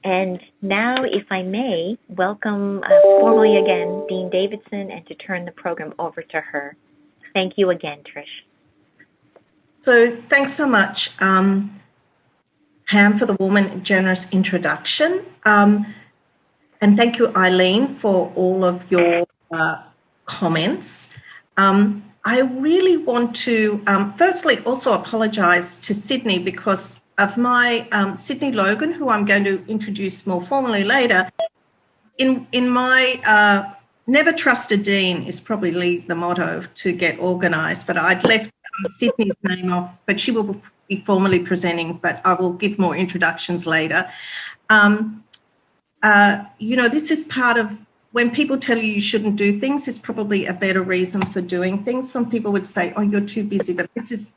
And now, if I may, welcome formally again Dean Davidson and to turn the program over to her. Thank you again, Trish. So thanks so much, Pam, for the warm and generous introduction. And thank you, Eileen, for all of your comments. I really want to firstly also apologise to Sydney because of my Sydney Logan, who I'm going to introduce more formally later. In my never trust a dean is probably the motto to get organised, but I'd left Sydney's name off, but she will be formally presenting, but I will give more introductions later. This is part of when people tell you shouldn't do things, is probably a better reason for doing things. Some people would say, oh, you're too busy, but this is,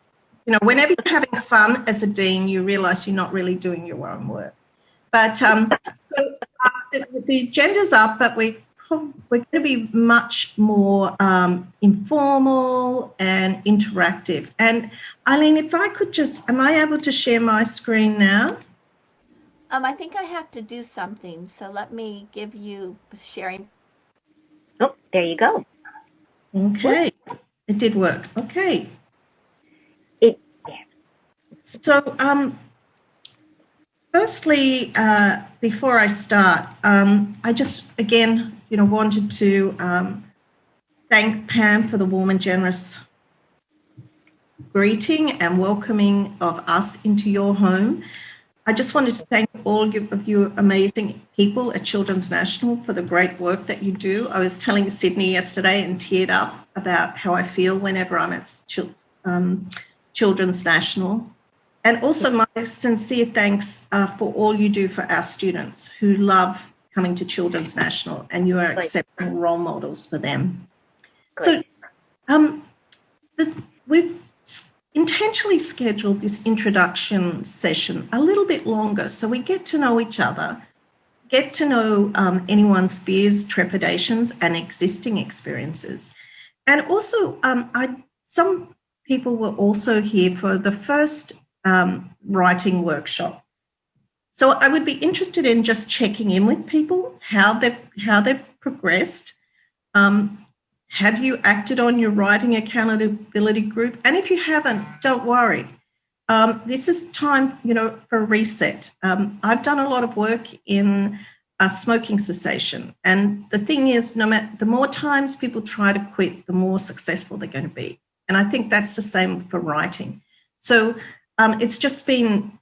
whenever you're having fun as a dean, you realise you're not really doing your own work. But the agenda's up, but we're going to be much more informal and interactive. And Eileen, if I could am I able to share my screen now? I think I have to do something, so let me give you sharing. Oh, there you go. Okay, it did work. Okay. Yeah. So, firstly, before I start, I just again, wanted to thank Pam for the warm and generous greeting and welcoming of us into your home. I just wanted to thank all of you amazing people at Children's National for the great work that you do. I was telling Sydney yesterday and teared up about how I feel whenever I'm at Children's National. And also my sincere thanks for all you do for our students who love coming to Children's National, and you are exceptional role models for them. Great. So we've intentionally scheduled this introduction session a little bit longer so we get to know each other, get to know anyone's fears, trepidations, and existing experiences. And also, some people were also here for the first writing workshop. So I would be interested in just checking in with people, how they've progressed. Have you acted on your writing accountability group? And if you haven't, don't worry. This is time, for a reset. I've done a lot of work in smoking cessation. And the thing is, the more times people try to quit, the more successful they're going to be. And I think that's the same for writing. So it's just been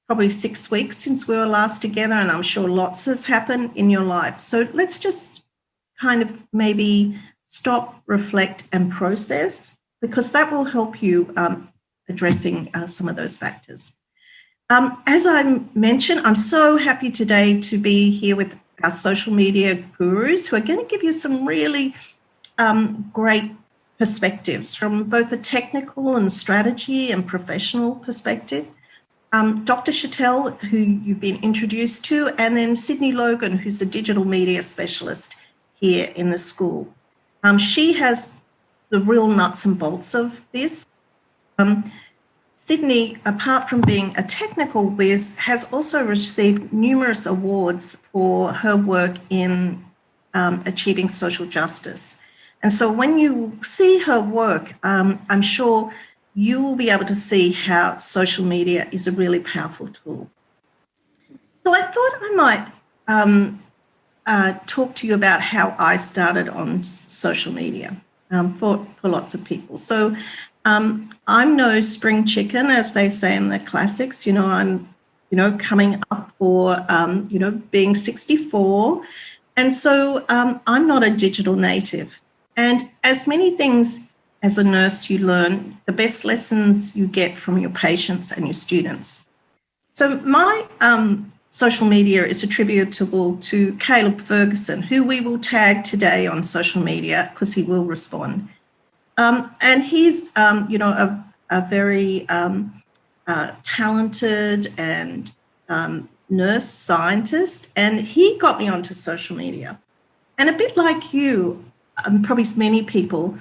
probably 6 weeks since we were last together, and I'm sure lots has happened in your life. So let's just kind of maybe stop, reflect, and process, because that will help you addressing some of those factors. As I mentioned, I'm so happy today to be here with our social media gurus who are going to give you some really great perspectives from both a technical and strategy and professional perspective. Dr. Chattel, who you've been introduced to, and then Sydney Logan, who's a digital media specialist here in the school. She has the real nuts and bolts of this. Sydney, apart from being a technical whiz, has also received numerous awards for her work in achieving social justice. And so when you see her work, I'm sure you will be able to see how social media is a really powerful tool. So I thought I might talk to you about how I started on social media for lots of people. So I'm no spring chicken, as they say in the classics. I'm, coming up for, being 64. And so I'm not a digital native. And as many things as a nurse you learn, the best lessons you get from your patients and your students. So my social media is attributable to Caleb Ferguson, who we will tag today on social media because he will respond. And he's, a very talented and nurse scientist, and he got me onto social media. And a bit like you, probably many people,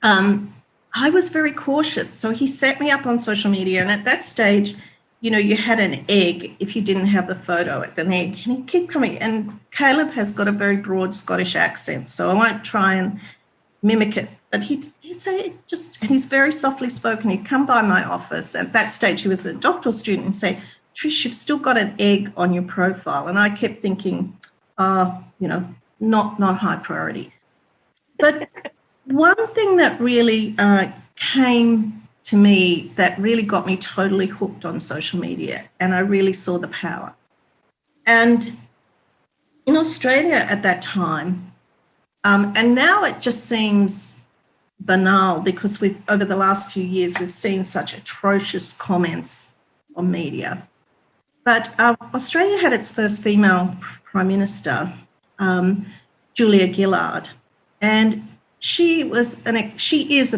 I was very cautious. So he set me up on social media, and at that stage, you had an egg if you didn't have the photo at an egg. And he'd keep coming. And Caleb has got a very broad Scottish accent, so I won't try and mimic it. But he'd say and he's very softly spoken. He'd come by my office. At that stage, he was a doctoral student, and say, Trish, you've still got an egg on your profile. And I kept thinking, not high priority. But one thing that really came to me that really got me totally hooked on social media, and I really saw the power. And in Australia at that time, and now it just seems banal because over the last few years, we've seen such atrocious comments on media. But Australia had its first female Prime Minister, Julia Gillard, and she is an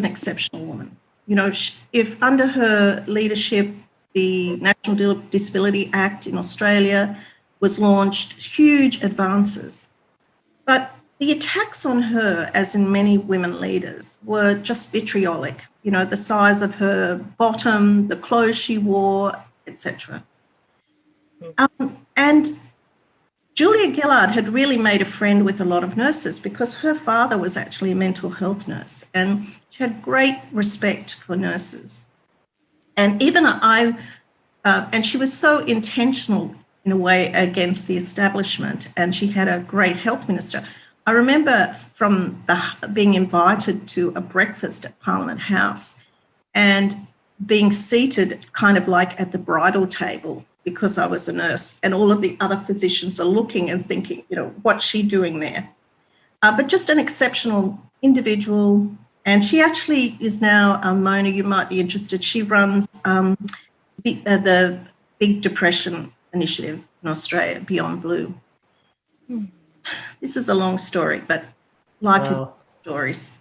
exceptional woman. If under her leadership, the National Disability Act in Australia was launched, huge advances. But the attacks on her, as in many women leaders, were just vitriolic. The size of her bottom, the clothes she wore, etc. And Julia Gillard had really made a friend with a lot of nurses because her father was actually a mental health nurse, and she had great respect for nurses. And even and she was so intentional in a way against the establishment, and she had a great health minister. I remember from being invited to a breakfast at Parliament House and being seated kind of like at the bridal table because I was a nurse, and all of the other physicians are looking and thinking, what's she doing there? But just an exceptional individual. And she actually is now, Mona, you might be interested, she runs the Big Depression Initiative in Australia, Beyond Blue. This is a long story, but life is stories.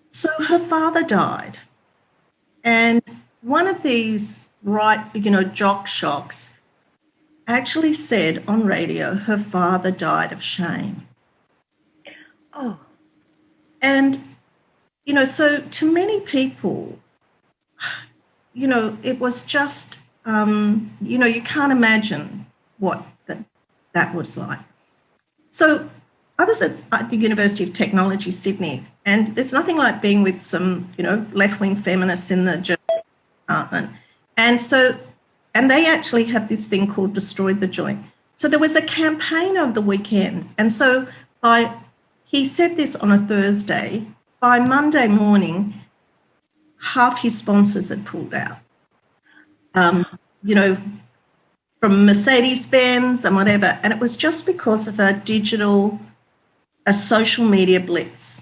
So her father died. And one of these jock shocks actually said on radio her father died of shame. Oh. And, so to many people, it was just, you can't imagine what that was like. So I was at the University of Technology, Sydney, and there's nothing like being with some, left-wing feminists in the journalism department. And they actually have this thing called Destroy the Joint. So there was a campaign over the weekend. And so he said this on a Thursday. By Monday morning, half his sponsors had pulled out. From Mercedes-Benz and whatever. And it was just because of a social media blitz.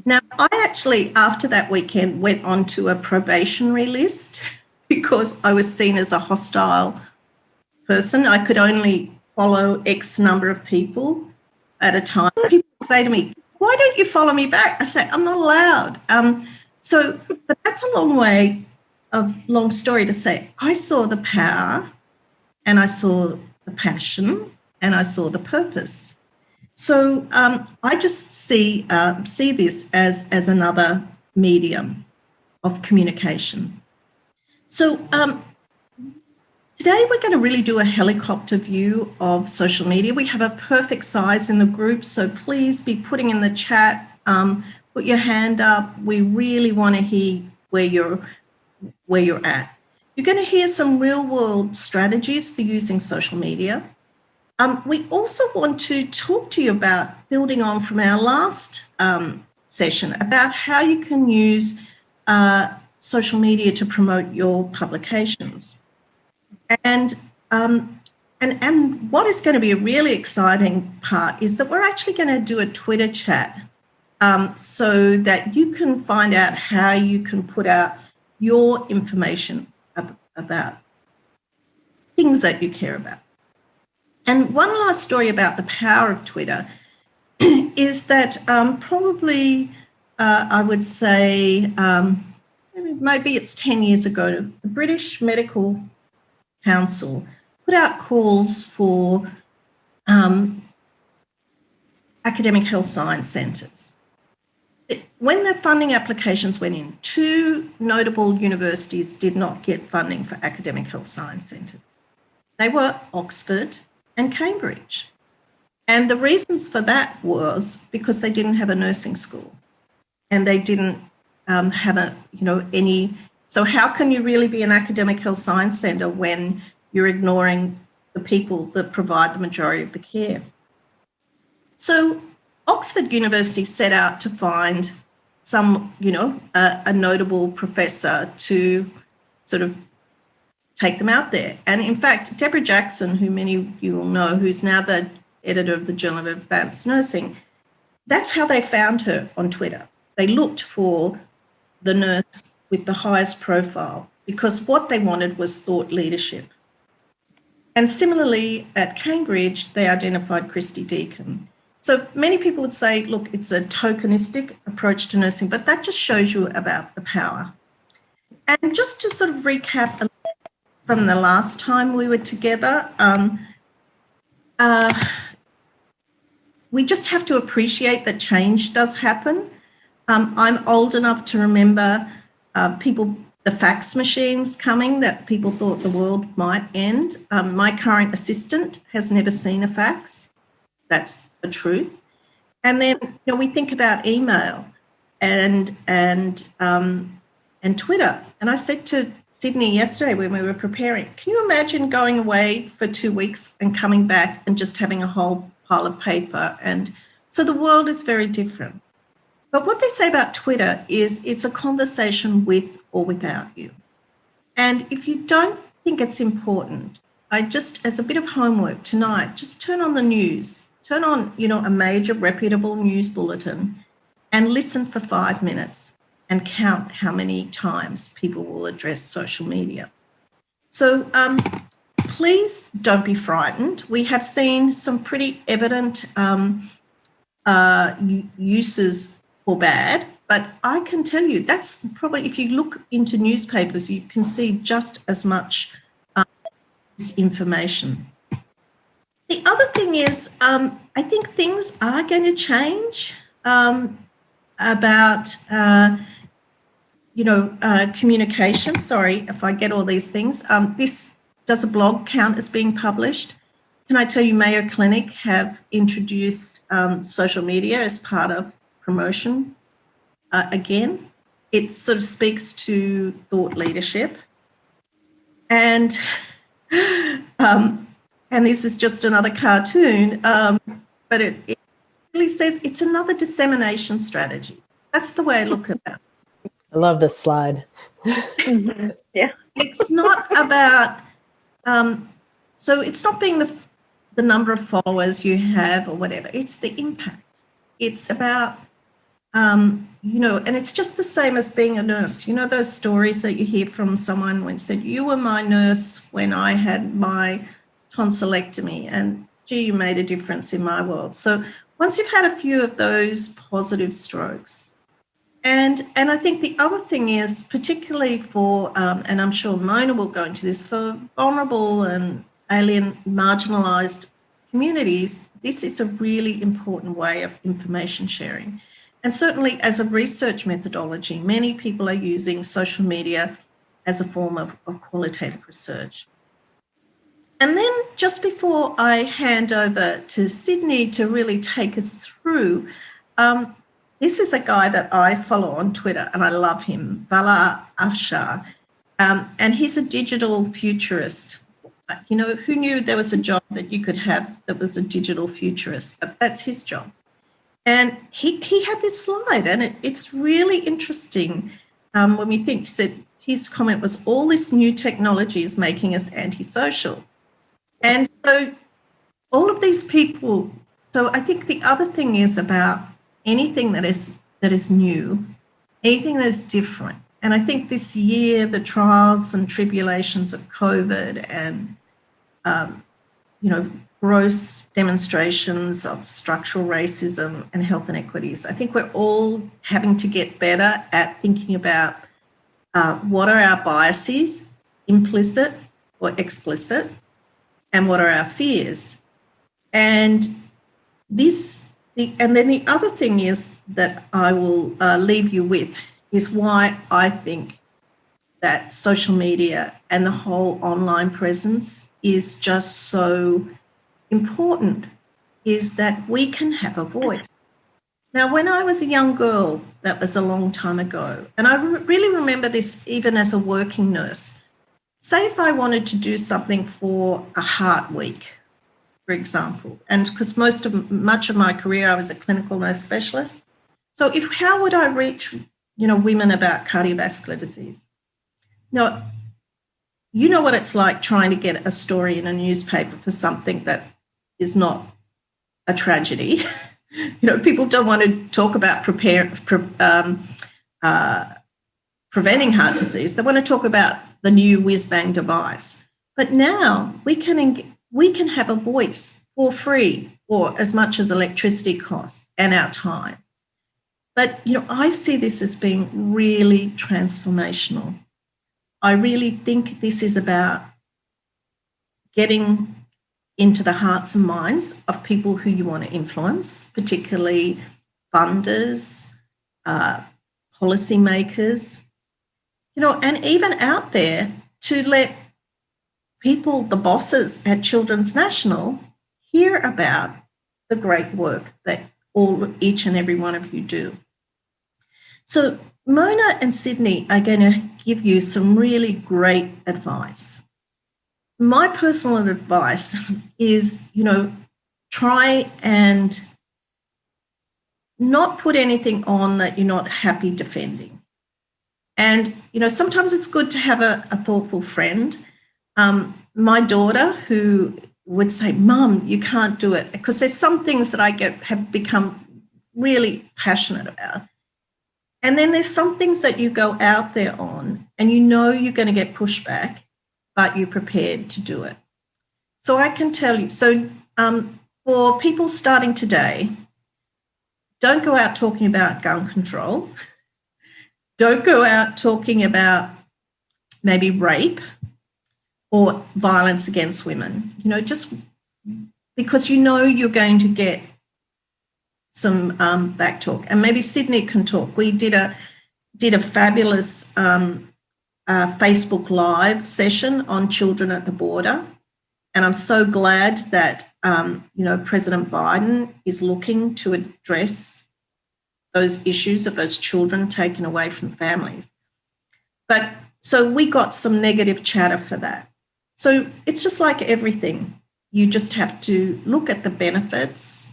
Now, I actually, after that weekend, went onto a probationary list because I was seen as a hostile person. I could only follow X number of people at a time. People say to me, why don't you follow me back? I say, I'm not allowed. But that's a long story to say, I saw the power and I saw the passion and I saw the purpose. So I just see this as another medium of communication. So today we're going to really do a helicopter view of social media. We have a perfect size in the group, so please be putting in the chat, put your hand up. We really want to hear where you're at. You're going to hear some real-world strategies for using social media. We also want to talk to you about building on from our last session about how you can use social media to promote your publications. And what is going to be a really exciting part is that we're actually going to do a Twitter chat so that you can find out how you can put out your information about things that you care about. And one last story about the power of Twitter is that probably I would say maybe it's 10 years ago, the British Medical Council put out calls for academic health science centres. when the funding applications went in, two notable universities did not get funding for academic health science centres. They were Oxford and Cambridge. And the reasons for that was because they didn't have a nursing school and they didn't have any. So how can you really be an academic health science centre when you're ignoring the people that provide the majority of the care? So Oxford University set out to find some, a notable professor to sort of take them out there. And in fact, Deborah Jackson, who many of you will know, who's now the editor of the Journal of Advanced Nursing, that's how they found her on Twitter. They looked for the nurse with the highest profile because what they wanted was thought leadership. And similarly, at Cambridge, they identified Christy Deacon. So many people would say, look, it's a tokenistic approach to nursing, but that just shows you about the power. And just to sort of recap from the last time we were together, we just have to appreciate that change does happen. I'm old enough to remember the fax machines coming, that people thought the world might end. My current assistant has never seen a fax. That's the truth. And then we think about email and Twitter. And I said to Sydney yesterday when we were preparing, can you imagine going away for 2 weeks and coming back and just having a whole pile of paper? And so the world is very different. But what they say about Twitter is it's a conversation with or without you. And if you don't think it's important, I just, as a bit of homework tonight, just turn on the news. Turn on, a major reputable news bulletin and listen for 5 minutes and count how many times people will address social media. So please don't be frightened. We have seen some pretty evident uses for bad, but I can tell you that's probably, if you look into newspapers, you can see just as much misinformation. The other thing is, I think things are going to change about, communication. Sorry if I get all these things. Does a blog count as being published? Can I tell you Mayo Clinic have introduced social media as part of promotion again? It sort of speaks to thought leadership. And this is just another cartoon, but it really says it's another dissemination strategy. That's the way I look at that. I love this slide. Mm-hmm. Yeah. It's not about, so it's not being the number of followers you have or whatever. It's the impact. It's about, and it's just the same as being a nurse. Those stories that you hear from someone when said, you were my nurse when I had my tonsillectomy, and gee, you made a difference in my world. So once you've had a few of those positive strokes, and I think the other thing is, particularly for, and I'm sure Mona will go into this, for vulnerable and alien marginalised communities, this is a really important way of information sharing. And certainly as a research methodology, many people are using social media as a form of qualitative research. And then just before I hand over to Sydney to really take us through, this is a guy that I follow on Twitter and I love him, Vala Afshar, and he's a digital futurist. Who knew there was a job that you could have that was a digital futurist? But that's his job. And he had this slide, and it's really interesting when we think, he said his comment was, all this new technology is making us antisocial. And so all of these people, so I think the other thing is about anything that is new, anything that is different. And I think this year, the trials and tribulations of COVID and, gross demonstrations of structural racism and health inequities, I think we're all having to get better at thinking about what are our biases, implicit or explicit, and what are our fears. And this And then the other thing is that I will leave you with is why I think that social media and the whole online presence is just so important, is that we can have a voice. Now, when I was a young girl, that was a long time ago, and I really remember this even as a working nurse. Say if I wanted to do something for a heart week, for example, and because much of my career I was a clinical nurse specialist. So how would I reach, women about cardiovascular disease? Now, you know what it's like trying to get a story in a newspaper for something that is not a tragedy. People don't want to talk about preventing heart disease. They want to talk about the new whiz-bang device. But now we can have a voice for free or as much as electricity costs and our time. But, I see this as being really transformational. I really think this is about getting into the hearts and minds of people who you want to influence, particularly funders, policymakers, and even out there to let people, the bosses at Children's National, hear about the great work that each and every one of you do. So Mona and Sydney are going to give you some really great advice. My personal advice is, try and not put anything on that you're not happy defending. And, sometimes it's good to have a thoughtful friend. My daughter, who would say, Mum, you can't do it, because there's some things that I have become really passionate about. And then there's some things that you go out there on and you're going to get pushback, but you're prepared to do it. So I can tell you, for people starting today, don't go out talking about gun control. Don't go out talking about maybe rape or violence against women, just because you're going to get some back talk. And maybe Sydney can talk. We did a fabulous Facebook Live session on children at the border. And I'm so glad that, President Biden is looking to address those issues of those children taken away from families. But so we got some negative chatter for that. So it's just like everything. You just have to look at the benefits,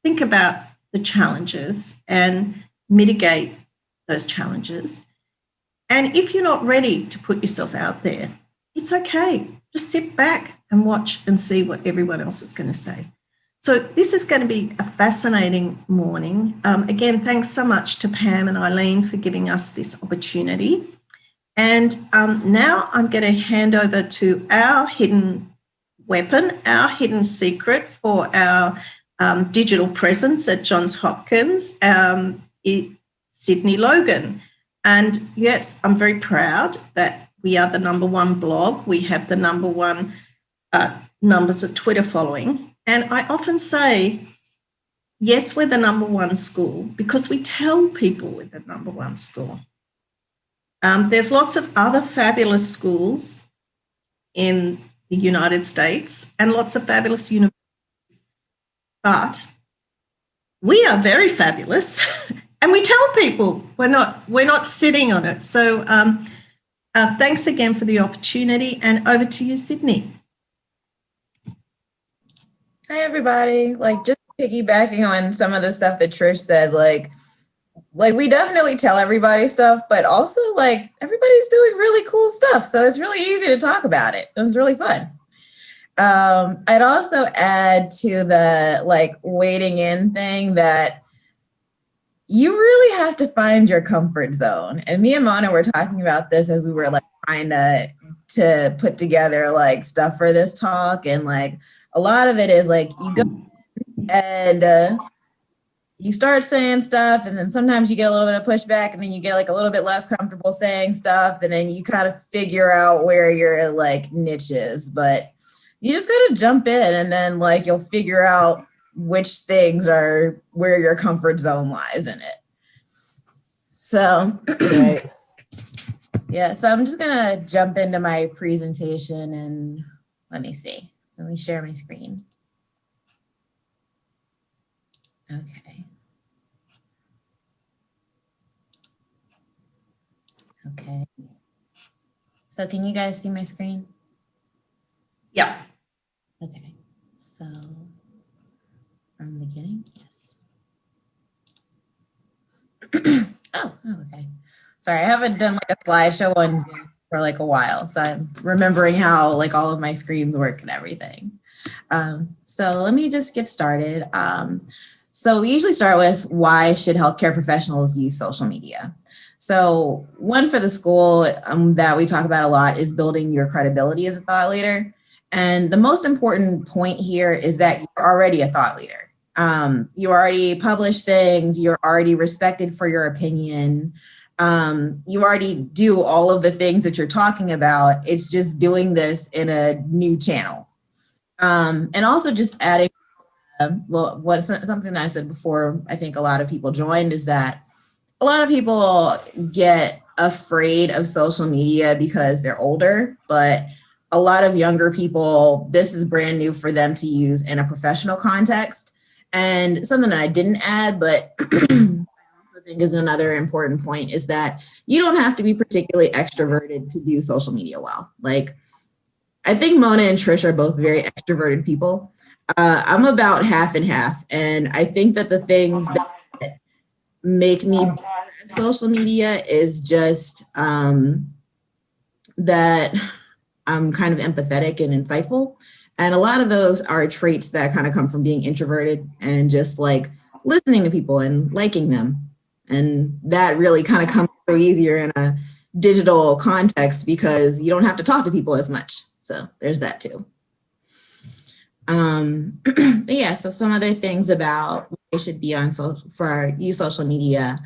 think about the challenges and mitigate those challenges. And if you're not ready to put yourself out there, it's okay. Just sit back and watch and see what everyone else is going to say. So this is going to be a fascinating morning. Again, thanks so much to Pam and Eileen for giving us this opportunity. And now I'm going to hand over to our hidden weapon, our hidden secret for our digital presence at Johns Hopkins, Sydney Logan. And yes, I'm very proud that we are the #1 blog. We have the #1 numbers of Twitter following. And I often say, yes, we're the #1 school because we tell people we're the #1 school. There's lots of other fabulous schools in the United States and lots of fabulous universities. But we are very fabulous and we tell people we're not sitting on it. So thanks again for the opportunity, and over to you, Sydney. Hi, everybody. Just piggybacking on some of the stuff that Trish said, like we definitely tell everybody stuff, but also everybody's doing really cool stuff. So it's really easy to talk about it. It's really fun. I'd also add to the wading in thing that you really have to find your comfort zone. And me and Mona were talking about this as we were trying to put together stuff for this talk. And a lot of it is you go and you start saying stuff, and then sometimes you get a little bit of pushback, and then you get a little bit less comfortable saying stuff, and then you kind of figure out where your niche is. But you just gotta jump in, and then you'll figure out which things are where your comfort zone lies in it. So, Right. yeah, so I'm just gonna jump into my presentation and let me see. So let me share my screen. Okay. Okay. So can you guys see my screen? Yeah. Okay. So from the beginning, yes. Oh, okay. Sorry, I haven't done like a slideshow on Zoom for like a while, so I'm remembering how like all of my screens work and everything. So let me just get started. So we usually start with why should healthcare professionals use social media? So one for the school that we talk about a lot is building your credibility as a thought leader. And the most important point here is that you're already a thought leader. You already publish things, you're already respected for your opinion. You already do all of the things that you're talking about. It's just doing this in a new channel. And also just adding, something I said before, I think a lot of people joined, is that a lot of people get afraid of social media because they're older, but a lot of younger people, this is brand new for them to use in a professional context. And something that I didn't add, but I also think is another important point, is that you don't have to be particularly extroverted to do social media well. Like, I think Mona and Trish are both very extroverted people. I'm about half and half. And I think that the things that make me better at social media is just that I'm kind of empathetic and insightful. And a lot of those are traits that kind of come from being introverted and just like listening to people and liking them. And that really kind of comes through easier in a digital context because you don't have to talk to people as much. So there's that too. But yeah, so some other things about what they should be on for use social media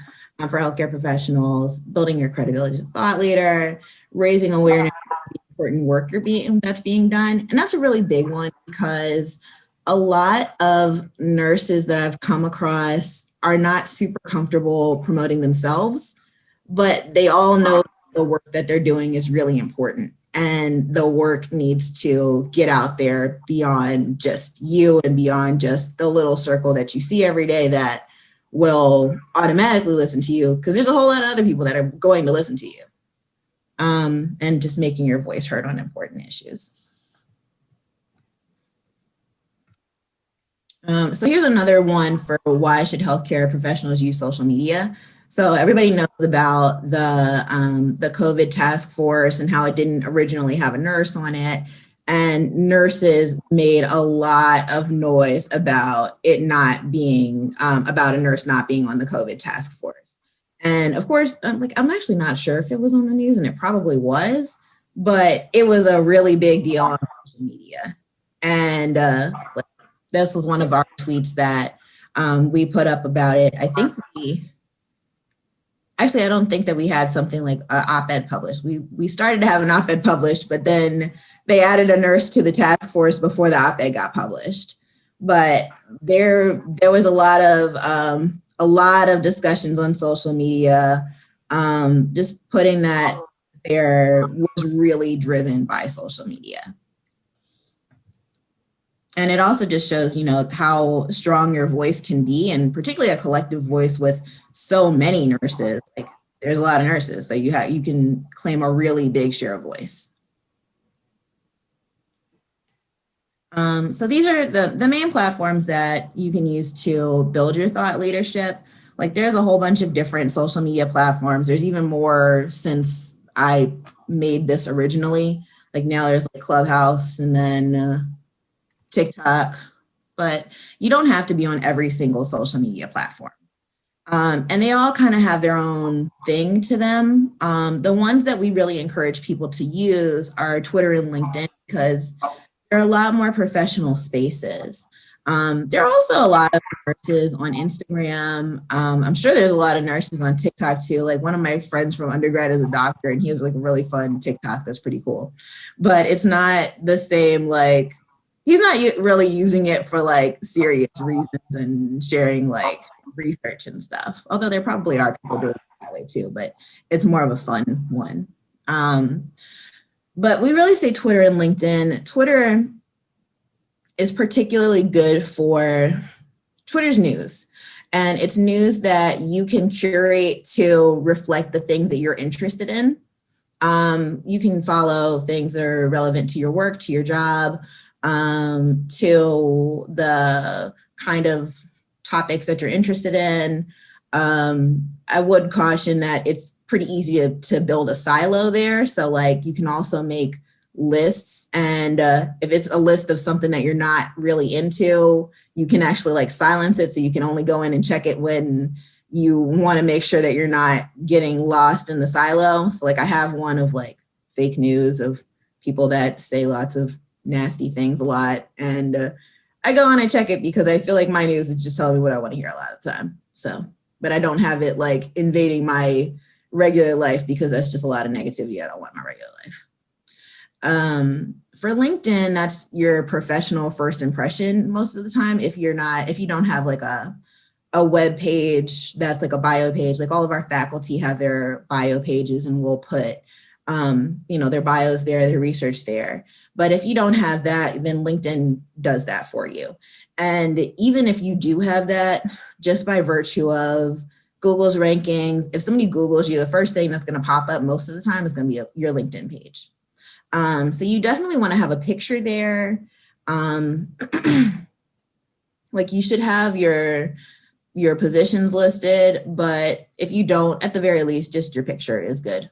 for healthcare professionals: building your credibility as a thought leader, raising awareness of the important work that's being done. And that's a really big one because a lot of nurses that I've come across are not super comfortable promoting themselves, but they all know the work that they're doing is really important. And the work needs to get out there beyond just you and beyond just the little circle that you see every day that will automatically listen to you, because there's a whole lot of other people that are going to listen to you. And just making your voice heard on important issues. So here's another one for why should healthcare professionals use social media. So everybody knows about the COVID task force and how it didn't originally have a nurse on it. And nurses made a lot of noise about it not being, about a nurse not being on the COVID task force. And of course, I'm actually not sure if it was on the news, and it probably was, but it was a really big deal on social media. And this was one of our tweets that we put up about it. I think I don't think that we had something like an op-ed published. We started to have an op-ed published, but then they added a nurse to the task force before the op-ed got published. But there was a lot of discussions on social media, just putting that there was really driven by social media. And it also just shows, how strong your voice can be, and particularly a collective voice with so many nurses. Like, there's a lot of nurses, so you can claim a really big share of voice. So these are the main platforms that you can use to build your thought leadership. Like, there's a whole bunch of different social media platforms. There's even more since I made this originally. Like, now there's like Clubhouse and then TikTok, but you don't have to be on every single social media platform. And they all kind of have their own thing to them. The ones that we really encourage people to use are Twitter and LinkedIn, because they're a lot more professional spaces. There are also a lot of nurses on Instagram. I'm sure there's a lot of nurses on TikTok too. Like, one of my friends from undergrad is a doctor, and he has like a really fun TikTok that's pretty cool. But it's not the same like he's not really using it for like serious reasons and sharing like research and stuff. Although there probably are people doing it that way too, but it's more of a fun one. But we really say Twitter and LinkedIn. Twitter is particularly good for Twitter's news. And it's news that you can curate to reflect the things that you're interested in. You can follow things that are relevant to your work, to your job, to the kind of topics that you're interested in. I would caution that it's pretty easy to build a silo there. So like you can also make lists, and if it's a list of something that you're not really into, you can actually like silence it, so you can only go in and check it when you want to make sure that you're not getting lost in the silo. So like I have one of like fake news of people that say lots of nasty things a lot, and I go and I check it because I feel like my news is just telling me what I want to hear a lot of the time. So, but I don't have it like invading my regular life because that's just a lot of negativity I don't want in my regular life. For LinkedIn, that's your professional first impression most of the time. If you don't have like a web page that's like a bio page, like all of our faculty have their bio pages, and we'll put their bios there, their research there. But if you don't have that, then LinkedIn does that for you. And even if you do have that, just by virtue of Google's rankings, if somebody Googles you, the first thing that's going to pop up most of the time is going to be your LinkedIn page. So you definitely want to have a picture there. Like you should have your positions listed, but if you don't, at the very least, just your picture is good.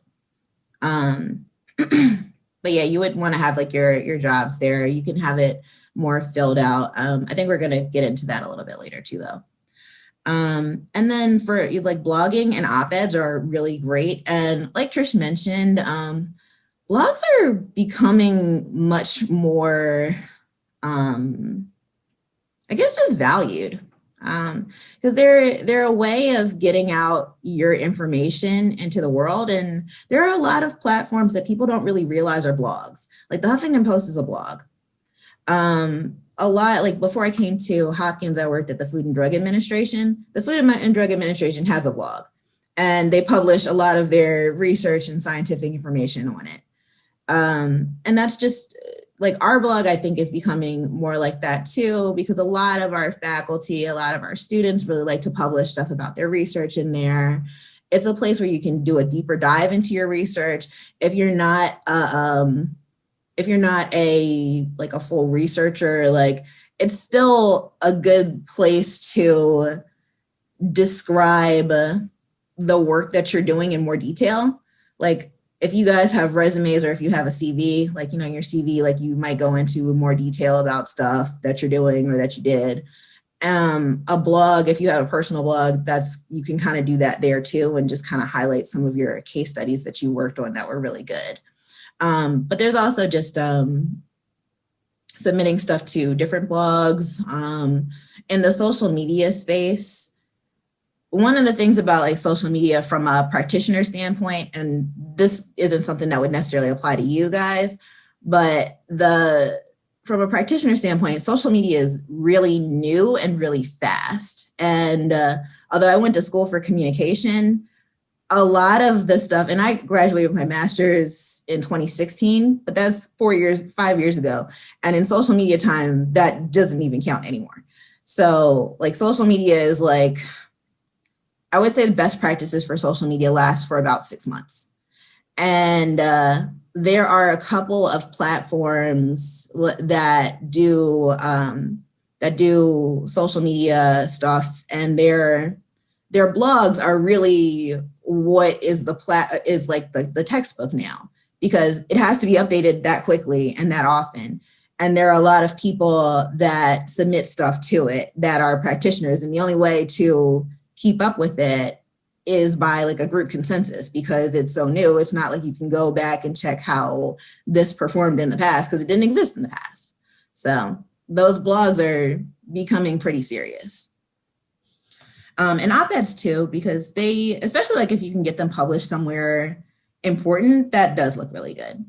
But yeah, you would want to have like your jobs there. You can have it more filled out. I think we're going to get into that a little bit later too, though. And then for like blogging and op-eds are really great. And like Trish mentioned, blogs are becoming much more, I guess, just valued. Because they're a way of getting out your information into the world. And there are a lot of platforms that people don't really realize are blogs. Like the Huffington Post is a blog. A lot, like before I came to Hopkins, I worked at the Food and Drug Administration. The Food and Drug Administration has a blog, and they publish a lot of their research and scientific information on it. And that's just like our blog, I think, is becoming more like that too, because a lot of our faculty, a lot of our students really like to publish stuff about their research in there. It's a place where you can do a deeper dive into your research. If you're not a full researcher, like it's still a good place to describe the work that you're doing in more detail. Like if you guys have resumes or if you have a CV, like, your CV, like you might go into more detail about stuff that you're doing or that you did. A blog, if you have a personal blog, you can kind of do that there too, and just kind of highlight some of your case studies that you worked on that were really good. But there's also just submitting stuff to different blogs. In the social media space, one of the things about like social media from a practitioner standpoint, and this isn't something that would necessarily apply to you guys, but from a practitioner standpoint, social media is really new and really fast. And although I went to school for communication, a lot of the stuff, and I graduated with my master's in 2016, but that's 5 years ago. And in social media time, that doesn't even count anymore. So like social media is like, I would say the best practices for social media last for about 6 months. And there are a couple of platforms that do social media stuff, and their blogs are really what is the textbook now, because it has to be updated that quickly and that often. And there are a lot of people that submit stuff to it that are practitioners, and the only way to keep up with it is by like a group consensus, because it's so new. It's not like you can go back and check how this performed in the past, because it didn't exist in the past. So those blogs are becoming pretty serious. And op-eds too, because they, especially like if you can get them published somewhere important, that does look really good.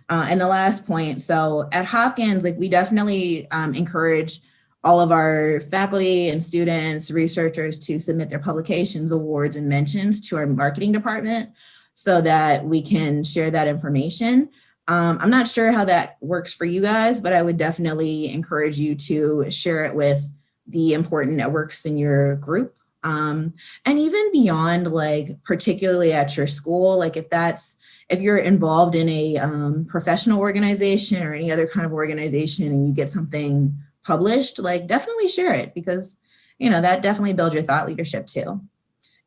And the last point, so at Hopkins, like we definitely encourage all of our faculty and students, researchers to submit their publications, awards, and mentions to our marketing department so that we can share that information. I'm not sure how that works for you guys, but I would definitely encourage you to share it with the important networks in your group. And even beyond, like particularly at your school, like if you're involved in a professional organization or any other kind of organization and you get something published, like definitely share it, because that definitely builds your thought leadership too.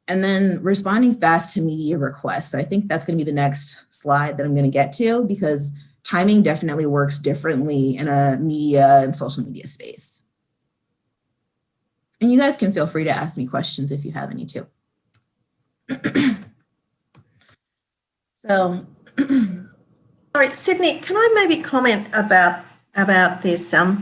And then responding fast to media requests. I think that's going to be the next slide that I'm going to get to, because timing definitely works differently in a media and social media space. And you guys can feel free to ask me questions if you have any too. So, sorry, Sydney, can I maybe comment about this? I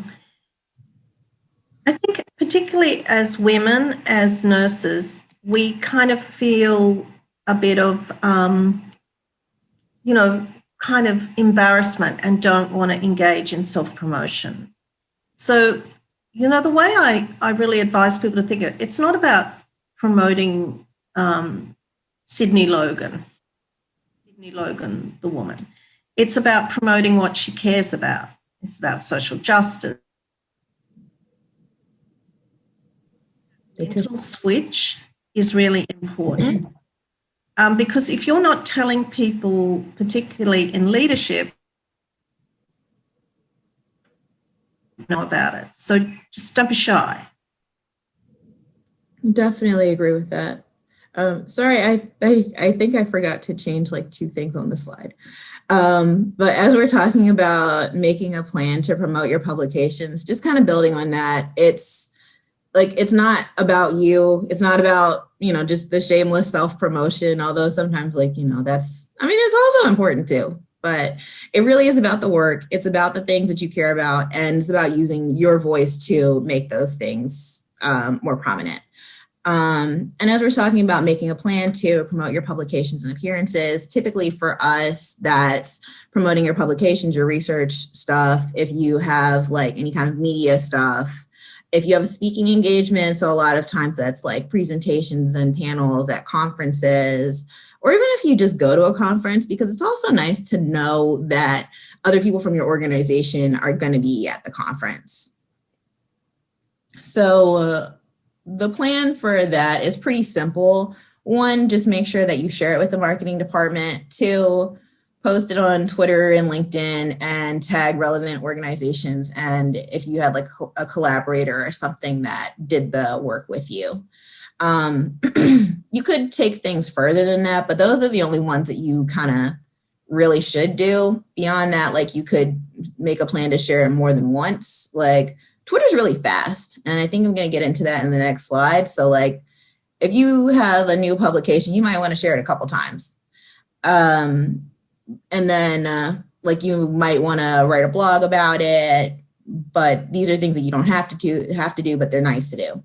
think particularly as women, as nurses, we kind of feel a bit of, kind of embarrassment and don't want to engage in self-promotion. So, the way I really advise people to think of it, it's not about promoting Sydney Logan, the woman. It's about promoting what she cares about. It's about social justice. Mental switch is really important, because if you're not telling people, particularly in leadership, know about it. So just don't be shy. Definitely agree with that. Sorry, I think I forgot to change like two things on the slide. But as we're talking about making a plan to promote your publications, just kind of building on that, it's not about you. It's not about, just the shameless self-promotion, although sometimes it's also important too. But it really is about the work. It's about the things that you care about, and it's about using your voice to make those things more prominent. And as we're talking about making a plan to promote your publications and appearances, typically for us, that's promoting your publications, your research stuff. If you have like any kind of media stuff, if you have speaking engagements, so a lot of times that's like presentations and panels at conferences, or even if you just go to a conference, because it's also nice to know that other people from your organization are going to be at the conference. So the plan for that is pretty simple. One, just make sure that you share it with the marketing department. Two, post it on Twitter and LinkedIn and tag relevant organizations. And if you had like a collaborator or something that did the work with you. You could take things further than that, but those are the only ones that you kind of really should do. Beyond that, like you could make a plan to share it more than once. Like Twitter's really fast, and I think I'm going to get into that in the next slide. So like if you have a new publication, you might want to share it a couple times. And then like you might want to write a blog about it, but these are things that you don't have to do, but they're nice to do.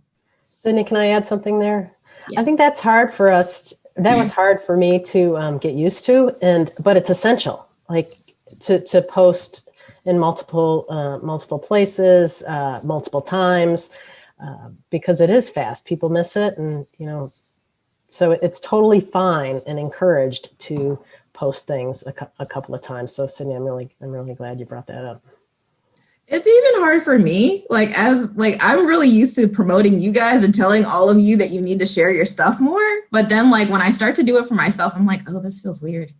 Sydney, can I add something there? Yeah. I think that's hard for us. That was hard for me to get used to, but it's essential, like to post in multiple places, multiple times, because it is fast. People miss it, and so it's totally fine and encouraged to post things a couple of times. So Sydney, I'm really glad you brought that up. It's even hard for me, I'm really used to promoting you guys and telling all of you that you need to share your stuff more. But then when I start to do it for myself, I'm like, oh, this feels weird.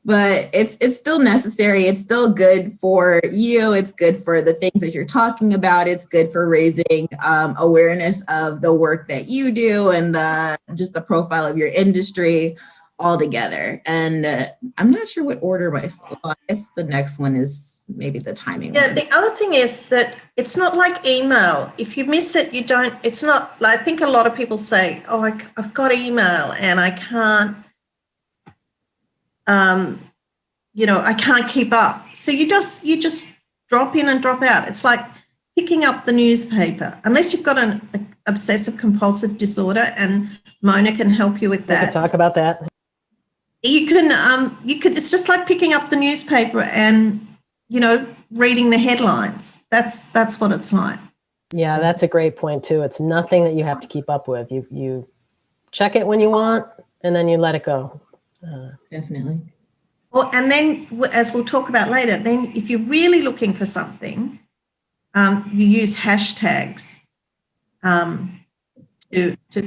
But it's still necessary. It's still good for you. It's good for the things that you're talking about. It's good for raising awareness of the work that you do and just the profile of your industry all together. And I'm not sure what order, I guess the next one is maybe the timing. Yeah, one. the other thing is that it's not like email. If you miss it, it's not, I think a lot of people say, oh, I've got email and I can't, I can't keep up. So you just drop in and drop out. It's like picking up the newspaper, unless you've got an obsessive compulsive disorder, and Mona can help you with that. We could talk about that. You can, it's just like picking up the newspaper and, reading the headlines. That's what it's like. Yeah, that's a great point too. It's nothing that you have to keep up with. You check it when you want, and then you let it go. Definitely. Well, and then, as we'll talk about later, then if you're really looking for something, you use hashtags to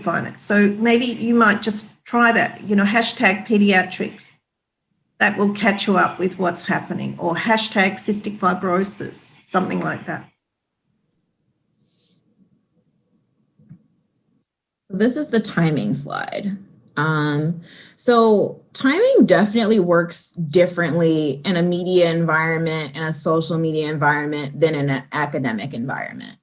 find it. So maybe you might just try that, hashtag pediatrics. That will catch you up with what's happening, or hashtag cystic fibrosis, something like that. So this is the timing slide. So timing definitely works differently in a media environment and a social media environment than in an academic environment.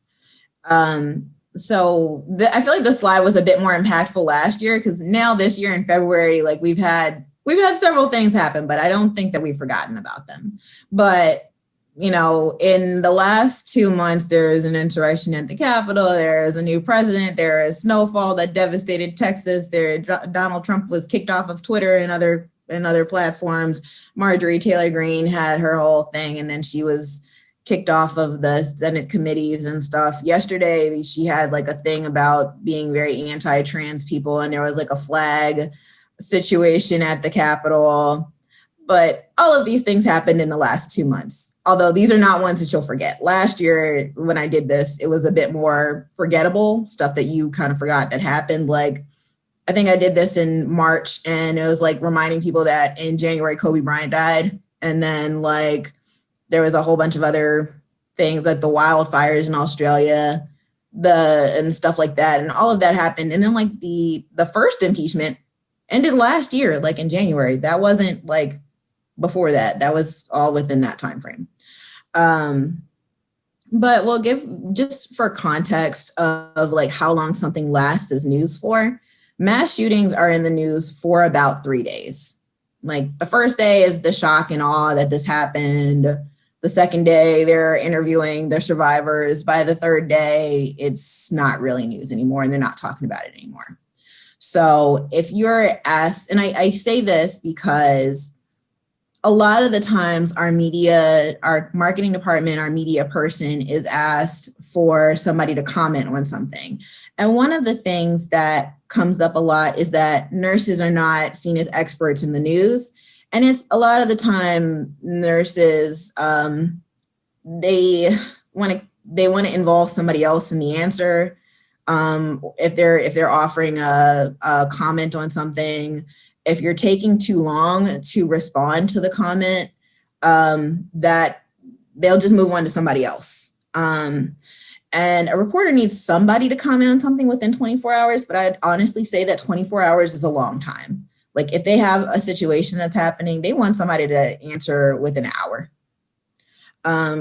I feel like the slide was a bit more impactful last year, because now this year in February, like we've had several things happen, but I don't think that we've forgotten about them. But in the last 2 months, there is an insurrection at the Capitol. There is a new president. There is snowfall that devastated Texas. Donald Trump was kicked off of Twitter and other platforms. Marjorie Taylor Greene had her whole thing, and then she was kicked off of the Senate committees and stuff. Yesterday, she had like a thing about being very anti-trans people, and there was like a flag situation at the Capitol. But all of these things happened in the last 2 months. Although these are not ones that you'll forget. Last year, when I did this, it was a bit more forgettable, stuff that you kind of forgot that happened. Like, I think I did this in March, and it was like reminding people that in January, Kobe Bryant died. And then like, there was a whole bunch of other things, like the wildfires in Australia, and stuff like that. And all of that happened. And then like the first impeachment ended last year, like in January. That wasn't like before that. That was all within that time frame. But we'll give, just for context of like how long something lasts as news for, mass shootings are in the news for about 3 days. Like the first day is the shock and awe that this happened. The second day, they're interviewing their survivors. By the third day, it's not really news anymore, and they're not talking about it anymore. So if you're asked, and I say this because a lot of the times our marketing department, our media person is asked for somebody to comment on something. And one of the things that comes up a lot is that nurses are not seen as experts in the news. And it's a lot of the time nurses, they want to involve somebody else in the answer. If they're offering a comment on something, if you're taking too long to respond to the comment, that they'll just move on to somebody else. And a reporter needs somebody to comment on something within 24 hours, but I'd honestly say that 24 hours is a long time. Like if they have a situation that's happening, they want somebody to answer within an hour.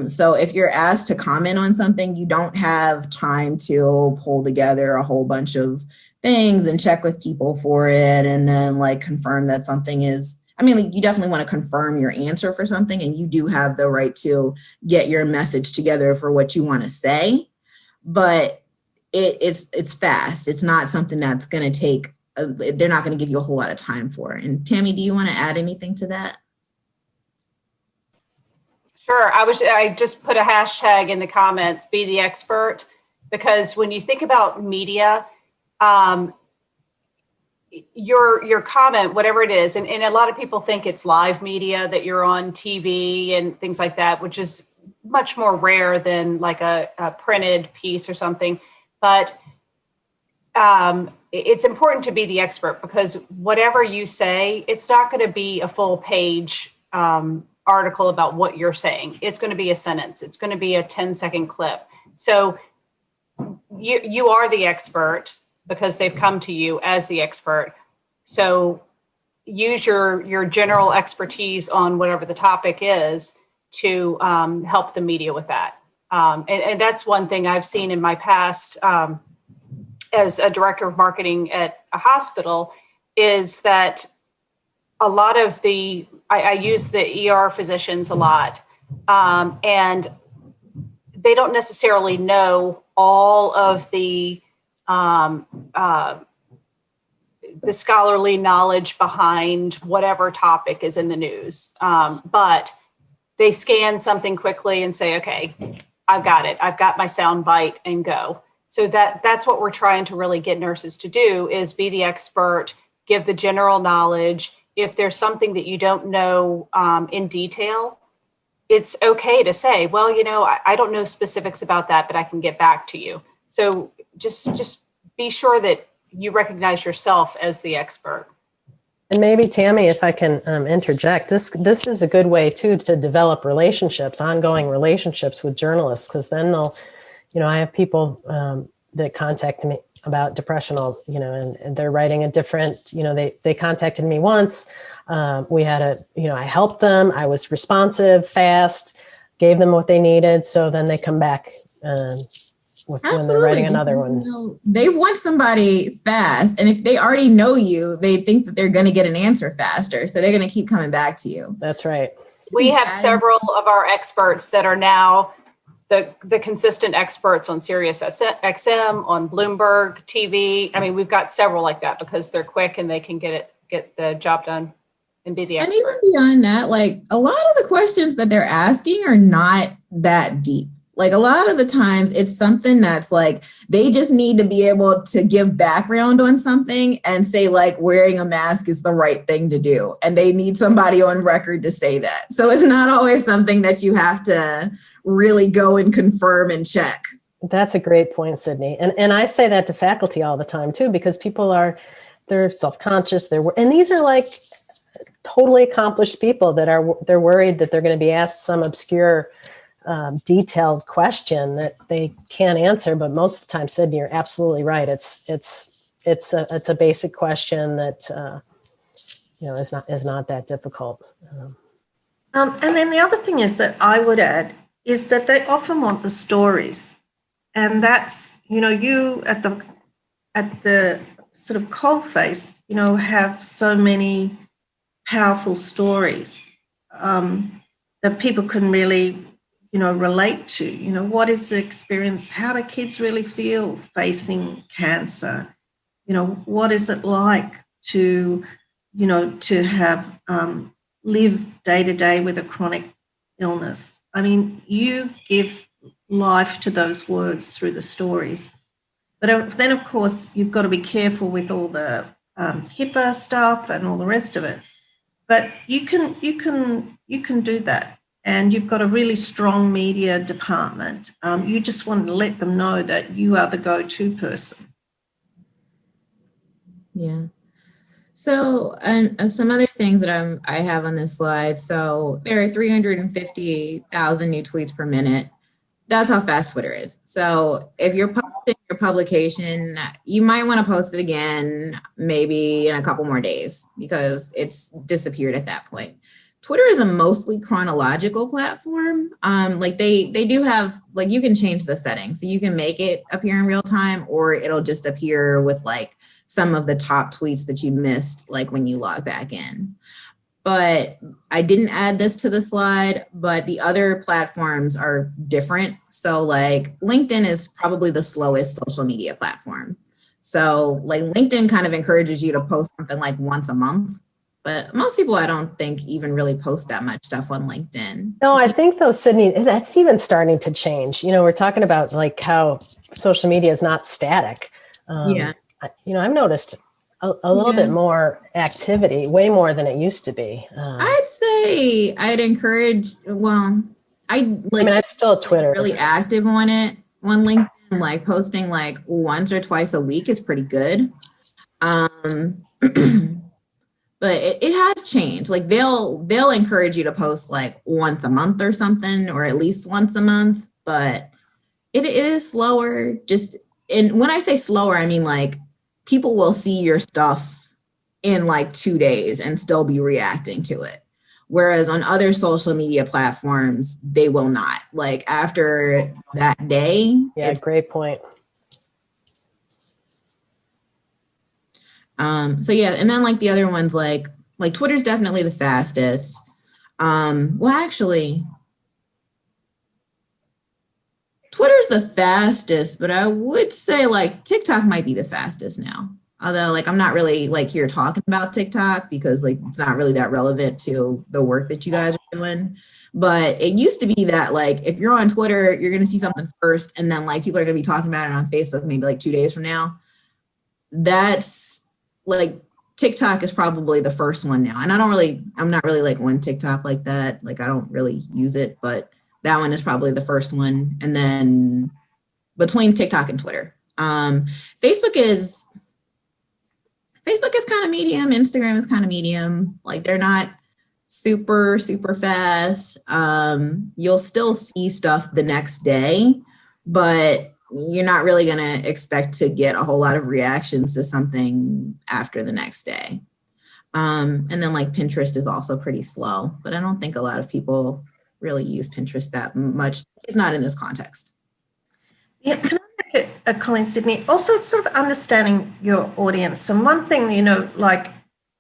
So if you're asked to comment on something, you don't have time to pull together a whole bunch of things and check with people for it, and then like confirm that something is, you definitely want to confirm your answer for something, and you do have the right to get your message together for what you want to say, but it's fast. It's not something that's going to take, they're not going to give you a whole lot of time for. And Tammy, do you want to add anything to that? Sure. I just put a hashtag in the comments, be the expert, because when you think about media, your comment, whatever it is, and a lot of people think it's live media, that you're on TV and things like that, which is much more rare than like a printed piece or something. But it's important to be the expert, because whatever you say, it's not going to be a full page article about what you're saying. It's going to be a sentence. It's going to be a 10-second clip. So you are the expert, because they've come to you as the expert. So use your general expertise on whatever the topic is to help the media with that. And that's one thing I've seen in my past as a director of marketing at a hospital, is that a lot of I use the ER physicians a lot, and they don't necessarily know all of the the scholarly knowledge behind whatever topic is in the news. But they scan something quickly and say, okay, I've got it. I've got my sound bite and go. So that's what we're trying to really get nurses to do, is be the expert, give the general knowledge. If there's something that you don't know in detail, it's okay to say, well, I don't know specifics about that, but I can get back to you. So just be sure that you recognize yourself as the expert. And maybe, Tammy, if I can interject, this is a good way too to develop relationships, ongoing relationships with journalists, because then they'll, I have people that contact me about depression, and they're writing a different, they contacted me once. We had I helped them. I was responsive, fast, gave them what they needed. So then they come back when they're writing another one. They want somebody fast. And if they already know you, they think that they're going to get an answer faster. So they're going to keep coming back to you. That's right. We have several of our experts that are now the consistent experts on Sirius XM, on Bloomberg TV. I mean, we've got several like that because they're quick and they can get the job done and be the expert. And even beyond that, like a lot of the questions that they're asking are not that deep. Like a lot of the times it's something that's like, they just need to be able to give background on something and say like wearing a mask is the right thing to do. And they need somebody on record to say that. So it's not always something that you have to really go and confirm and check. That's a great point, Sydney. And I say that to faculty all the time too, because people they're self-conscious. And these are like totally accomplished people that they're worried that they're going to be asked some obscure detailed question that they can't answer, but most of the time, Sydney, you're absolutely right. It's a basic question that is not that difficult. And then the other thing is that I would add is that they often want the stories, and that's you at the sort of coalface have so many powerful stories that people can really relate to. What is the experience? How do kids really feel facing cancer? What is it like to have live day to day with a chronic illness? I mean, you give life to those words through the stories. But then, of course, you've got to be careful with all the HIPAA stuff and all the rest of it. But you can do that. And you've got a really strong media department. You just want to let them know that you are the go-to person. Yeah. So, and some other things that I have on this slide. So there are 350,000 new tweets per minute. That's how fast Twitter is. So if you're posting your publication, you might want to post it again, maybe in a couple more days, because it's disappeared at that point. Twitter is a mostly chronological platform. Like they do have, like, you can change the settings. So you can make it appear in real time, or it'll just appear with like some of the top tweets that you missed, like when you log back in. But I didn't add this to the slide, but the other platforms are different. So like LinkedIn is probably the slowest social media platform. So like LinkedIn kind of encourages you to post something like once a month. But most people, I don't think, even really post that much stuff on LinkedIn. No, I think though, Sydney, that's even starting to change. We're talking about like how social media is not static. Yeah. I've noticed a little bit more activity, way more than it used to be. I'd say I'd encourage, I'm still at Twitter. Really active on it, on LinkedIn, like posting like once or twice a week is pretty good. But it has changed. Like they'll encourage you to post like once a month or something, or at least once a month. But it is slower. And when I say slower, I mean like people will see your stuff in like 2 days and still be reacting to it. Whereas on other social media platforms, they will not. Like after that day. Yeah, great point. So yeah, and then like the other ones, like Twitter's definitely the fastest. Actually, Twitter's the fastest, but I would say like TikTok might be the fastest now. Although like I'm not really like here talking about TikTok because like it's not really that relevant to the work that you guys are doing. But it used to be that like if you're on Twitter, you're gonna see something first, and then like people are gonna be talking about it on Facebook maybe like 2 days from now. That's like TikTok is probably the first one now. And I'm not really like on TikTok like that. Like I don't really use it, but that one is probably the first one. And then between TikTok and Twitter. Facebook is kind of medium. Instagram is kind of medium. Like they're not super, super fast. You'll still see stuff the next day, but you're not really going to expect to get a whole lot of reactions to something after the next day. And then like Pinterest is also pretty slow, but I don't think a lot of people really use Pinterest that much. It's not in this context. Yeah, can I make a comment, Sydney? Also, it's sort of understanding your audience. And one thing, you know, like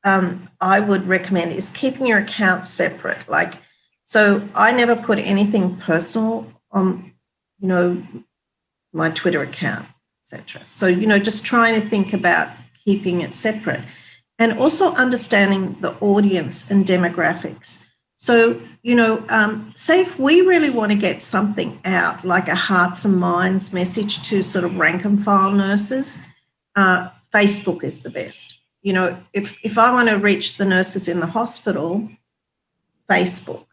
I would recommend is keeping your accounts separate. Like, so I never put anything personal on, you know, my Twitter account, etc. So, you know, just trying to think about keeping it separate and also understanding the audience and demographics. So, you know, say if we really want to get something out, like a hearts and minds message to sort of rank and file nurses, Facebook is the best. You know, if I want to reach the nurses in the hospital, Facebook,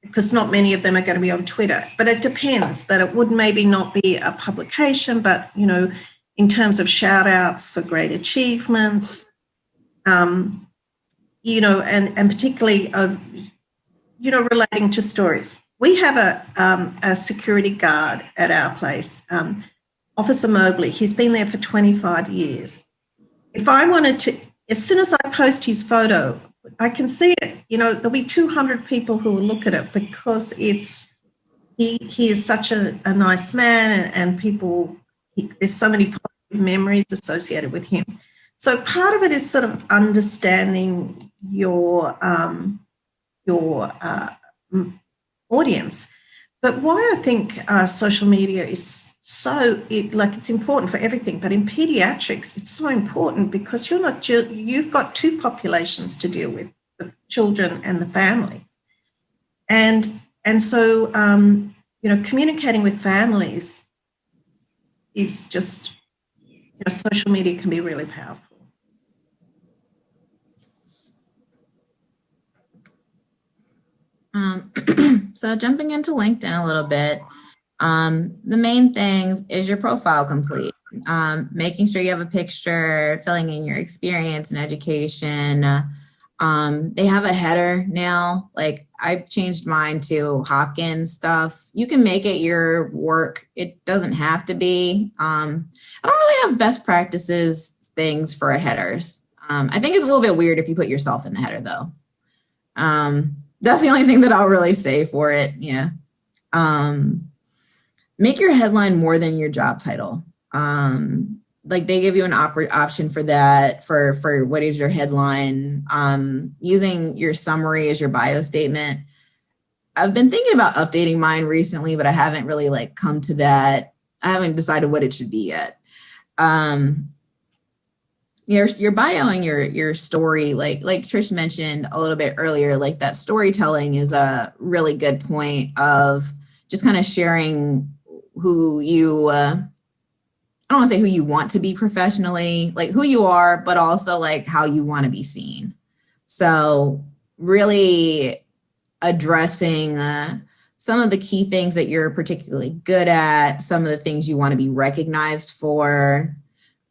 because not many of them are going to be on Twitter, but it depends. But it would maybe not be a publication, but, you know, in terms of shout outs for great achievements, you know, and particularly of, you know, relating to stories. We have a security guard at our place, Officer Mobley. He's been there for 25 years. If I wanted to, as soon as I post his photo, I can see it. You know, there'll be 200 people who will look at it because he is such a nice man, and people, there's so many positive memories associated with him. So part of it is sort of understanding your audience. But why I think social media is it's important for everything, but in pediatrics, it's so important because you've got two populations to deal with, the children and the families. And so, you know, communicating with families is just, you know, social media can be really powerful. So jumping into LinkedIn a little bit, the main things is your profile complete, making sure you have a picture, filling in your experience and education. They have a header now. Like I've changed mine to Hopkins stuff. You can make it your work. It doesn't have to be. I don't really have best practices things for headers. I think it's a little bit weird if you put yourself in the header though. That's the only thing that I'll really say for it. Yeah. Make your headline more than your job title. Like they give you an option for that, for what is your headline, using your summary as your bio statement. I've been thinking about updating mine recently, but I haven't really like come to that. I haven't decided what it should be yet. Your bio and your story, like Trish mentioned a little bit earlier, like that storytelling is a really good point of just kind of sharing who you, I don't want to say who you want to be professionally, like who you are, but also like how you want to be seen. So really addressing some of the key things that you're particularly good at, some of the things you want to be recognized for.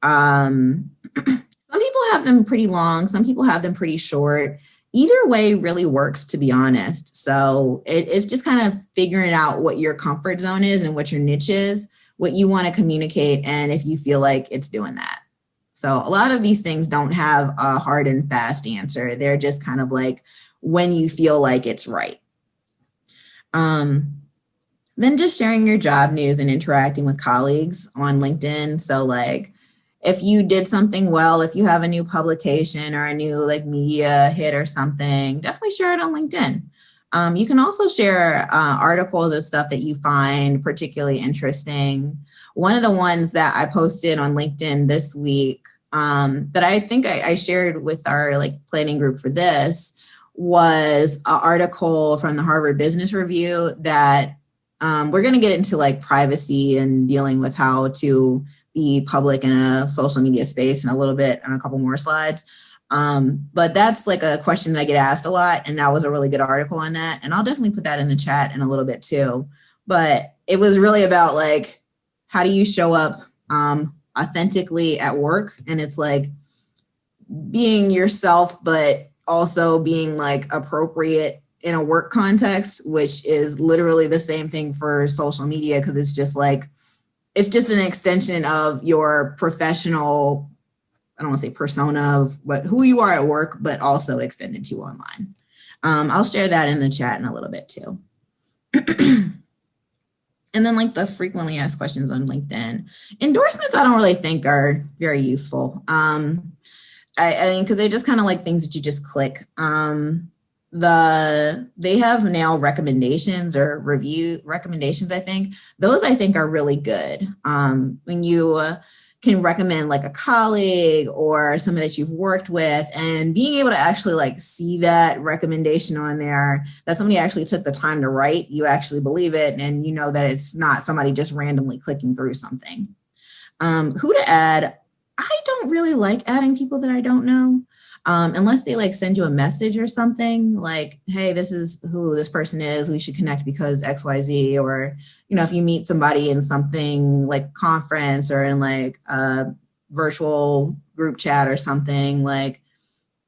Some people have them pretty long, some people have them pretty short. Either way really works, to be honest. So it's just kind of figuring out what your comfort zone is and what your niche is, what you want to communicate, and if you feel like it's doing that. So a lot of these things don't have a hard and fast answer. They're just kind of like when you feel like it's right. Then just sharing your job news and interacting with colleagues on LinkedIn. So like, if you did something well, if you have a new publication or a new like media hit or something, definitely share it on LinkedIn. You can also share articles or stuff that you find particularly interesting. One of the ones that I posted on LinkedIn this week that I think I shared with our like planning group for this was an article from the Harvard Business Review that we're going to get into like privacy and dealing with how to be public in a social media space in a little bit on a couple more slides. But that's like a question that I get asked a lot. And that was a really good article on that. And I'll definitely put that in the chat in a little bit too. But it was really about like, how do you show up authentically at work? And it's like being yourself, but also being like appropriate in a work context, which is literally the same thing for social media, because it's just like, it's just an extension of your professional, I don't want to say persona of what who you are at work, but also extended to online. I'll share that in the chat in a little bit too. And then like the frequently asked questions on LinkedIn. Endorsements I don't really think are very useful. I mean, because they're just kind of like things that you just click. They have now recommendations or review recommendations, I think. Those I think are really good. When you can recommend like a colleague or somebody that you've worked with, and being able to actually like see that recommendation on there, that somebody actually took the time to write, you actually believe it, and you know that it's not somebody just randomly clicking through something. Who to add? I don't really like adding people that I don't know. Unless they like send you a message or something like, hey, this is who this person is, we should connect because XYZ, or, you know, if you meet somebody in something like conference or in like a virtual group chat or something, like,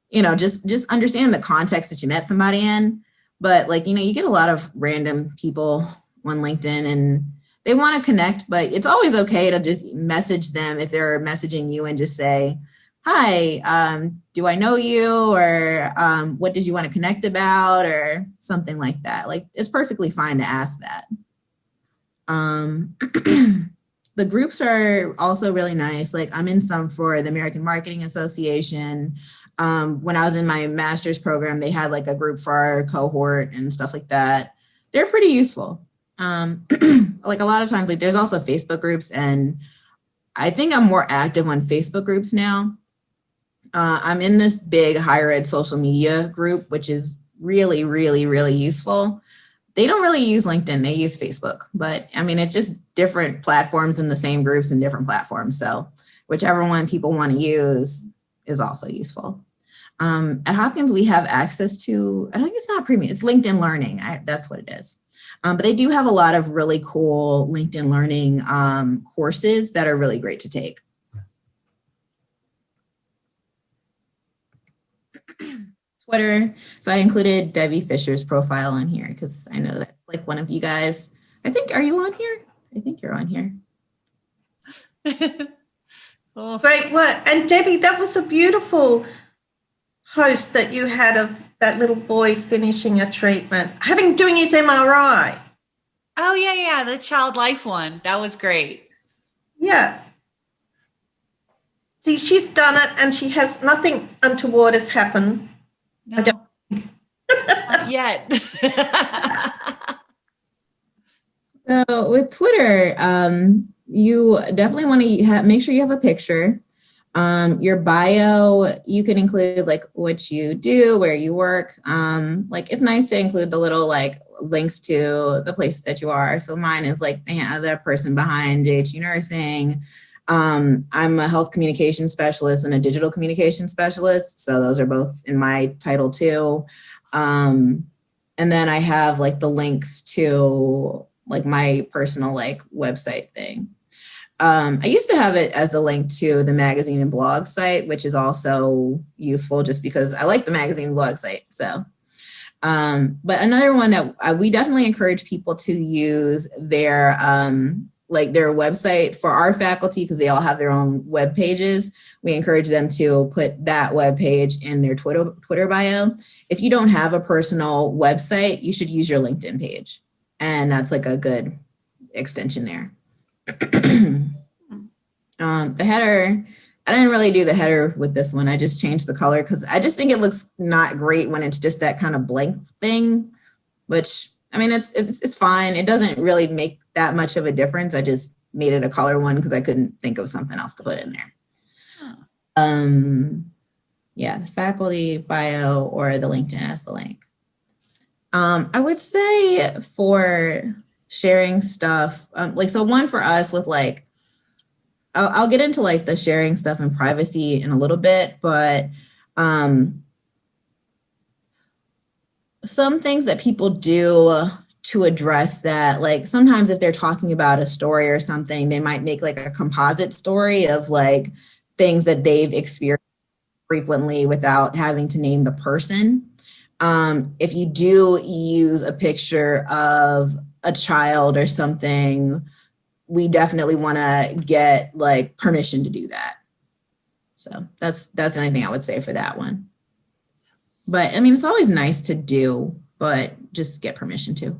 you know, just understand the context that you met somebody in. But like, you know, you get a lot of random people on LinkedIn and they want to connect, but it's always okay to just message them if they're messaging you and just say, hi, do I know you? Or what did you want to connect about? Or something like that. Like, it's perfectly fine to ask that. The groups are also really nice. Like, I'm in some for the American Marketing Association. When I was in my master's program, they had like a group for our cohort and stuff like that. They're pretty useful. Like a lot of times, like there's also Facebook groups, and I think I'm more active on Facebook groups now. I'm in this big higher ed social media group, which is really, really, really useful. They don't really use LinkedIn, they use Facebook, but I mean, it's just different platforms in the same groups and different platforms. So whichever one people want to use is also useful. At Hopkins, we have access to, I think it's not premium, it's LinkedIn Learning. That's what it is. But they do have a lot of really cool LinkedIn Learning courses that are really great to take. Twitter. So I included Debbie Fisher's profile on here because I know that's like one of you guys. I think, are you on here? I think you're on here. Oh. Great work. And Debbie, that was a beautiful post that you had of that little boy finishing a treatment, doing his MRI. Oh, yeah, the child life one. That was great. Yeah. See, she's done it and she has nothing untoward has happened. No. I don't think. Not yet. So with Twitter, you definitely want to make sure you have a picture. Your bio, you can include like what you do, where you work. Like it's nice to include the little like links to the place that you are. So mine is like the person behind JHU Nursing. I'm a health communication specialist and a digital communication specialist. So those are both in my title too. And then I have like the links to like my personal like website thing. I used to have it as the link to the magazine and blog site, which is also useful just because I like the magazine and blog site. So, but another one that we definitely encourage people to use their website for our faculty, because they all have their own web pages. We encourage them to put that web page in their Twitter bio. If you don't have a personal website, you should use your LinkedIn page. And that's like a good extension there. The header, I didn't really do the header with this one. I just changed the color because I just think it looks not great when it's just that kind of blank thing, which, I mean, it's fine. It doesn't really make that much of a difference. I just made it a color one because I couldn't think of something else to put in there. Yeah, the faculty bio or the LinkedIn as the link. I would say for sharing stuff, so one for us with like, I'll get into like the sharing stuff and privacy in a little bit, but some things that people do to address that, like sometimes if they're talking about a story or something, they might make like a composite story of like things that they've experienced frequently without having to name the person. If you do use a picture of a child or something, we definitely want to get like permission to do that. So that's the only thing I would say for that one. But I mean, it's always nice to do, but just get permission to.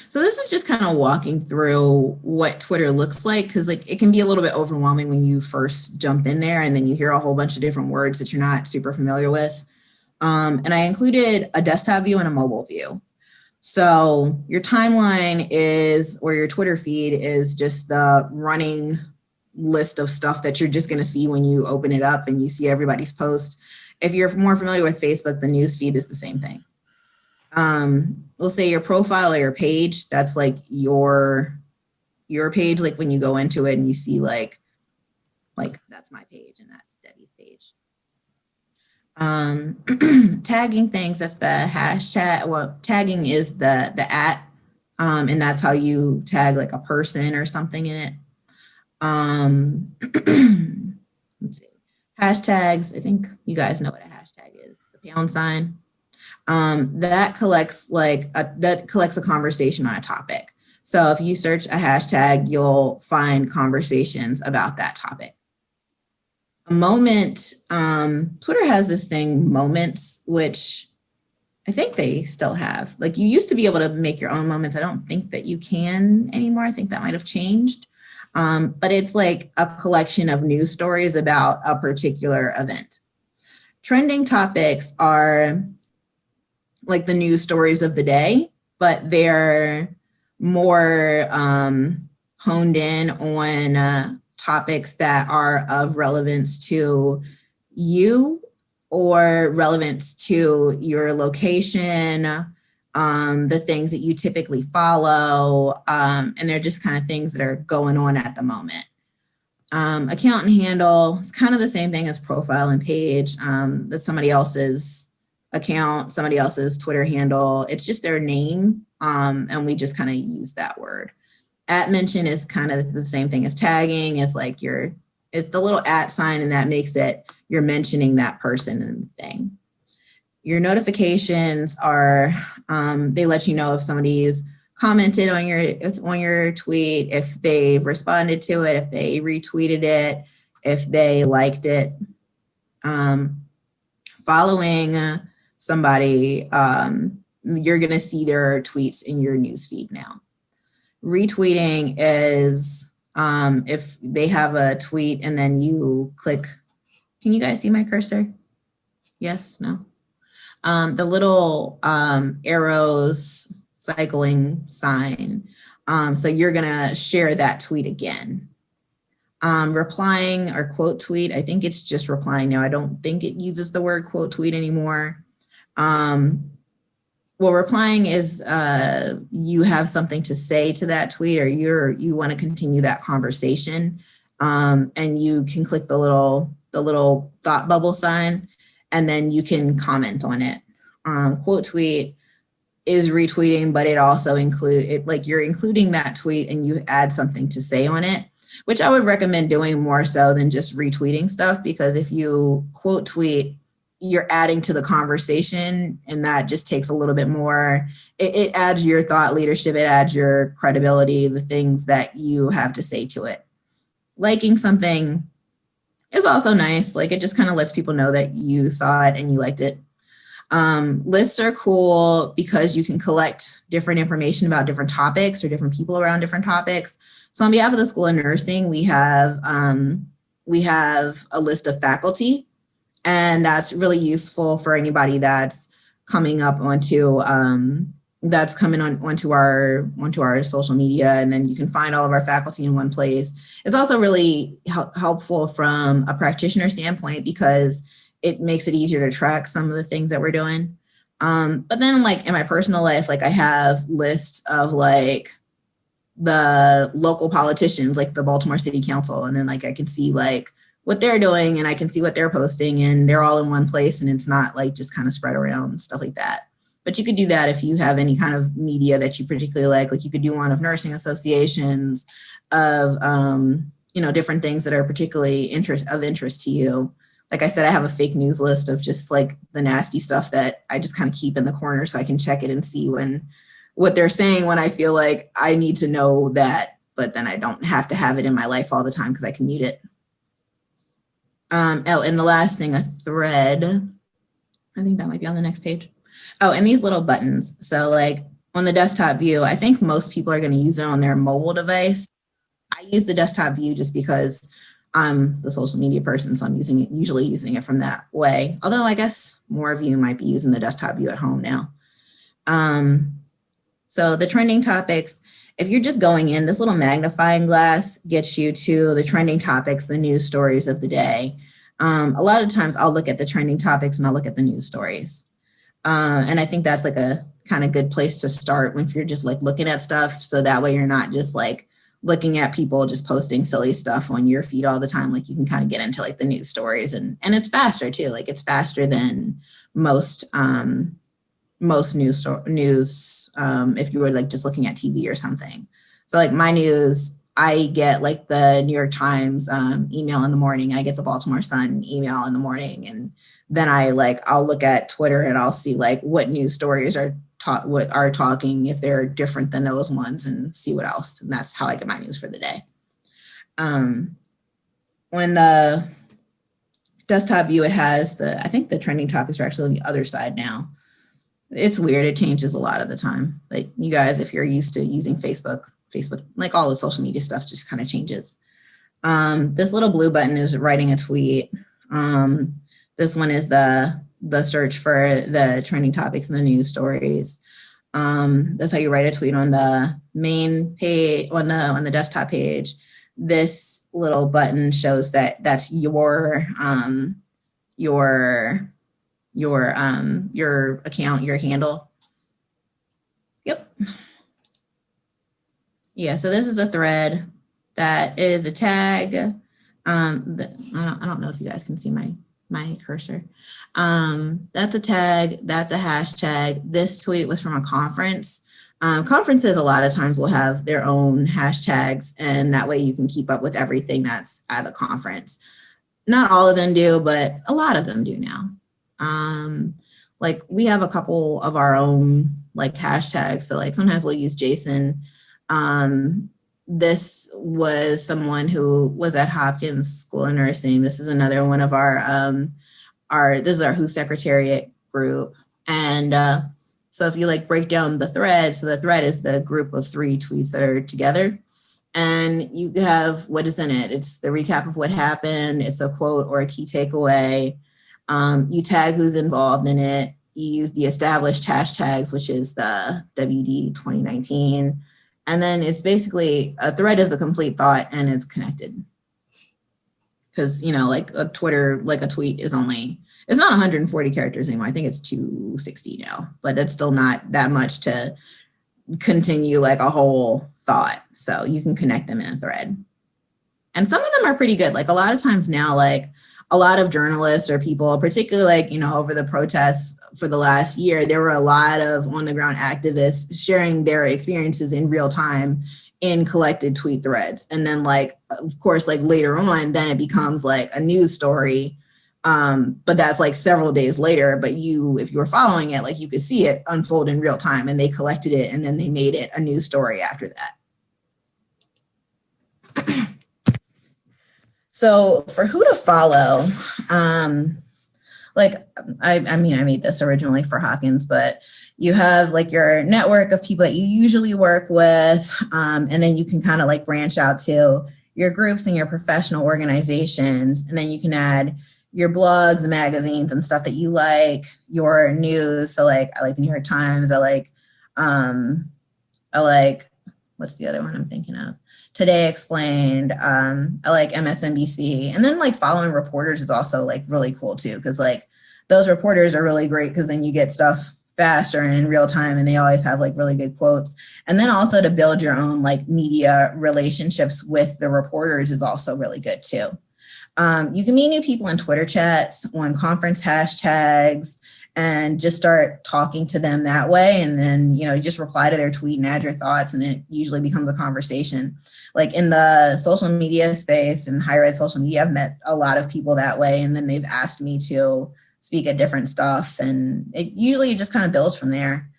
So this is just kind of walking through what Twitter looks like, because like it can be a little bit overwhelming when you first jump in there and then you hear a whole bunch of different words that you're not super familiar with. And I included a desktop view and a mobile view. So your timeline is, or your Twitter feed is just the running list of stuff that you're just going to see when you open it up and you see everybody's post. If you're more familiar with Facebook, the news feed is the same thing. We'll say your profile or your page, that's like your page, like when you go into it and you see like that's my page and that's Debbie's page. Tagging things, that's the hashtag. Well, tagging is the @ and that's how you tag like a person or something in it. Let's see. Hashtags, I think you guys know what a hashtag is, the pound sign. That collects a conversation on a topic. So if you search a hashtag, you'll find conversations about that topic. A moment, Twitter has this thing, moments, which I think they still have. Like you used to be able to make your own moments. I don't think that you can anymore. I think that might have changed. But it's like a collection of news stories about a particular event. Trending topics are like the news stories of the day, but they're more honed in on topics that are of relevance to you or relevance to your location, the things that you typically follow, and they're just kind of things that are going on at the moment. Account and handle is kind of the same thing as profile and page. That's somebody else's account, somebody else's Twitter handle. It's just their name, and we just kind of use that word. @ mention is kind of the same thing as tagging. It's like it's the little @ sign, and that makes it you're mentioning that person and the thing. Your notifications are they let you know if somebody's commented on your tweet, if they've responded to it, if they retweeted it, if they liked it. Following somebody, you're going to see their tweets in your newsfeed now. Retweeting is if they have a tweet and then you click. Can you guys see my cursor? Yes? No? The little arrows cycling sign. So you're going to share that tweet again. Replying or quote tweet, I think it's just replying now. I don't think it uses the word quote tweet anymore. Well, replying is you have something to say to that tweet, or you want to continue that conversation, and you can click the little thought bubble sign, and then you can comment on it. Quote tweet is retweeting, but it also you're including that tweet and you add something to say on it, which I would recommend doing more so than just retweeting stuff, because if you quote tweet, you're adding to the conversation, and that just takes a little bit more. It adds your thought leadership, it adds your credibility, the things that you have to say to it. Liking something is also nice. Like it just kind of lets people know that you saw it and you liked it. Lists are cool because you can collect different information about different topics or different people around different topics. So on behalf of the School of Nursing, we have a list of faculty, and that's really useful for anybody that's coming up onto that's coming onto our social media, and then you can find all of our faculty in one place. It's also really helpful from a practitioner standpoint because it makes it easier to track some of the things that we're doing. But then like in my personal life, like I have lists of like the local politicians, like the Baltimore City Council, and then like I can see like what they're doing and I can see what they're posting, and they're all in one place and it's not like just kind of spread around, stuff like that. But you could do that if you have any kind of media that you particularly like you could do one of nursing associations, of, different things that are particularly of interest to you. Like I said, I have a fake news list of just like the nasty stuff that I just kind of keep in the corner so I can check it and see what they're saying when I feel like I need to know that, but then I don't have to have it in my life all the time because I can mute it. And the last thing, a thread. I think that might be on the next page. Oh, and these little buttons. So like on the desktop view, I think most people are going to use it on their mobile device. I use the desktop view just because I'm the social media person, so I'm usually using it from that way. Although I guess more of you might be using the desktop view at home now. So the trending topics, if you're just going in, this little magnifying glass gets you to the trending topics, the news stories of the day. A lot of times I'll look at the trending topics and I'll look at the news stories. And I think that's like a kind of good place to start when you're just like looking at stuff. So that way you're not just like looking at people just posting silly stuff on your feed all the time. Like you can kind of get into like the news stories and it's faster too. Like it's faster than most news if you were like just looking at TV or something. So like my news, I get like the New York Times email in the morning. I get the Baltimore Sun email in the morning, and then I'll look at Twitter and I'll see like what news stories are talking, if they're different than those ones, and see what else. And that's how I get my news for the day. When the desktop view, it has I think the trending topics are actually on the other side now. It's weird. It changes a lot of the time. Like you guys, if you're used to using Facebook, like all the social media stuff just kind of changes. This little blue button is writing a tweet. This one is the search for the trending topics and the news stories. That's how you write a tweet on the main page, on the desktop page. This little button shows that that's your account, your handle. Yep. Yeah, so this is a thread that is a tag. I don't know if you guys can see my cursor. That's a tag, that's a hashtag. This tweet was from a conference. Conferences a lot of times will have their own hashtags, and that way you can keep up with everything that's at the conference. Not all of them do, but a lot of them do now. Like we have a couple of our own like hashtags. So like sometimes we'll use Jason. This was someone who was at Hopkins School of Nursing. This is another one of this is our WHO Secretariat group. And so if you like break down the thread, so the thread is the group of 3 tweets that are together. And you have what is in it. It's the recap of what happened. It's a quote or a key takeaway. You tag who's involved in it. You use the established hashtags, which is the WD 2019. And then it's basically a thread is the complete thought and it's connected. Because, like a tweet is it's not 140 characters anymore. I think it's 260 now, but it's still not that much to continue like a whole thought. So you can connect them in a thread. And some of them are pretty good. Like a lot of times now, like a lot of journalists or people, particularly like, over the protests for the last year, there were a lot of on the ground activists sharing their experiences in real time in collected tweet threads. And then like, of course, like later on, then it becomes like a news story. But that's like several days later, but if you were following it, like you could see it unfold in real time, and they collected it and then they made it a news story after that. So for who to follow, I made this originally for Hopkins, but you have like your network of people that you usually work with, and then you can kind of like branch out to your groups and your professional organizations, and then you can add your blogs and magazines and stuff that you like, your news. So like I like the New York Times, I like I like, what's the other one I'm thinking of? Today Explained. I like MSNBC. And then like following reporters is also like really cool too, because like those reporters are really great because then you get stuff faster and in real time, and they always have like really good quotes. And then also to build your own like media relationships with the reporters is also really good too. You can meet new people in Twitter chats, on conference hashtags, and just start talking to them that way. And then, you know, you just reply to their tweet and add your thoughts, and it usually becomes a conversation. Like in the social media space and higher ed social media, I've met a lot of people that way, and then they've asked me to speak at different stuff, and it usually just kind of builds from there.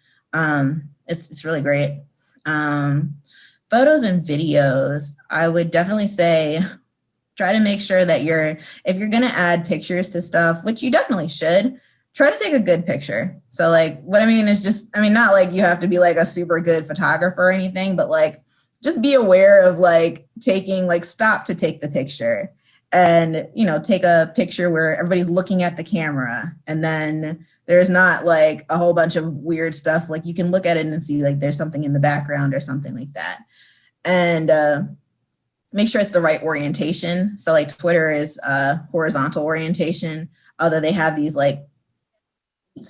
It's really great. Photos and videos, I would definitely say try to make sure that if you're going to add pictures to stuff, which you definitely should, try to take a good picture. So like, what I mean is just, I mean, not like you have to be like a super good photographer or anything, but like, just be aware of like taking, like stop to take the picture and, you know, take a picture where everybody's looking at the camera, and then there's not like a whole bunch of weird stuff. Like you can look at it and see like there's something in the background or something like that. And, make sure it's the right orientation. So like Twitter is horizontal orientation, although they have these like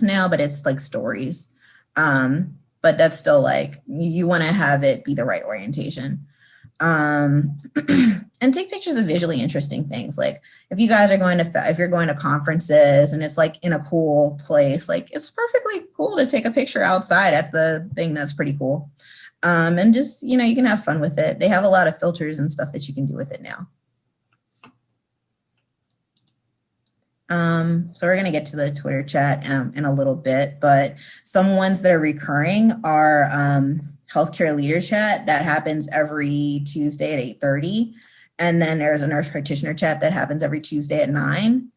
now, but it's like stories. But that's still like, you want to have it be the right orientation. And take pictures of visually interesting things. Like if you guys are if you're going to conferences and it's like in a cool place, like it's perfectly cool to take a picture outside at the thing. That's pretty cool. And just, you know, you can have fun with it. They have a lot of filters and stuff that you can do with it now. So we're going to get to the Twitter chat in a little bit, but some ones that are recurring are healthcare leader chat that happens every Tuesday at 8:30. And then there's a nurse practitioner chat that happens every Tuesday at 9.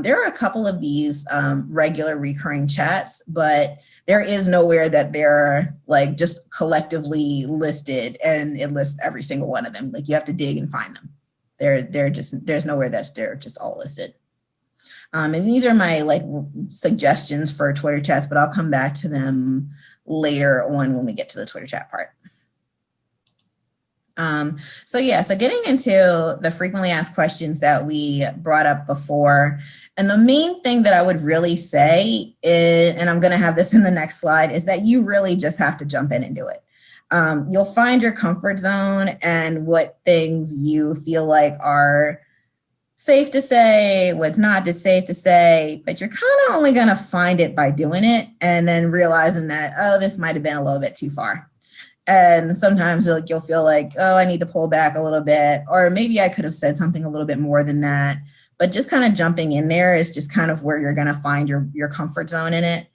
There are a couple of these regular recurring chats, but there is nowhere that they're like just collectively listed and it lists every single one of them. Like you have to dig and find them. There's nowhere they're just all listed. And these are my like suggestions for Twitter chats, but I'll come back to them later on when we get to the Twitter chat part. So getting into the frequently asked questions that we brought up before, and the main thing that I would really say is, and I'm going to have this in the next slide, is that you really just have to jump in and do it. You'll find your comfort zone and what things you feel like are safe to say, what's not safe to say, but you're kind of only going to find it by doing it and then realizing that, oh, this might have been a little bit too far. And sometimes you'll feel like, oh, I need to pull back a little bit, or maybe I could have said something a little bit more than that. But just kind of jumping in there is just kind of where you're going to find your comfort zone in it.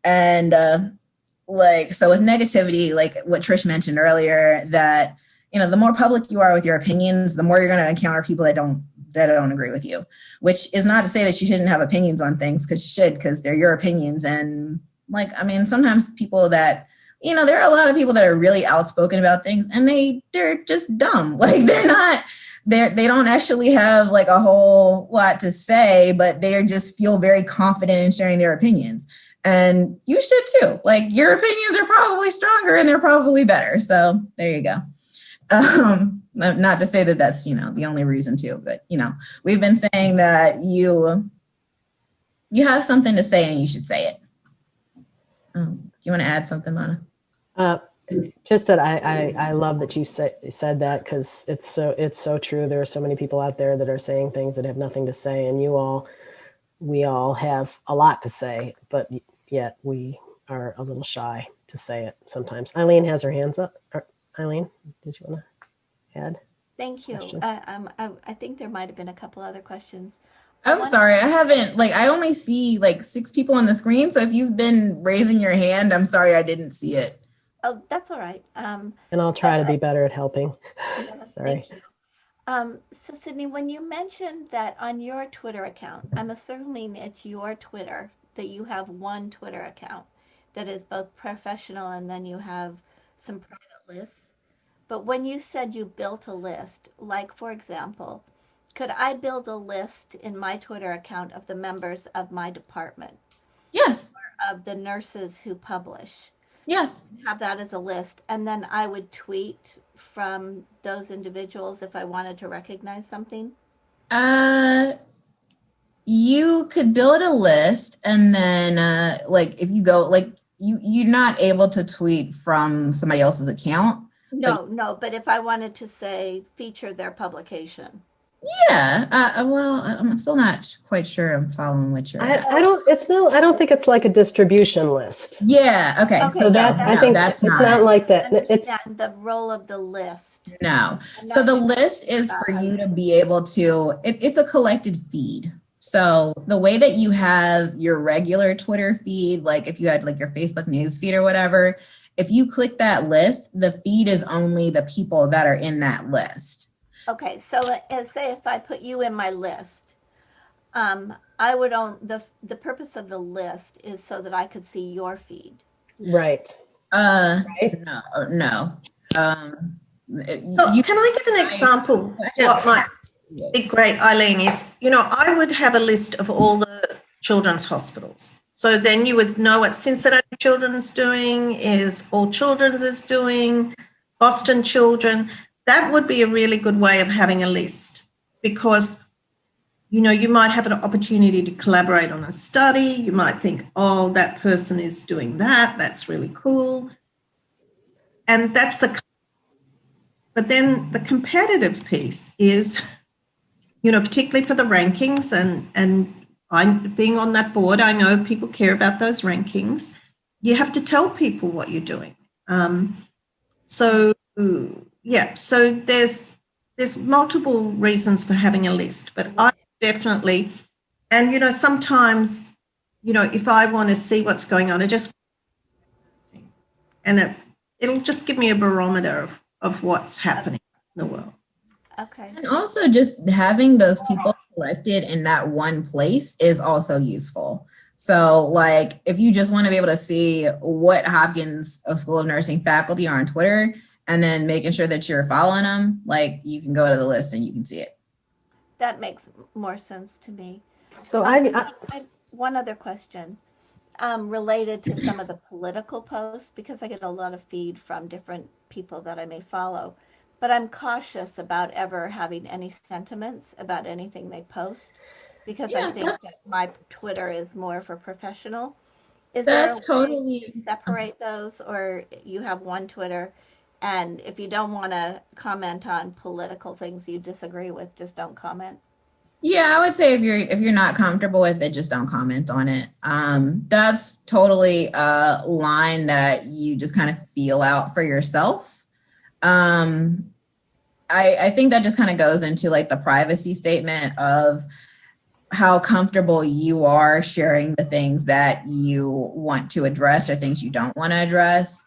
And so with negativity, like what Trish mentioned earlier, that, you know, the more public you are with your opinions, the more you're going to encounter people that don't agree with you, which is not to say that you shouldn't have opinions on things, because you should, because they're your opinions. And like, I mean, sometimes people that, you know, there are a lot of people that are really outspoken about things and they're just dumb. Like they don't actually have like a whole lot to say, but they just feel very confident in sharing their opinions. And you should too. Like your opinions are probably stronger and they're probably better. So there you go. Not to say that that's, you know, the only reason to, but, you know, we've been saying that you have something to say and you should say it. Do you want to add something, Mana? Just that I love that you said that, because it's so true. There are so many people out there that are saying things that have nothing to say, and we all have a lot to say, but yet we are a little shy to say it sometimes. Eileen has her hands up. Eileen, did you want to add? Thank you. I think there might have been a couple other questions. I'm sorry, I haven't, I only see 6 people on the screen. So if you've been raising your hand, I'm sorry, I didn't see it. Oh, that's all right. And I'll try to be better at helping. Sorry. Thank you. So Sydney, when you mentioned that on your Twitter account, I'm assuming it's your Twitter, that you have one Twitter account that is both professional and then you have some private lists. But when you said you built a list, like for example, could I build a list in my Twitter account of the members of my department? Yes. Or of the nurses who publish? Yes. Have that as a list, and then I would tweet from those individuals if I wanted to recognize something. You could build a list, and then like if you go like you're not able to tweet from somebody else's account. No, but if I wanted to say feature their publication. Yeah. Well, I'm still not quite sure I'm following what you're at. I don't think it's like a distribution list. Yeah. Okay. So I think that's it's not like that. It's the role of the list. No. So the list is for you to be able to, it's a collected feed. So the way that you have your regular Twitter feed, like if you had like your Facebook news feed or whatever, if you click that list, the feed is only the people that are in that list. Okay, so say if I put you in my list, I would own the purpose of the list is so that I could see your feed. Right. Right? No. Can I give an example? What might be great, Eileen, is, I would have a list of all the children's hospitals. So then you would know what Cincinnati Children's doing, is All Children's is doing, Boston Children. That would be a really good way of having a list, because, you might have an opportunity to collaborate on a study. You might think, oh, that person is doing that. That's really cool. And that's but then the competitive piece is, particularly for the rankings, and I'm being on that board, I know people care about those rankings. You have to tell people what you're doing. So there's multiple reasons for having a list, but I definitely, and sometimes, if I want to see what's going on, and it'll just give me a barometer of what's happening in the world. Okay. And also just having those people collected in that one place is also useful. So like if you just want to be able to see what Hopkins School of Nursing faculty are on Twitter, and then making sure that you're following them, like you can go to the list and you can see it. That makes more sense to me. So one other question related to some of the political posts, because I get a lot of feed from different people that I may follow, but I'm cautious about ever having any sentiments about anything they post, because I think that my Twitter is more for professional. Is there a way to separate those, or you have one Twitter, and if you don't want to comment on political things you disagree with, just don't comment? Yeah, I would say if you're not comfortable with it, just don't comment on it. That's totally a line that you just kind of feel out for yourself. I think that just kind of goes into like the privacy statement of how comfortable you are sharing the things that you want to address or things you don't want to address.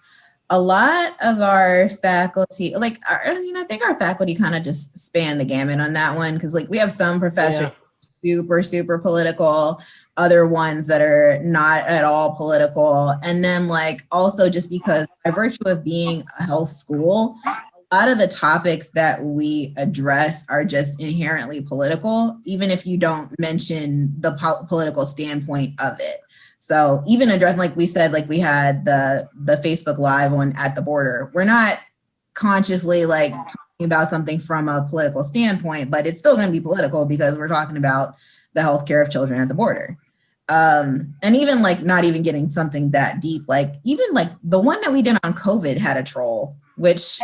A lot of our faculty, I think our faculty kind of just span the gamut on that one, because like we have some professors super, super political, other ones that are not at all political. And then like also just because by virtue of being a health school, a lot of the topics that we address are just inherently political, even if you don't mention the political standpoint of it. So even addressing, like we said, like we had the Facebook Live one at the border, we're not consciously like talking about something from a political standpoint, but it's still going to be political because we're talking about the healthcare of children at the border. And even like not even getting something that deep, like even like the one that we did on COVID had a troll, which is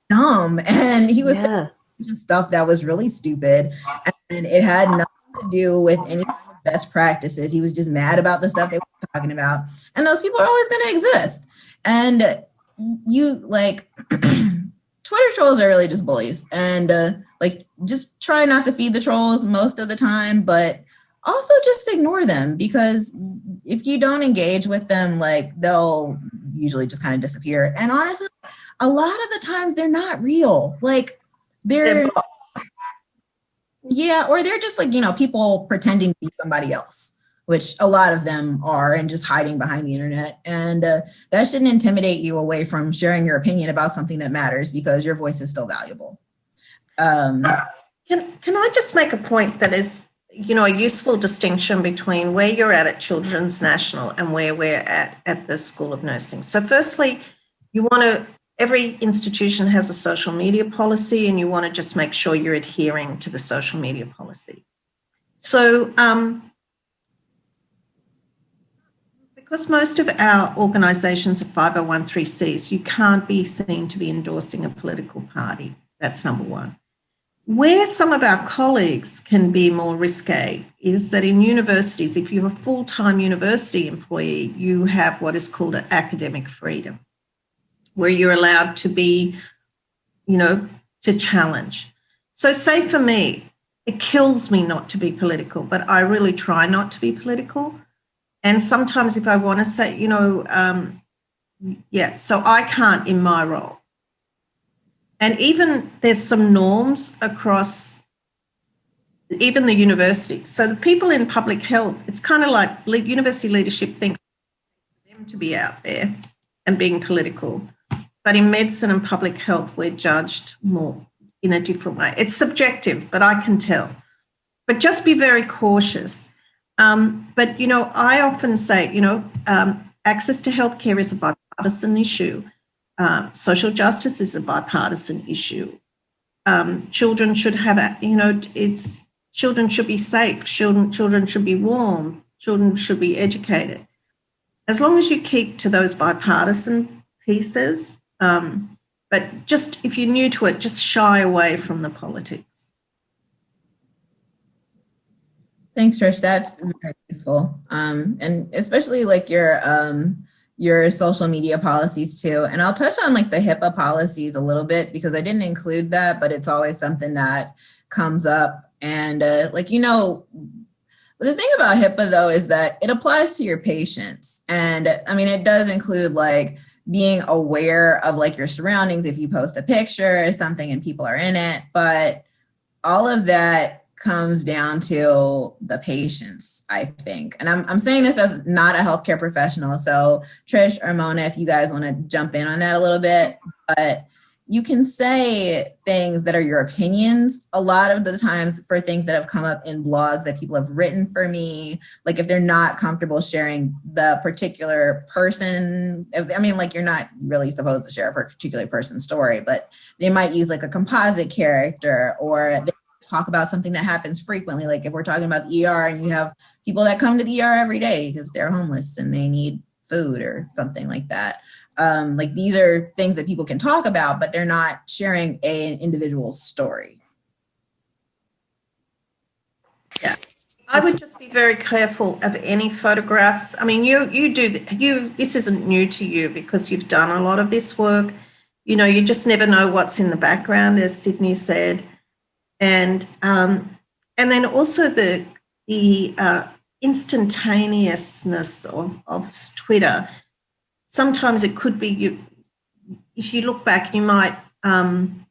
dumb. And he was saying stuff that was really stupid, and it had nothing to do with any best practices. He was just mad about the stuff they were talking about, and those people are always going to exist. And you like Twitter trolls are really just bullies, and like just try not to feed the trolls most of the time, but also just ignore them, because if you don't engage with them, like they'll usually just kind of disappear. And honestly, a lot of the times they're not real. Like they're or they're just like, people pretending to be somebody else, which a lot of them are, and just hiding behind the internet. And that shouldn't intimidate you away from sharing your opinion about something that matters, because your voice is still valuable. Can I just make a point that is a useful distinction between where you're at Children's National and where we're at the School of Nursing. So firstly, every institution has a social media policy, and you want to just make sure you're adhering to the social media policy. So because most of our organisations are 501(c)(3)s, you can't be seen to be endorsing a political party. That's number one. Where some of our colleagues can be more risque is that in universities, if you're a full-time university employee, you have what is called an academic freedom, where you're allowed to be, to challenge. So say for me, it kills me not to be political, but I really try not to be political. And sometimes if I want to say, so I can't in my role. And even there's some norms across even the university. So the people in public health, it's kind of like university leadership thinks for them to be out there and being political. But in medicine and public health, we're judged more in a different way. It's subjective, but I can tell. But just be very cautious. But, I often say, access to healthcare is a bipartisan issue. Social justice is a bipartisan issue. Children should have, children should be safe. Children should be warm. Children should be educated. As long as you keep to those bipartisan pieces, but just if you're new to it, just shy away from the politics. Thanks, Trish. That's very useful. And especially like your social media policies too. And I'll touch on like the HIPAA policies a little bit because I didn't include that, but it's always something that comes up. And the thing about HIPAA though is that it applies to your patients. And I mean, it does include like being aware of like your surroundings if you post a picture or something and people are in it, but all of that comes down to the patients, I think. And I'm saying this as not a healthcare professional. So Trish or Mona, if you guys want to jump in on that a little bit, but you can say things that are your opinions a lot of the times for things that have come up in blogs that people have written for me. Like if they're not comfortable sharing the particular person, you're not really supposed to share a particular person's story, but they might use like a composite character or they talk about something that happens frequently. Like if we're talking about the ER and you have people that come to the ER every day because they're homeless and they need food or something like that. Like these are things that people can talk about, but they're not sharing an individual story. Yeah. I would just be very careful of any photographs. I mean, this isn't new to you because you've done a lot of this work. You just never know what's in the background, as Sydney said. And then also the instantaneousness of Twitter. Sometimes it could be if you look back, you might, and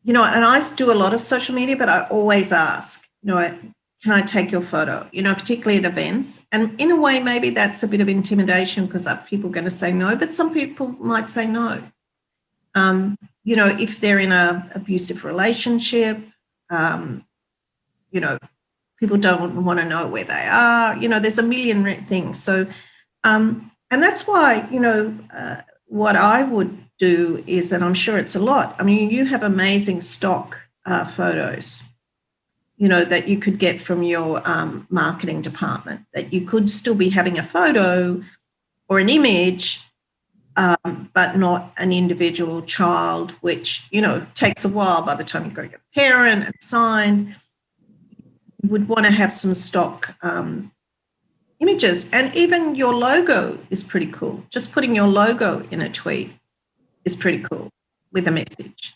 I do a lot of social media, but I always ask, can I take your photo, particularly at events? And in a way, maybe that's a bit of intimidation because people are going to say no, but some people might say no. If they're in an abusive relationship, people don't want to know where they are. There's a million things. So, and that's why, what I would do is, and I'm sure it's a lot. I mean, you have amazing stock photos, that you could get from your marketing department, that you could still be having a photo or an image, but not an individual child, which, takes a while by the time you've got to get a parent and signed. You would want to have some stock images. And even your logo is pretty cool. Just putting your logo in a tweet is pretty cool with a message.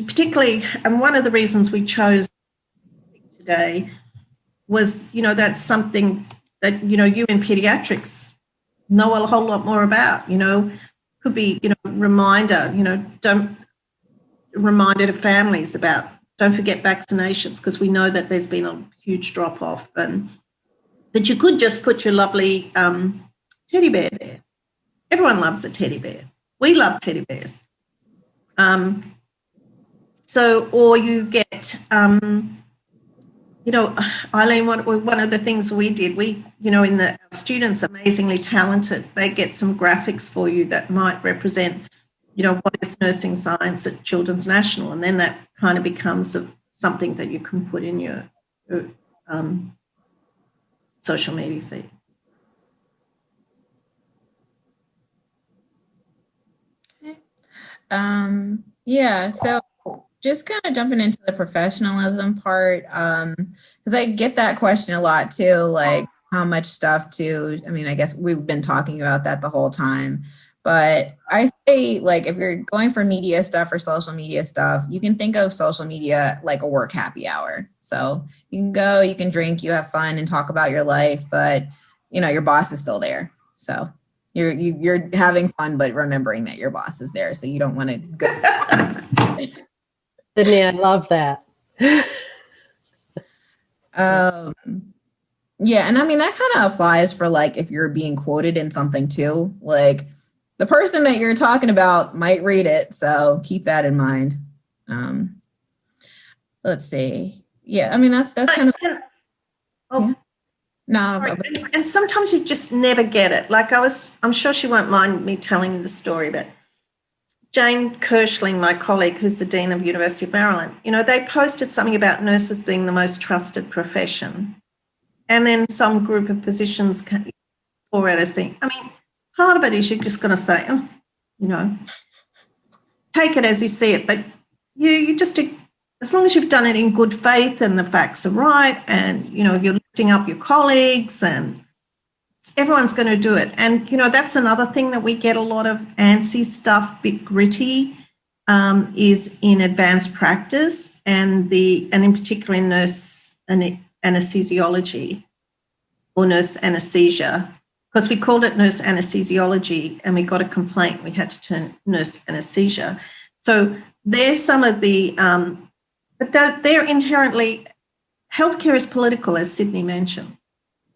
Particularly, and one of the reasons we chose today was, that's something that, you in pediatrics know a whole lot more about, could be, reminder to families about don't forget vaccinations because we know that there's been a huge drop off. But you could just put your lovely teddy bear there. Everyone loves a teddy bear. We love teddy bears. So, or you get, Eileen, one of the things we did, in the students amazingly talented, they get some graphics for you that might represent, what is nursing science at Children's National, and then that kind of becomes something that you can put in your social media feed. Yeah, so just kind of jumping into the professionalism part, because I get that question a lot too, like how much stuff I guess we've been talking about that the whole time, but I say, like, if you're going for media stuff or social media stuff, you can think of social media like a work happy hour. So you can go, you can drink, you have fun and talk about your life, but your boss is still there. So you're having fun, but remembering that your boss is there. So you don't want to go. Sydney, I love that. Yeah, and I mean, that kind of applies for, like, if you're being quoted in something too, like the person that you're talking about might read it. So keep that in mind. Let's see. Yeah, I mean, that's kind of. Oh. Yeah. No, and sometimes you just never get it. Like I'm sure she won't mind me telling the story, but Jane Kirschling, my colleague, who's the Dean of University of Maryland, they posted something about nurses being the most trusted profession. And then some group of physicians saw it as being, part of it is you're just going to say, take it as you see it. But you just, as long as you've done it in good faith and the facts are right and, you're lifting up your colleagues and everyone's going to do it. And, that's another thing that we get a lot of ANSI stuff, bit gritty, is in advanced practice and in particular in nurse anesthesiology or nurse anesthesia, because we called it nurse anesthesiology and we got a complaint. We had to turn nurse anesthesia. So there's some of the, but they're inherently, healthcare is political, as Sydney mentioned.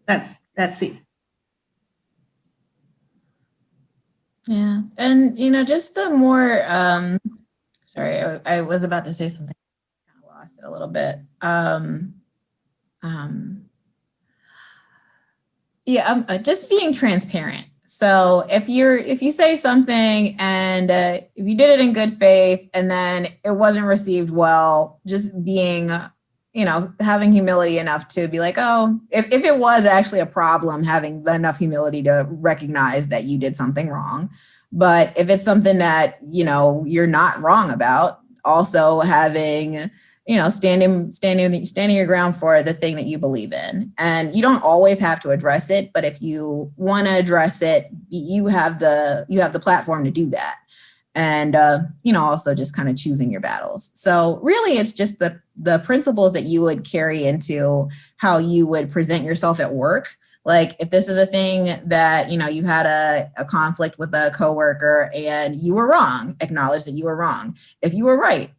That's it. Yeah. And, just the more, sorry, I was about to say something, kind of lost it a little bit. Just being transparent. So if you say something and if you did it in good faith and then it wasn't received well, just being, having humility enough to be like, oh, if it was actually a problem, having enough humility to recognize that you did something wrong. But if it's something that, you're not wrong about, also having, standing your ground for the thing that you believe in. And you don't always have to address it, but if you want to address it, you have the platform to do that. And, also just kind of choosing your battles. So really it's just the principles that you would carry into how you would present yourself at work. Like if this is a thing that, you had a conflict with a coworker and you were wrong, acknowledge that you were wrong. If you were right,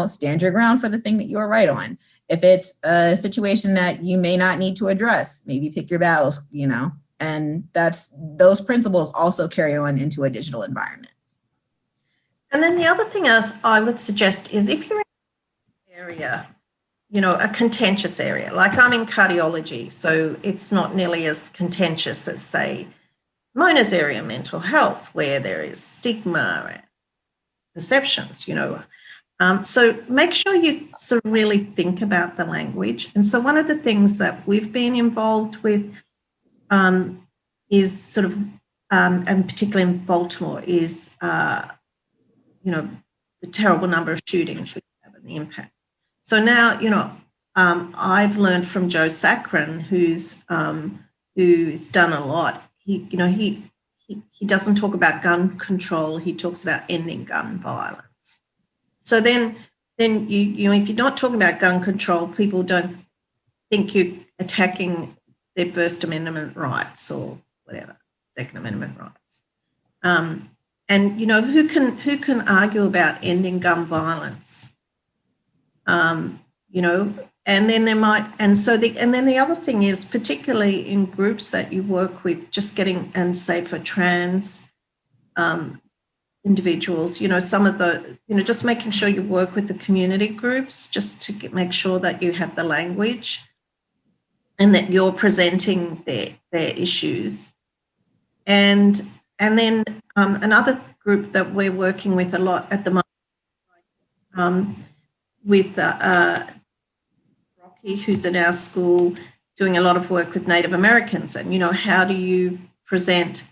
stand your ground for the thing that you were right on. If it's a situation that you may not need to address, maybe pick your battles, and those principles also carry on into a digital environment. And then the other thing I would suggest is if you're in an area, a contentious area, like I'm in cardiology, so it's not nearly as contentious as, say, Mona's area, mental health, where there is stigma and perceptions, So make sure you sort of really think about the language. And so one of the things that we've been involved with is sort of, and particularly in Baltimore, is, the terrible number of shootings we have and the impact. So now, I've learned from Joe Saccharin, who's done a lot. He doesn't talk about gun control. He talks about ending gun violence. So then if you're not talking about gun control, people don't think you're attacking their First Amendment rights or whatever, Second Amendment rights. And who can argue about ending gun violence? And then there might, and then the other thing is, particularly in groups that you work with, just getting, and say for trans individuals, some of the, just making sure you work with the community groups just to make sure that you have the language and that you're presenting their issues. And then another group that we're working with a lot at the moment, with Rocky, who's in our school, doing a lot of work with Native Americans. And, how do you present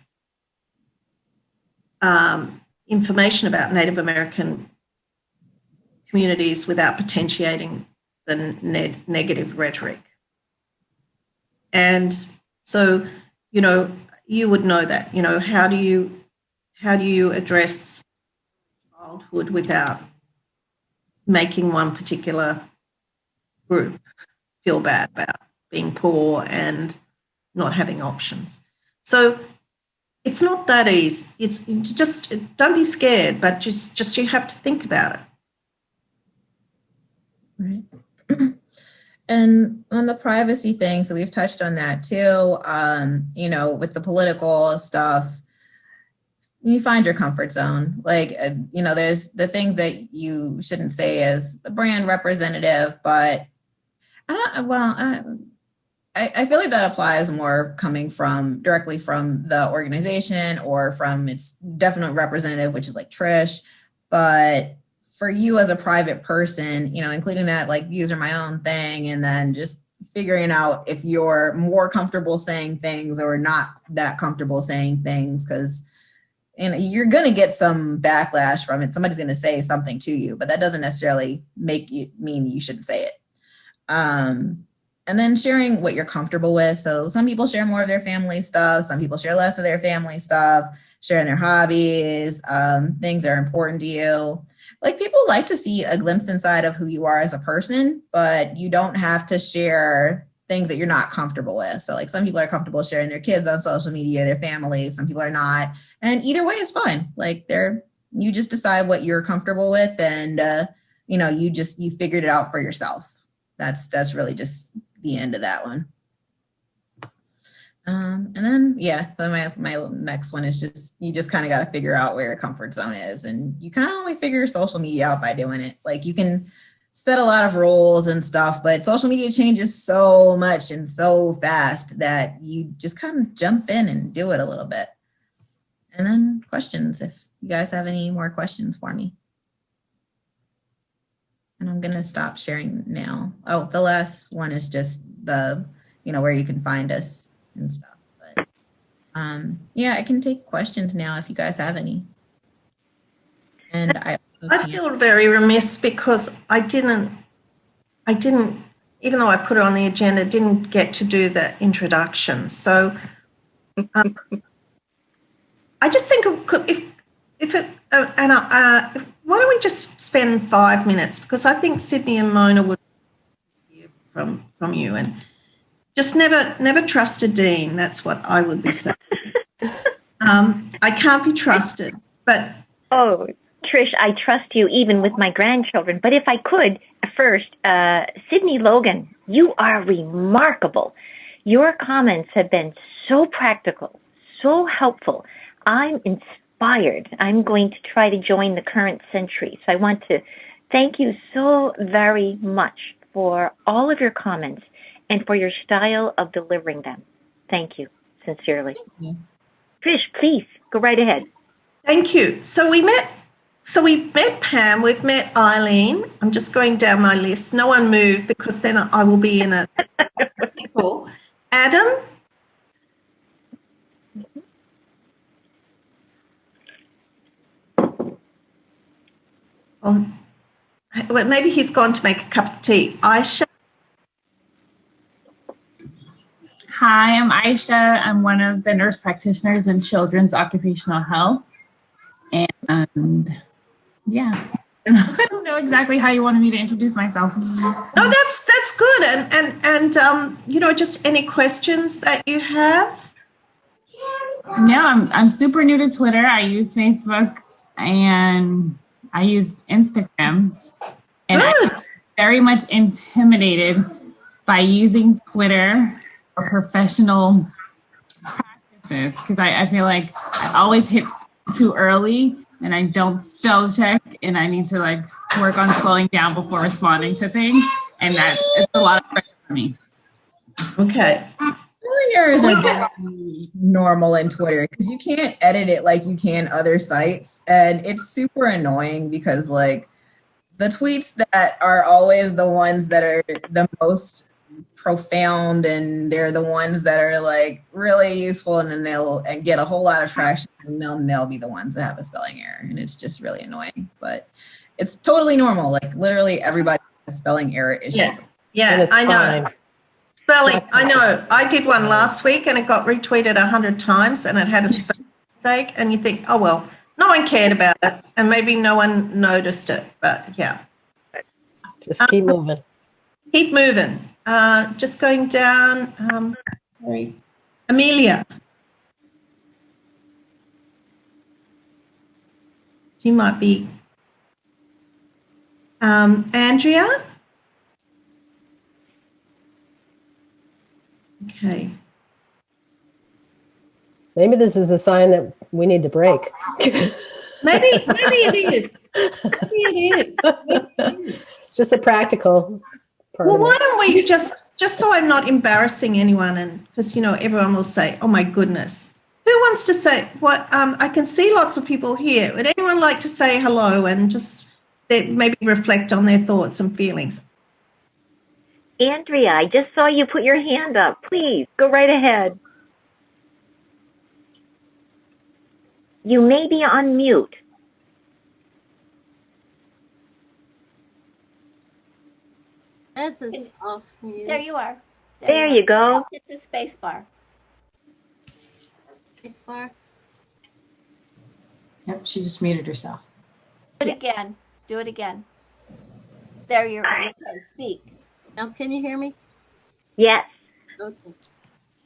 information about Native American communities without potentiating the negative rhetoric? And so, you would know that, how do you address childhood without making one particular group feel bad about being poor and not having options? So it's not that easy. It's just, don't be scared, but just you have to think about it. Right. And on the privacy thing, so we've touched on that too, with the political stuff, you find your comfort zone. Like, there's the things that you shouldn't say as the brand representative, but I feel like that applies more coming directly from the organization or from its definite representative, which is like Trish. But for you as a private person, including that, like, these are my own thing, and then just figuring out if you're more comfortable saying things or not that comfortable saying things, because you're going to get some backlash from it. Somebody's going to say something to you, but that doesn't necessarily mean you shouldn't say it. And then sharing what you're comfortable with. So some people share more of their family stuff. Some people share less of their family stuff, sharing their hobbies, things that are important to you. Like, people like to see a glimpse inside of who you are as a person, but you don't have to share things that you're not comfortable with. So, like, some people are comfortable sharing their kids on social media, their families, some people are not. And either way is fine. Like, you just decide what you're comfortable with, and you figured it out for yourself. That's really just the end of that one. And then, so my next one is just, you just kind of got to figure out where your comfort zone is. And you kind of only figure social media out by doing it. Like, you can set a lot of rules and stuff, but social media changes so much and so fast that you just kind of jump in and do it a little bit. And then questions, if you guys have any more questions for me. And I'm going to stop sharing now. Oh, the last one is just the, where you can find us and stuff. But I can take questions now if you guys have any. And I feel very remiss because I didn't, even though I put it on the agenda, didn't get to do the introduction. So I just think why don't we just spend 5 minutes, because I think Sydney and Mona would hear from you, and just never trust a dean. That's what I would be saying. I can't be trusted, but oh, Trish, I trust you even with my grandchildren. But if I could, first, Sydney Logan, you are remarkable. Your comments have been so practical, so helpful. I'm inspired. I'm going to try to join the current century. So I want to thank you so very much for all of your comments and for your style of delivering them. Thank you, sincerely. Thank you. Trish, please, go right ahead. Thank you. So we've met Pam, we've met Eileen. I'm just going down my list. No one move, because then I will be in a people. Adam? Oh, well, maybe he's gone to make a cup of tea. Aisha? Hi, I'm Aisha. I'm one of the nurse practitioners in children's occupational health. And I don't know exactly how you wanted me to introduce myself. No, that's good. And just any questions that you have? No, I'm super new to Twitter. I use Facebook and I use Instagram. And I'm very much intimidated by using Twitter for professional practices, because I feel like I always hit too early and I don't spell check, and I need to like work on slowing down before responding to things, and it's a lot of pressure for me. Okay. Spelling errors are very normal in Twitter because you can't edit it like you can other sites, and it's super annoying because like the tweets that are always the ones that are the most profound and they're the ones that are like really useful, and then they'll get a whole lot of traction, and they'll be the ones that have a spelling error, and it's just really annoying. But it's totally normal. Like literally everybody has spelling error issues. Yeah, I know. Spelling, I know. I did one last week and it got retweeted 100 times and it had a spelling mistake, and you think, oh well, no one cared about it and maybe no one noticed it, but yeah. Just keep moving. Keep moving. Just going down. Sorry, Amelia. She might be. Andrea. Okay. Maybe this is a sign that we need to break. Maybe it is. Maybe it is. Just the practical part. Well, of why it. don't we just so I'm not embarrassing anyone, and because everyone will say, "Oh my goodness." Who wants to say what? I can see lots of people here. Would anyone like to say hello and just maybe reflect on their thoughts and feelings? Andrea, I just saw you put your hand up. Please, go right ahead. You may be on mute. That's it's off mute. There you are. There you go. Hit the space bar. Space bar. Yep, she just muted herself. Do it again. Do it again. There you're okay. Speak. Now, can you hear me? Yes. Okay.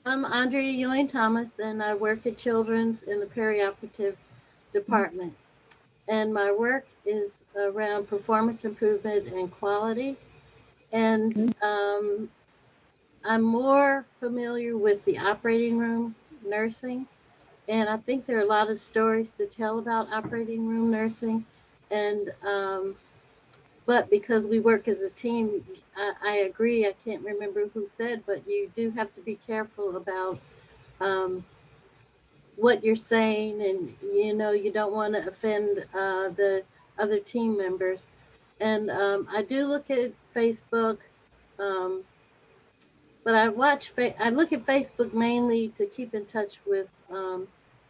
I'm Andrea Ewing Thomas, and I work at Children's in the perioperative department. And my work is around performance improvement and quality. And I'm more familiar with the operating room nursing. And I think there are a lot of stories to tell about operating room nursing. And but because we work as a team, I agree. I can't remember who said, but you do have to be careful about what you're saying, and you don't want to offend the other team members. And I do look at Facebook, but I look at Facebook mainly to keep in touch with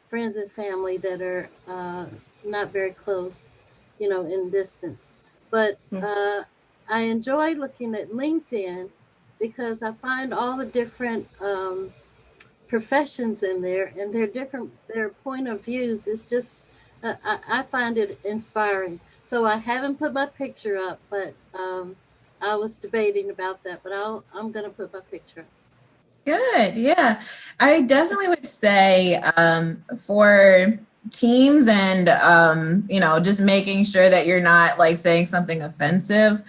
friends and family that are not very close, in distance. But I enjoy looking at LinkedIn because I find all the different professions in there, and their point of views is just, I find it inspiring. So I haven't put my picture up, but I was debating about that, but I'm going to put my picture up. Good. Yeah. I definitely would say for teams and, just making sure that you're not like saying something offensive,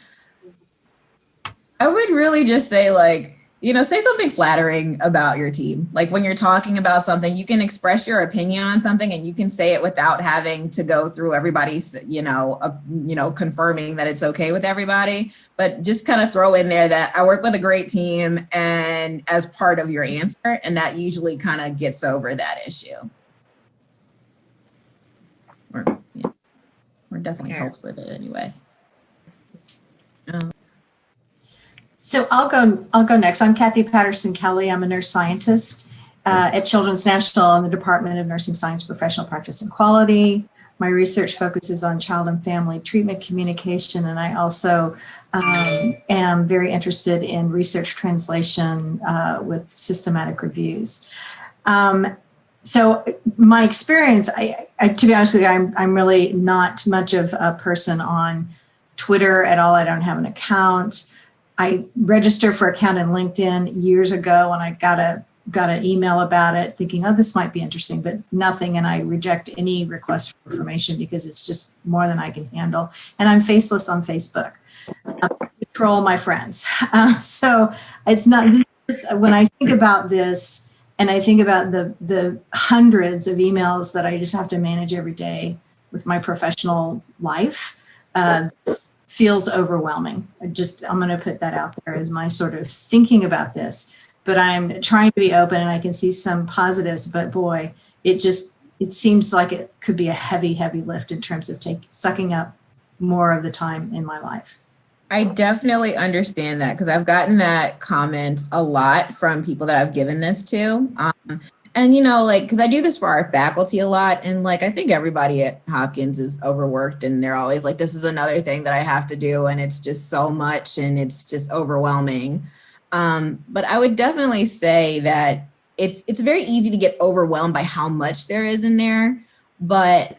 I would really just say say something flattering about your team. Like when you're talking about something, you can express your opinion on something and you can say it without having to go through everybody's, confirming that it's okay with everybody, but just kind of throw in there that I work with a great team and as part of your answer. And that usually kind of gets over that issue. Or definitely helps with it anyway. So I'll go next. I'm Kathy Patterson Kelly. I'm a nurse scientist at Children's National in the Department of Nursing Science, Professional Practice and Quality. My research focuses on child and family treatment communication, and I also am very interested in research translation with systematic reviews. So my experience, to be honest with you, I'm really not much of a person on Twitter at all. I don't have an account. I registered for an account in LinkedIn years ago, and I got an email about it thinking, oh, this might be interesting, but nothing. And I reject any request for information because it's just more than I can handle. And I'm faceless on Facebook. I troll my friends. So it's not, when I think about this, and I think about the hundreds of emails that I just have to manage every day, with my professional life, feels overwhelming. I'm going to put that out there as my sort of thinking about this. But I'm trying to be open, and I can see some positives. But boy, it seems like it could be a heavy, heavy lift in terms of sucking up more of the time in my life. I definitely understand that, because I've gotten that comment a lot from people that I've given this to. And, because I do this for our faculty a lot. And I think everybody at Hopkins is overworked, and they're always like, this is another thing that I have to do. And it's just so much, and it's just overwhelming. But I would definitely say that it's very easy to get overwhelmed by how much there is in there. But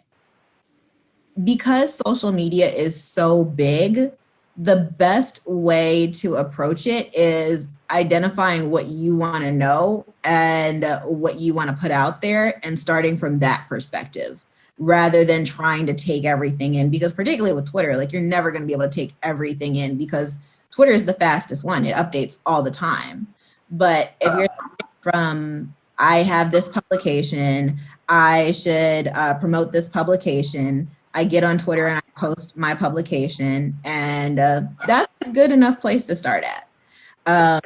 because social media is so big, the best way to approach it is identifying what you want to know and what you want to put out there, and starting from that perspective rather than trying to take everything in. Because particularly with Twitter, you're never going to be able to take everything in, because Twitter is the fastest one. It updates all the time. But if you're from, I have this publication, I should promote this publication, I get on Twitter and I post my publication, and that's a good enough place to start at. And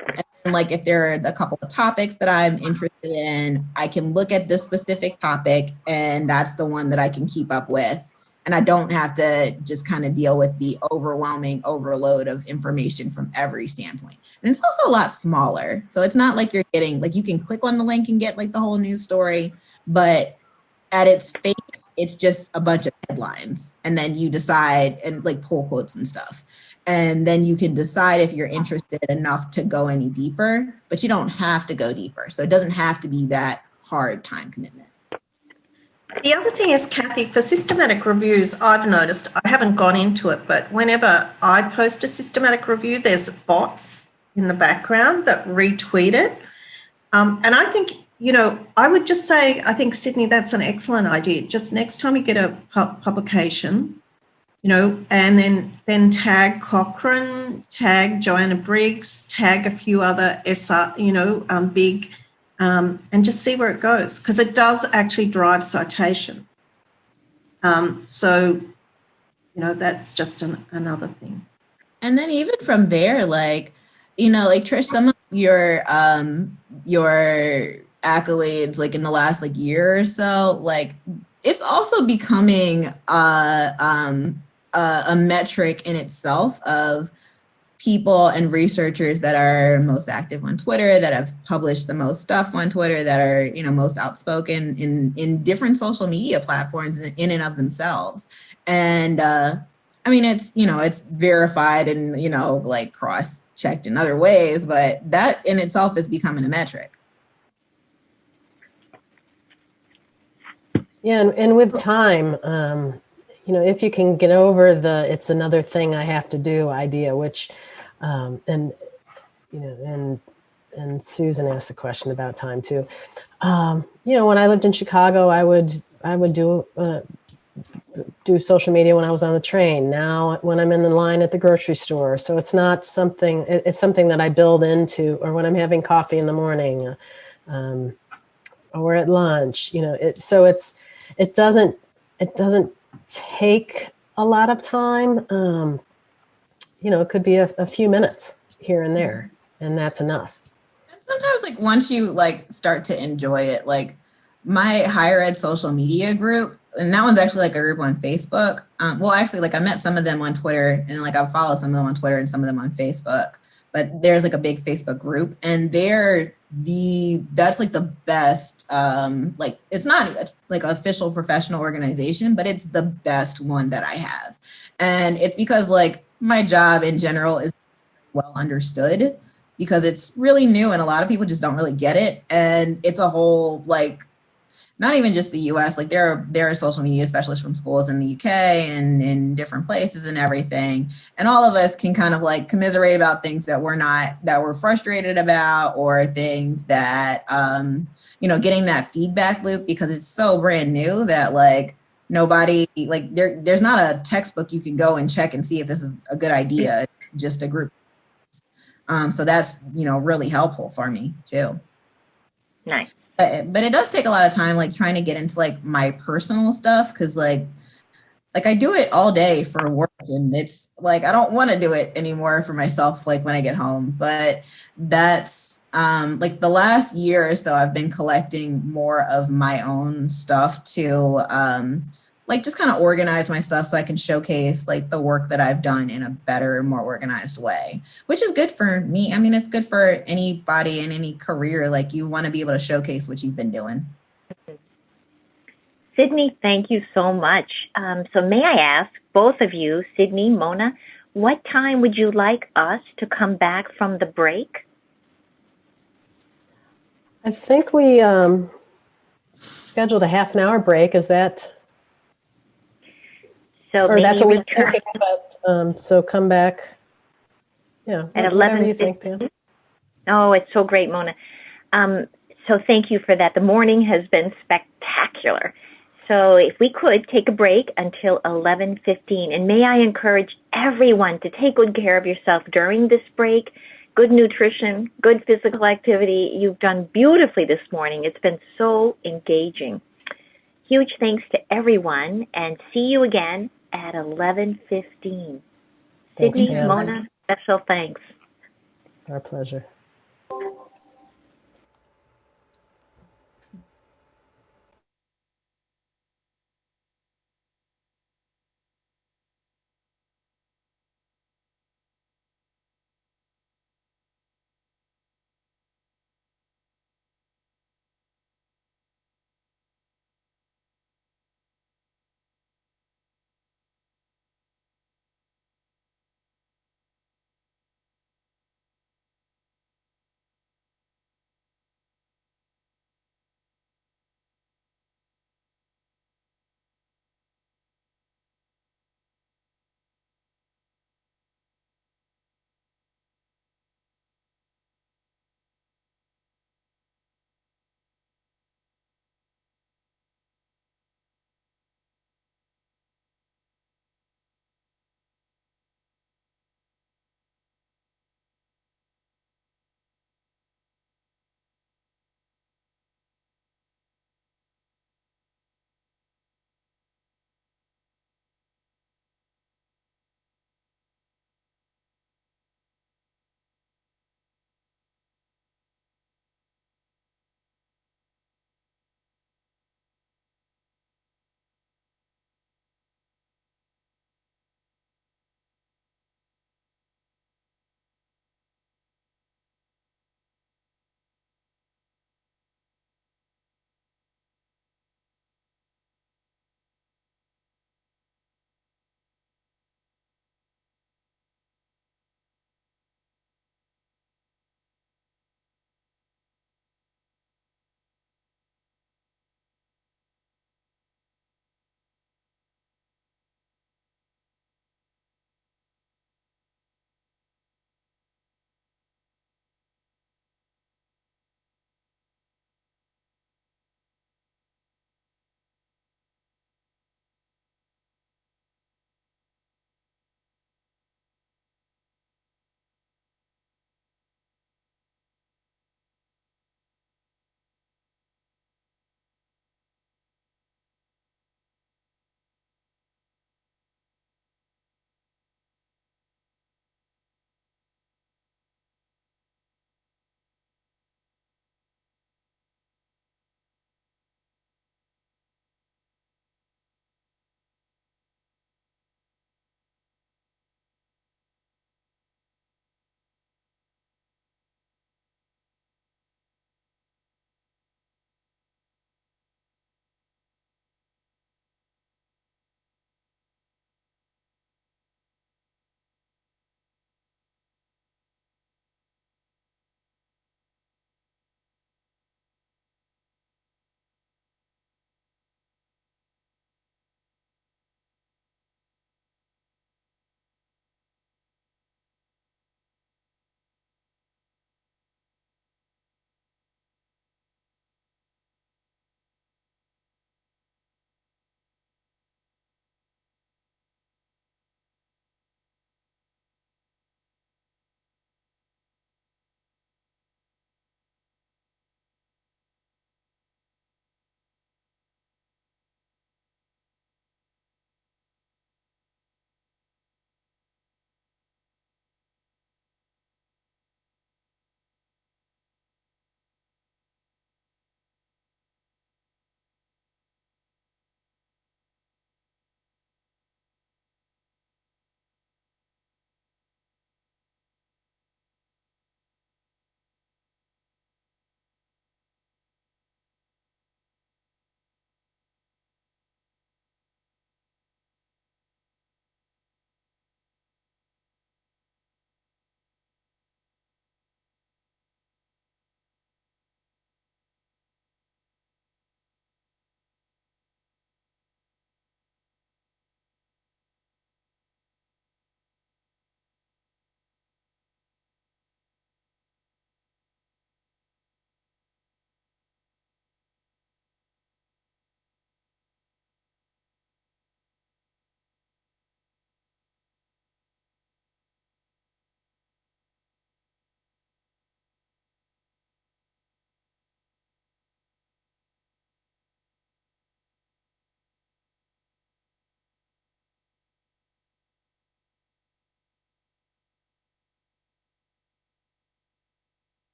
if there are a couple of topics that I'm interested in, I can look at this specific topic, and that's the one that I can keep up with. And I don't have to just kind of deal with the overwhelming overload of information from every standpoint. And it's also a lot smaller. So it's not like you're getting, you can click on the link and get the whole news story, but at its face, it's just a bunch of headlines. And then you decide, and pull quotes and stuff. And then you can decide if you're interested enough to go any deeper, but you don't have to go deeper. So it doesn't have to be that hard time commitment. The other thing is, Kathy, for systematic reviews, I've noticed, I haven't gone into it, but whenever I post a systematic review, there's bots in the background that retweet it. And I think, I would just say, I think, Sydney, that's an excellent idea. Just next time you get a publication, and then tag Cochrane, tag Joanna Briggs, tag a few other big, and just see where it goes, because it does actually drive citations. So, that's just another thing. And then even from there, Trish, some of your accolades, in the last year or so, it's also becoming a metric in itself of people and researchers that are most active on Twitter, that have published the most stuff on Twitter, that are, most outspoken in different social media platforms in and of themselves. And it's verified and, cross-checked in other ways, but that in itself is becoming a metric. Yeah, and with time, if you can get over it's another thing I have to do idea, which, and Susan asked the question about time too. When I lived in Chicago, I would do social media when I was on the train. Now, when I'm in the line at the grocery store, so it's not something. It's something that I build into, or when I'm having coffee in the morning, or at lunch. It doesn't take a lot of time. It could be a few minutes here and there, and that's enough. And sometimes once you start to enjoy it, my higher ed social media group, and that one's actually a group on Facebook. I met some of them on Twitter, and I follow some of them on Twitter and some of them on Facebook. But there's a big Facebook group, and that's the best. It's not an official professional organization, but it's the best one that I have, and it's because my job in general is well understood, because it's really new and a lot of people just don't really get it, and it's a whole not even just the U.S. There are social media specialists from schools in the UK and in different places and everything, and all of us can kind of commiserate about things that we're frustrated about, or things that getting that feedback loop, because it's so brand new that nobody there's not a textbook you can go and check and see if this is a good idea. It's just a group. So that's really helpful for me too. Nice. But it does take a lot of time, trying to get into my personal stuff, because like I do it all day for work, and it's like I don't want to do it anymore for myself like when I get home. But that's like the last year or so I've been collecting more of my own stuff to like just kind of organize my stuff so I can showcase like the work that I've done in a better, more organized way, which is good for me. I mean, it's good for anybody in any career. Like you want to be able to showcase what you've been doing. Sydney, thank you so much. So may I ask both of you, Sydney, Mona, what time would you like us to come back from the break? I think we scheduled a half an hour break. Is that? So or that's what we're return thinking about. So come back. Yeah, at whatever you think, Pam. Oh, it's so great, Mona. So thank you for that. The morning has been spectacular. So if we could take a break until 11:15, and may I encourage everyone to take good care of yourself during this break. Good nutrition, good physical activity. You've done beautifully this morning. It's been so engaging. Huge thanks to everyone, and see you again at 11:15. Sydney, Mona, special thanks. Our pleasure.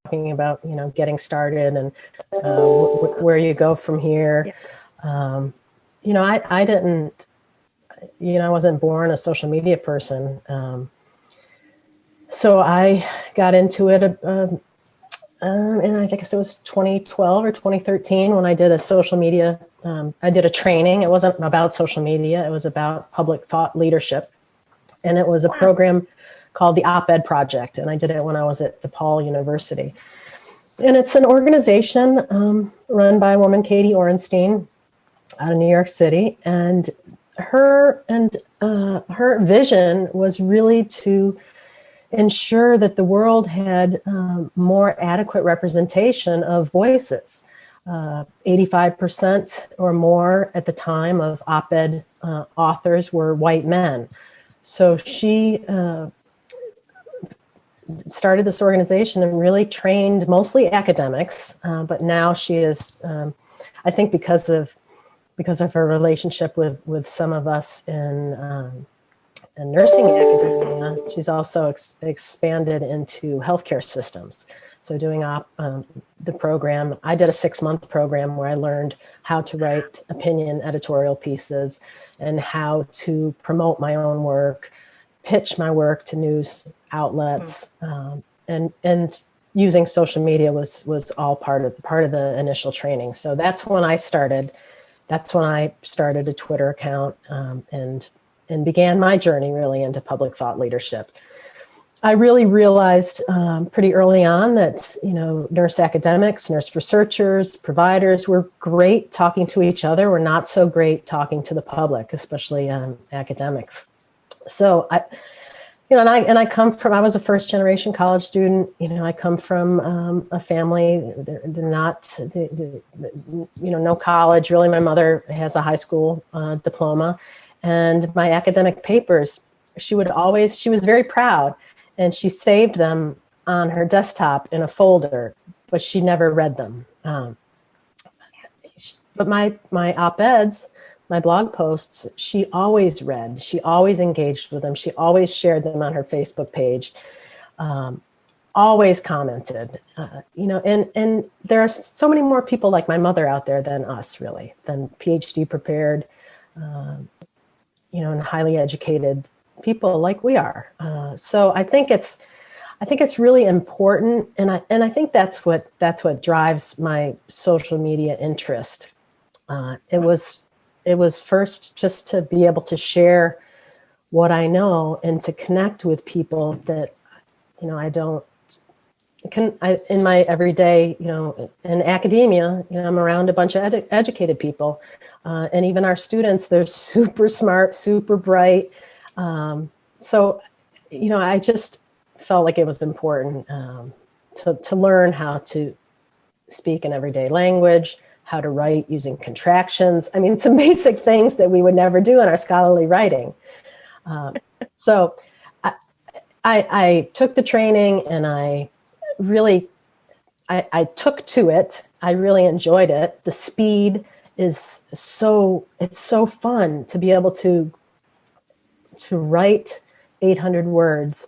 talking about, getting started and where you go from here. I didn't, I wasn't born a social media person. So I got into it, and I think it was 2012 or 2013 when I did a social media, I did a training. It wasn't about social media. It was about public thought leadership. And it was a program called the Op-Ed Project. And I did it when I was at DePaul University. And it's an organization run by a woman, Katie Orenstein, out of New York City. And her vision was really to ensure that the world had more adequate representation of voices. 85% or more at the time of op-ed authors were white men. So she started this organization and really trained mostly academics, but now she is, I think because of her relationship with some of us in nursing academia, she's also expanded into healthcare systems. So doing the program, I did a 6-month program where I learned how to write opinion editorial pieces and how to promote my own work, pitch my work to news outlets, and using social media was all part of the initial training. So that's when I started. That's when I started a Twitter account and began my journey really into public thought leadership. I really realized pretty early on that, nurse academics, nurse researchers, providers were great talking to each other. We're not so great talking to the public, especially academics. So I was a first generation college student. I come from a family, they're not, no college. Really, my mother has a high school diploma, and my academic papers, she was very proud. And she saved them on her desktop in a folder, but she never read them. But my op-eds, my blog posts, she always read. She always engaged with them. She always shared them on her Facebook page. Always commented. And there are so many more people like my mother out there than us, really, than PhD prepared, and highly educated people like we are. So I think it's really important, and I think that's what drives my social media interest. It was first just to be able to share what I know and to connect with people that in my everyday, in academia, I'm around a bunch of educated people, and even our students, they're super smart, super bright. So, I just felt like it was important to learn how to speak in everyday language, how to write using contractions. I mean, some basic things that we would never do in our scholarly writing. So I took the training and I took to it. I really enjoyed it. The speed is it's so fun to be able to write 800 words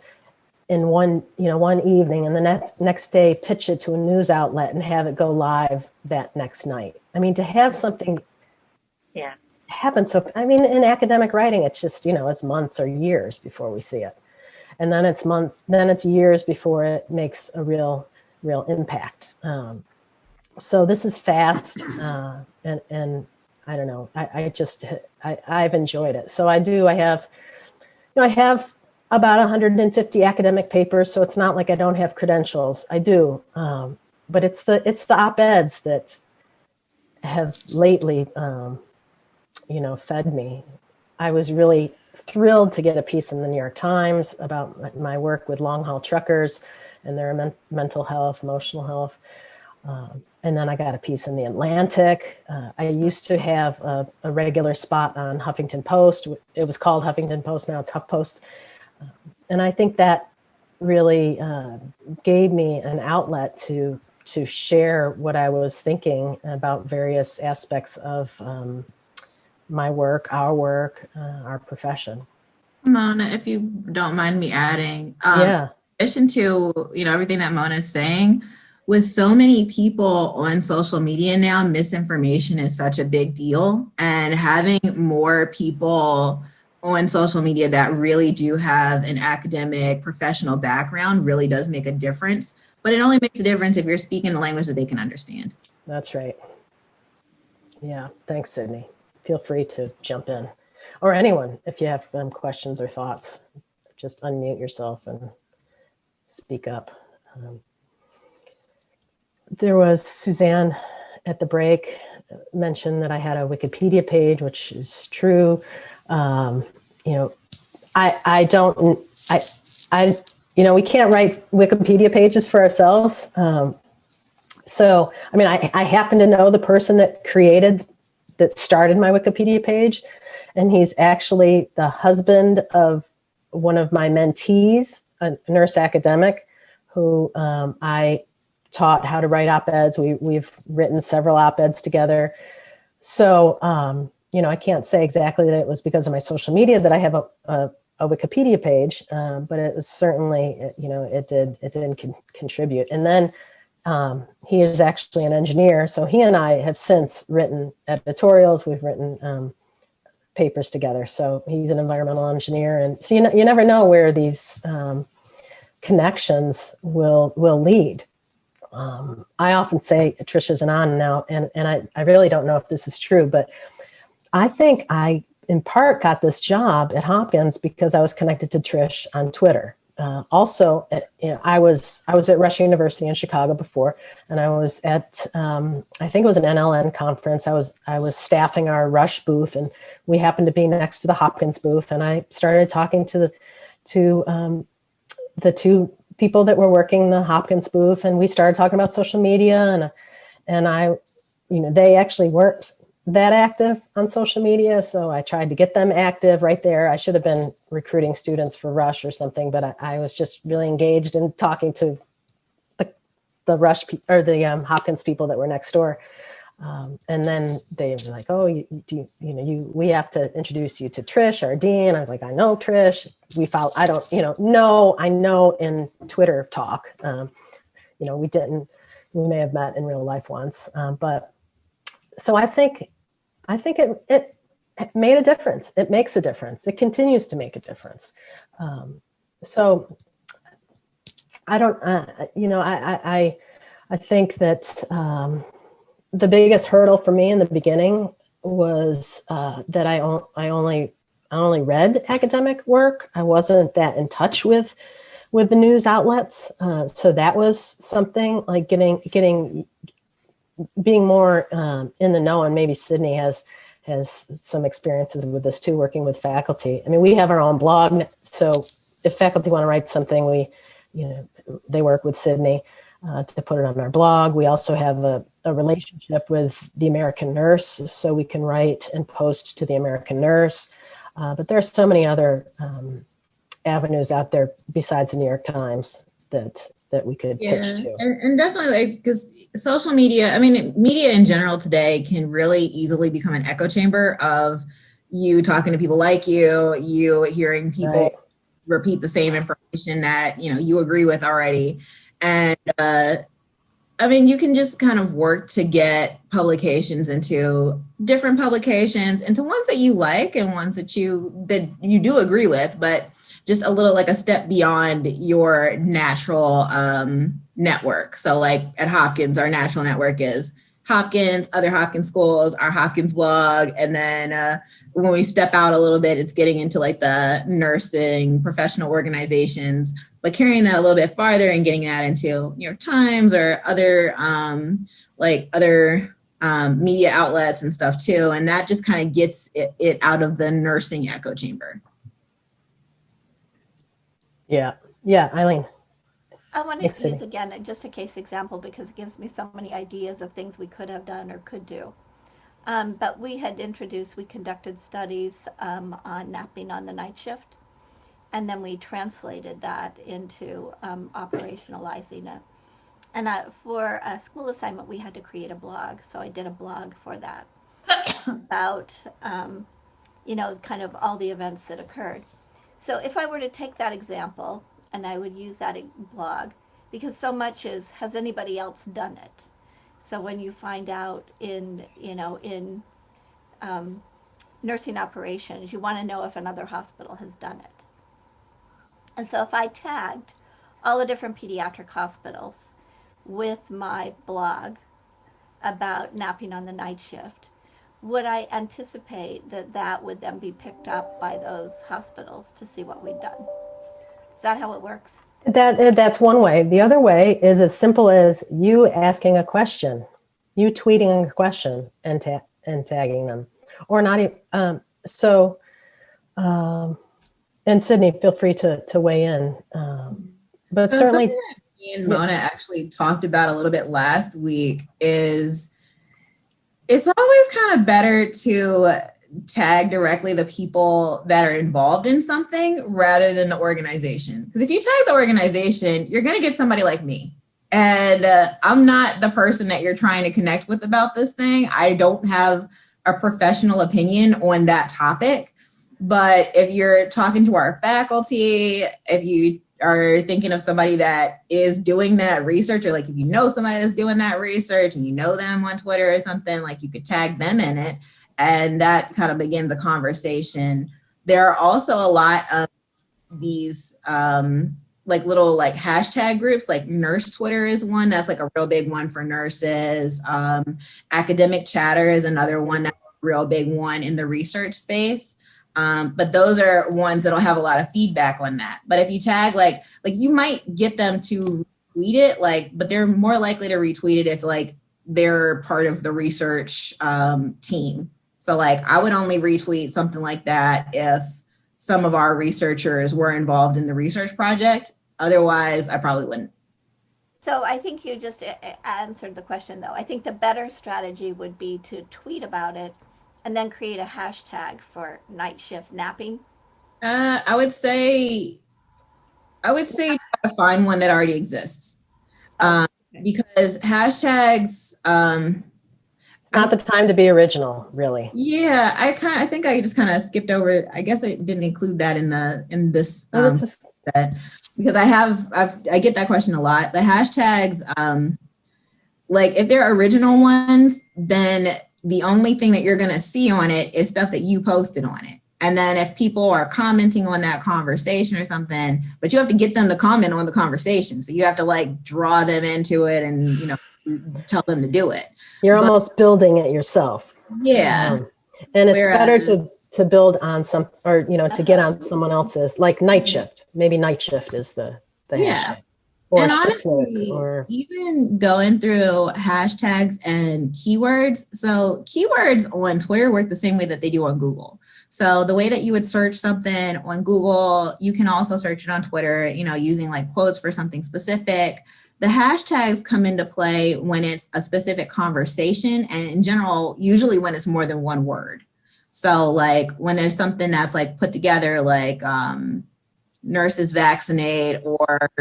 in one evening, and the next day pitch it to a news outlet and have it go live that next night. I mean, to have something happen. So, in academic writing, it's just, it's months or years before we see it. And then it's years before it makes a real impact. So this is fast. And I don't know, I've enjoyed it. So I have about 150 academic papers, so it's not like I don't have credentials. I do, but it's the op-eds that have lately, fed me. I was really thrilled to get a piece in the New York Times about my work with long-haul truckers and their mental health, emotional health. And then I got a piece in the Atlantic. I used to have a regular spot on Huffington Post. It was called Huffington Post, now it's HuffPost. And I think that really gave me an outlet to share what I was thinking about various aspects of my work, our profession. Mona, if you don't mind me adding, in addition to everything that Mona is saying, with so many people on social media now, misinformation is such a big deal. And having more people on social media that really do have an academic, professional background really does make a difference. But it only makes a difference if you're speaking a language that they can understand. That's right. Yeah, thanks, Sydney. Feel free to jump in. Or anyone, if you have questions or thoughts, just unmute yourself and speak up. There was Suzanne at the break mentioned that I had a Wikipedia page, which is true. You know, we can't write Wikipedia pages for ourselves. So, I mean, I happen to know the person that started my Wikipedia page, and he's actually the husband of one of my mentees, a nurse academic, who I taught how to write op-eds. We've written several op-eds together. So, I can't say exactly that it was because of my social media that I have a Wikipedia page, but it was certainly, it did contribute. And then he is actually an engineer. So he and I have since written editorials. We've written papers together. So he's an environmental engineer. And so you never know where these connections will lead. I often say Trisha's an on now, and I really don't know if this is true, but I think I, in part, got this job at Hopkins because I was connected to Trish on Twitter. Also, I was at Rush University in Chicago before, and I was at I think it was an NLN conference. I was staffing our Rush booth, and we happened to be next to the Hopkins booth, and I started talking to the two people that were working the Hopkins booth, and we started talking about social media, and I, they actually weren't that active on social media, so I tried to get them active right there. I should have been recruiting students for Rush or something, but I was just really engaged in talking to the Rush or the Hopkins people that were next door. And then they were like, "Oh, we have to introduce you to Trish, our dean." I was like, "I know Trish. I know in Twitter talk. We may have met in real life once, but so I think it made a difference. It makes a difference. It continues to make a difference. So I don't, I think that the biggest hurdle for me in the beginning was that I only read academic work. I wasn't that in touch with the news outlets. So that was something like being more in the know, and maybe Sydney has some experiences with this too, working with faculty. I mean, we have our own blog, so if faculty want to write something, they work with Sydney to put it on our blog. We also have a relationship with the American Nurse, so we can write and post to the American Nurse. But there are so many other avenues out there besides the New York Times that we could pitch to. And definitely, because social media, I mean, media in general today can really easily become an echo chamber of you talking to people like you hearing people repeat the same information that, you agree with already. And I mean, you can just kind of work to get publications into different publications, into ones that you like and ones that you do agree with, but just a little like a step beyond your natural network. So like at Hopkins, our natural network is Hopkins, other Hopkins schools, our Hopkins blog. And then when we step out a little bit, it's getting into like the nursing professional organizations, but carrying that a little bit farther and getting that into New York Times or other media outlets and stuff too. And that just kind of gets it out of the nursing echo chamber. Yeah, Eileen. I want to use again just a case example because it gives me so many ideas of things we could have done or could do. But we conducted studies on napping on the night shift, and then we translated that into operationalizing it. And for a school assignment, we had to create a blog. So I did a blog for that about, kind of all the events that occurred. So if I were to take that example and I would use that blog, because so much is, has anybody else done it? So when you find out in nursing operations, you want to know if another hospital has done it. And so if I tagged all the different pediatric hospitals with my blog about napping on the night shift, would I anticipate that that would then be picked up by those hospitals to see what we've done? Is that how it works? That's one way. The other way is as simple as you asking a question, you tweeting a question and tagging them, or not even. And Sydney, feel free to weigh in. But so certainly, something that me and Mona actually talked about a little bit last week is it's always kind of better to tag directly the people that are involved in something rather than the organization. Because if you tag the organization, you're going to get somebody like me. And I'm not the person that you're trying to connect with about this thing. I don't have a professional opinion on that topic. But if you're talking to our faculty, if you are thinking of somebody that is doing that research, or like if you know somebody that's doing that research and you know them on Twitter or something, like you could tag them in it. And that kind of begins a conversation. There are also a lot of these like little like hashtag groups, like Nurse Twitter is one that's like a real big one for nurses. Academic Chatter is another one that's a real big one in the research space. But those are ones that'll have a lot of feedback on that. But if you tag like you might get them to retweet it, but they're more likely to retweet it if like they're part of the research team. So like I would only retweet something like that if some of our researchers were involved in the research project. Otherwise, I probably wouldn't. So I think you just answered the question, though. I think the better strategy would be to tweet about it and then create a hashtag for night shift napping. I would say try to find one that already exists. Because hashtags, not the time to be original, really. Yeah, I think I just kind of skipped over. I guess I didn't include that in this set, because I get that question a lot. The hashtags, like if they're original ones, then the only thing that you're going to see on it is stuff that you posted on it. And then if people are commenting on that conversation or something, but you have to get them to comment on the conversation. So you have to like draw them into it and, tell them to do it. You're almost building it yourself. Yeah. And it's better to build on some, or, to get on someone else's, like night shift. Maybe night shift is the hashtag. Or and honestly, even going through hashtags and keywords. So keywords on Twitter work the same way that they do on Google. So the way that you would search something on Google, you can also search it on Twitter, using like quotes for something specific. The hashtags come into play when it's a specific conversation, and in general, usually when it's more than one word. So like when there's something that's like put together, like nurses vaccinate or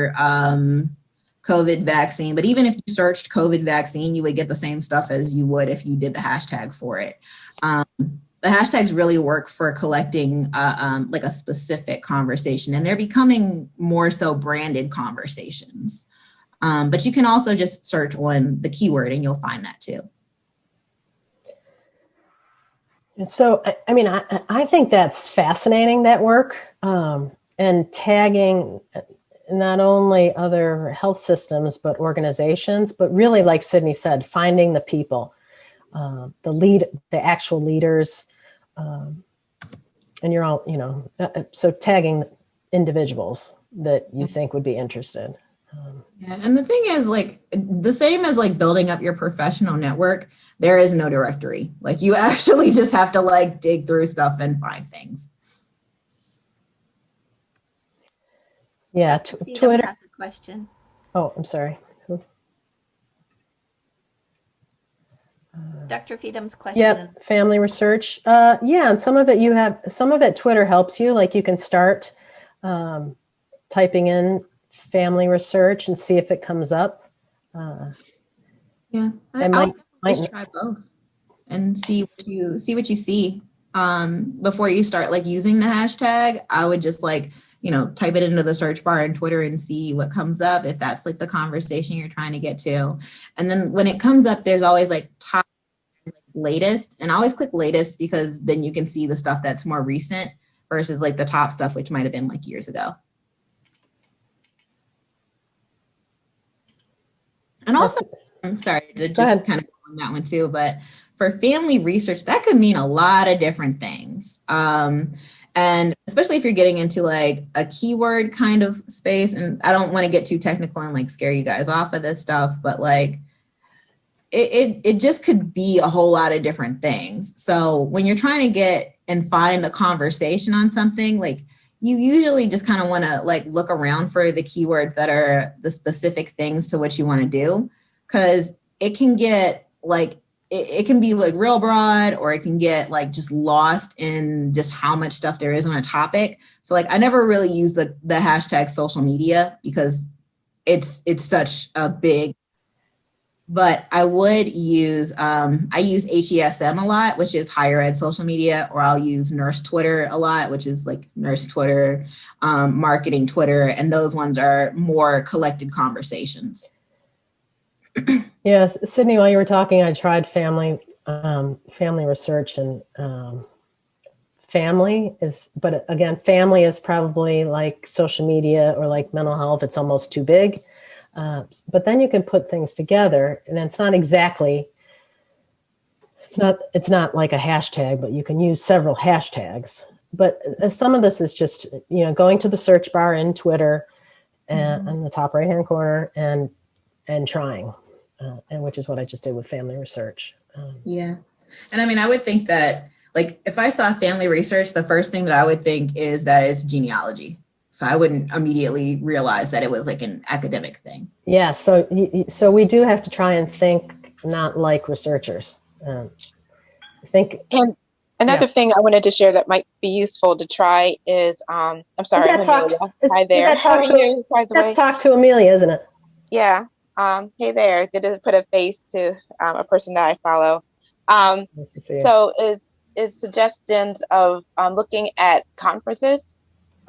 COVID vaccine. But even if you searched COVID vaccine, you would get the same stuff as you would if you did the hashtag for it. The hashtags really work for collecting like a specific conversation, and they're becoming more so branded conversations. But you can also just search on the keyword and you'll find that too. So, I think that's fascinating, that work, and tagging not only other health systems, but organizations, but really, like Sydney said, finding the people, the actual leaders, and you're all, so tagging individuals that you think would be interested. Yeah, and the thing is, like, the same as like building up your professional network, there is no directory. Like, you actually just have to like dig through stuff and find things. Yeah, Twitter. Has a question. Oh, I'm sorry. Dr. Feedham's question. Yep, family research. And some of it Twitter helps you. Like you can start typing in family research and see if it comes up. I'll try both and see what you see. Before you start like using the hashtag, I would just like type it into the search bar on Twitter and see what comes up, if that's like the conversation you're trying to get to. And then when it comes up, there's always like top, latest, and I always click latest because then you can see the stuff that's more recent versus like the top stuff, which might have been like years ago. And also, I'm sorry to just kind of go on that one too, but for family research, that could mean a lot of different things. And especially if you're getting into like a keyword kind of space, and I don't want to get too technical and like scare you guys off of this stuff, but like it just could be a whole lot of different things. So when you're trying to get and find the conversation on something, like you usually just kind of want to like look around for the keywords that are the specific things to what you want to do, because it can get like, it can be like real broad, or it can get like just lost in just how much stuff there is on a topic. So like I never really use the hashtag social media because it's such a big, but I would use, I use HESM a lot, which is higher ed social media, or I'll use nurse Twitter a lot, which is like nurse Twitter, marketing Twitter. And those ones are more collected conversations. Yes, Sydney, while you were talking, I tried family research, and family is probably like social media or like mental health. It's almost too big. But then you can put things together, and it's not like a hashtag, but you can use several hashtags. But some of this is just, going to the search bar in Twitter and in the top right-hand corner and trying, and which is what I just did with family research. Yeah. And I mean, I would think that like, if I saw family research, the first thing that I would think is that it's genealogy. So I wouldn't immediately realize that it was like an academic thing. Yeah. So we do have to try and think not like researchers. And another thing I wanted to share that might be useful to try is, I'm sorry, Amelia. Hi there. How are you, by the way? Let's talk to Amelia, isn't it? Yeah. Hey there. Good to put a face to a person that I follow. Nice to see you. So is suggestions of looking at conferences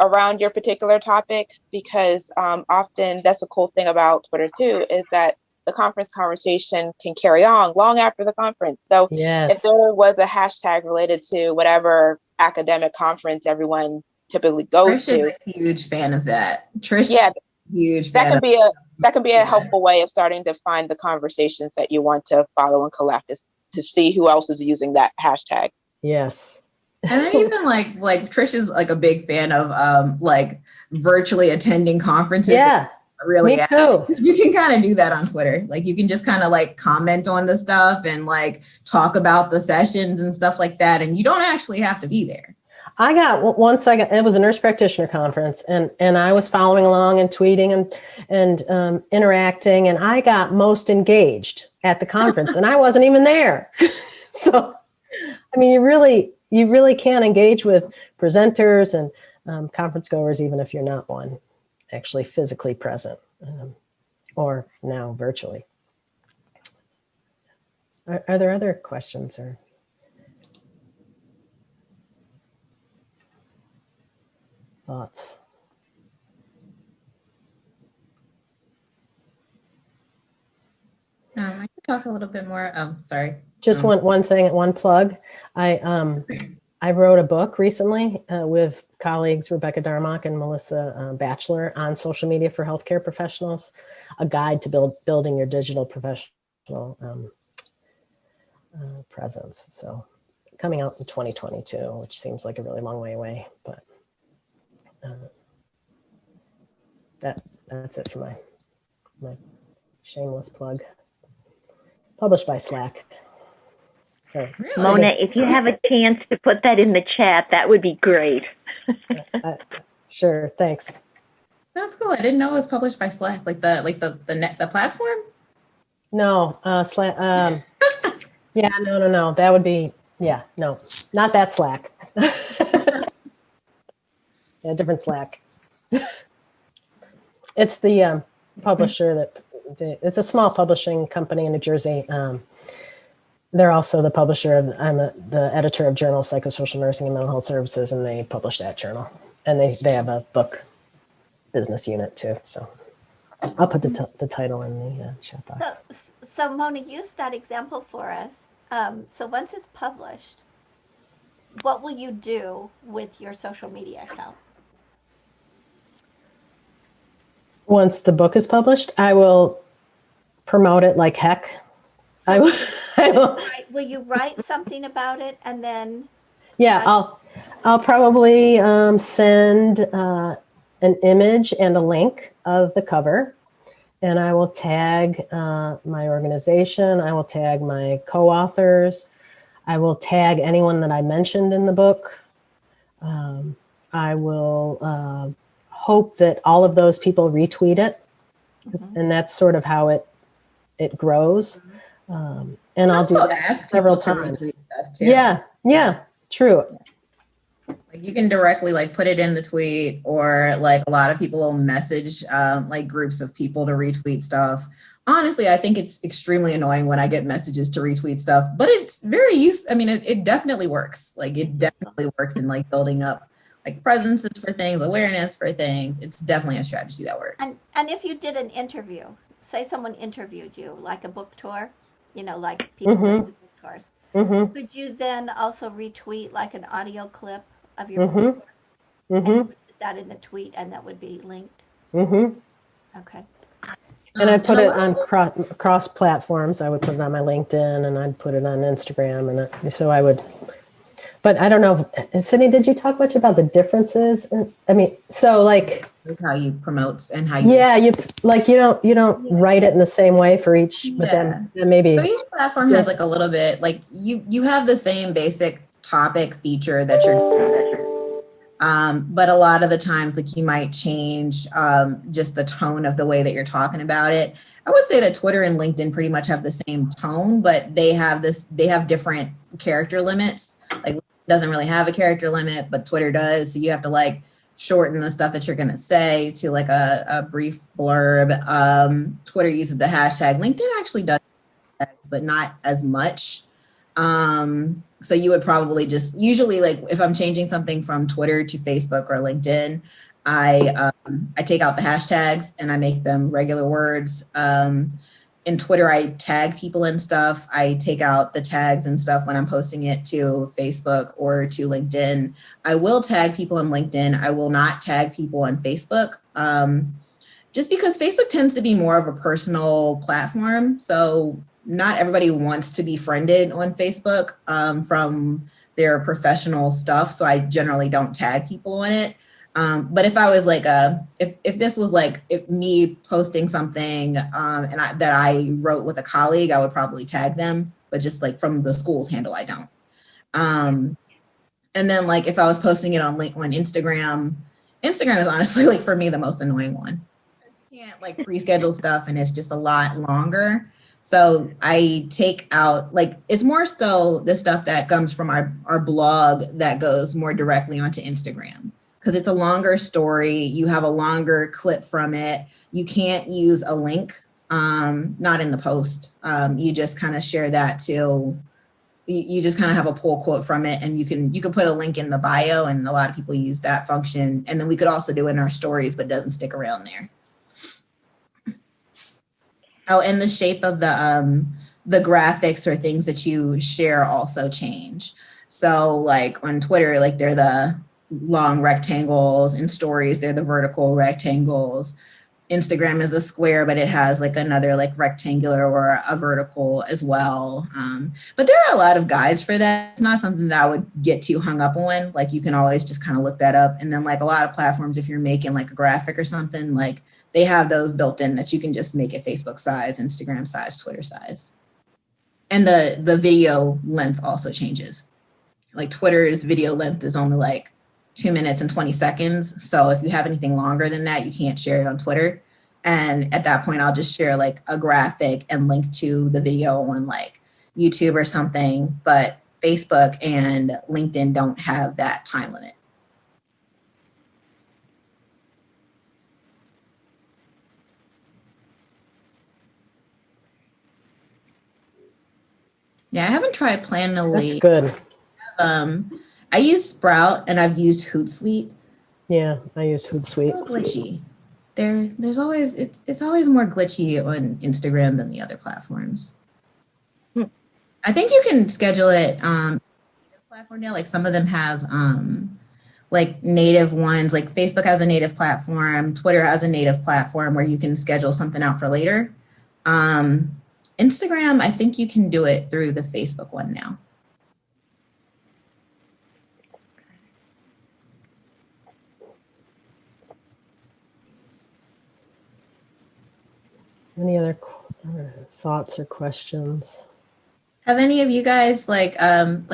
around your particular topic, because often that's a cool thing about Twitter too, is that the conference conversation can carry on long after the conference. So yes. If there was a hashtag related to whatever academic conference everyone typically goes Trish to, is a huge fan of that. Trish, yeah, huge that fan. can be a helpful way of starting to find the conversations that you want to follow and collect, is to see who else is using that hashtag. Yes. And then even like Trish is like a big fan of like virtually attending conferences. Yeah, really. Me too. You can kind of do that on Twitter. Like you can just kind of like comment on the stuff and like talk about the sessions and stuff like that. And you don't actually have to be there. It was a nurse practitioner conference, and I was following along and tweeting and interacting, and I got most engaged at the conference, and I wasn't even there. So, I mean, you really can engage with presenters and conference goers, even if you're not one actually physically present, or now virtually. Are there other questions or? Thoughts? I could talk a little bit more. Oh, sorry. Just one thing, one plug. I wrote a book recently with colleagues Rebecca Darmach and Melissa Batchelor on social media for healthcare professionals, a guide to building your digital professional presence. So coming out in 2022, which seems like a really long way away, but that's it for my shameless plug. Published by Slack. So, really? Mona, if you have a chance to put that in the chat, that would be great. Sure, thanks. That's cool. I didn't know it was published by Slack, like the platform. No, Slack. Yeah, no. That would be no, not that Slack. Yeah, different Slack. It's the publisher that. It's a small publishing company in New Jersey. They're also the publisher of, I'm the editor of Journal of Psychosocial Nursing and Mental Health Services, and they publish that journal. and they have a book business unit too. So I'll put the title in the chat box. So Mona, use that example for us. So once it's published, what will you do with your social media account? Once the book is published, I will promote it like heck. So I will. Will you write something about it and then? Yeah, I'll probably send an image and a link of the cover, and I will tag my organization. I will tag my co-authors. I will tag anyone that I mentioned in the book. I will hope that all of those people retweet it, and that's sort of how it grows. And I'll do that several times. Stuff too. Yeah, true. Like you can directly like put it in the tweet, or like a lot of people will message like groups of people to retweet stuff. Honestly, I think it's extremely annoying when I get messages to retweet stuff, but it's very useful. I mean, it definitely works. Like it definitely works in like building up like presences for things, awareness for things. It's definitely a strategy that works. And if you did an interview, say someone interviewed you, like a book tour, like people do book tours, could you then also retweet like an audio clip of your book tour? And you put that in the tweet, and that would be linked? Okay. And I put it on cross platforms. I would put it on my LinkedIn, and I'd put it on Instagram, and so I would. But I don't know, Sydney, did you talk much about the differences? I mean, so like how you promote and how you. Yeah, you don't write it in the same way for each, but then maybe. So each platform has like a little bit, like you have the same basic topic feature that you're, but a lot of the times like you might change just the tone of the way that you're talking about it. I would say that Twitter and LinkedIn pretty much have the same tone, but they have different character limits. Like doesn't really have a character limit, but Twitter does. So you have to like shorten the stuff that you're going to say to like a brief blurb. Twitter uses the hashtag. LinkedIn actually does, but not as much. So you would probably just usually like if I'm changing something from Twitter to Facebook or LinkedIn, I take out the hashtags and I make them regular words. In Twitter, I tag people and stuff. I take out the tags and stuff when I'm posting it to Facebook or to LinkedIn. I will tag people on LinkedIn. I will not tag people on Facebook, just because Facebook tends to be more of a personal platform. So not everybody wants to be friended on Facebook from their professional stuff. So I generally don't tag people on it. But if I was like if this was like me posting something that I wrote with a colleague, I would probably tag them, but just like from the school's handle, I don't. And then like if I was posting it on Instagram is honestly like for me the most annoying one. You can't like pre-schedule stuff and it's just a lot longer. So I take out like it's more so the stuff that comes from our blog that goes more directly onto Instagram. Because it's a longer story, you have a longer clip from it. You can't use a link, not in the post. You just kind of share that to, you just kind of have a pull quote from it, and you can put a link in the bio, and a lot of people use that function. And then we could also do it in our stories, but it doesn't stick around there. Oh, and the shape of the graphics or things that you share also change. So like on Twitter, like they're the long rectangles. In stories, they're the vertical rectangles. Instagram is a square, but it has like another like rectangular or a vertical as well. But there are a lot of guides for that. It's not something that I would get too hung up on. Like you can always just kind of look that up. And then like a lot of platforms, if you're making like a graphic or something, like they have those built in that you can just make it Facebook size, Instagram size, Twitter size. And the video length also changes. Like Twitter's video length is only like 2 minutes and 20 seconds. So if you have anything longer than that, you can't share it on Twitter. And at that point, I'll just share like a graphic and link to the video on like YouTube or something. But Facebook and LinkedIn don't have that time limit. Yeah, I haven't tried Planoly. That's good. I use Sprout and I've used Hootsuite. Yeah, I use Hootsuite. A little glitchy. There's always it's always more glitchy on Instagram than the other platforms. I think you can schedule it platform now. Like some of them have like native ones. Like Facebook has a native platform. Twitter has a native platform where you can schedule something out for later. Instagram, I think you can do it through the Facebook one now. Any other thoughts or questions? Have any of you guys like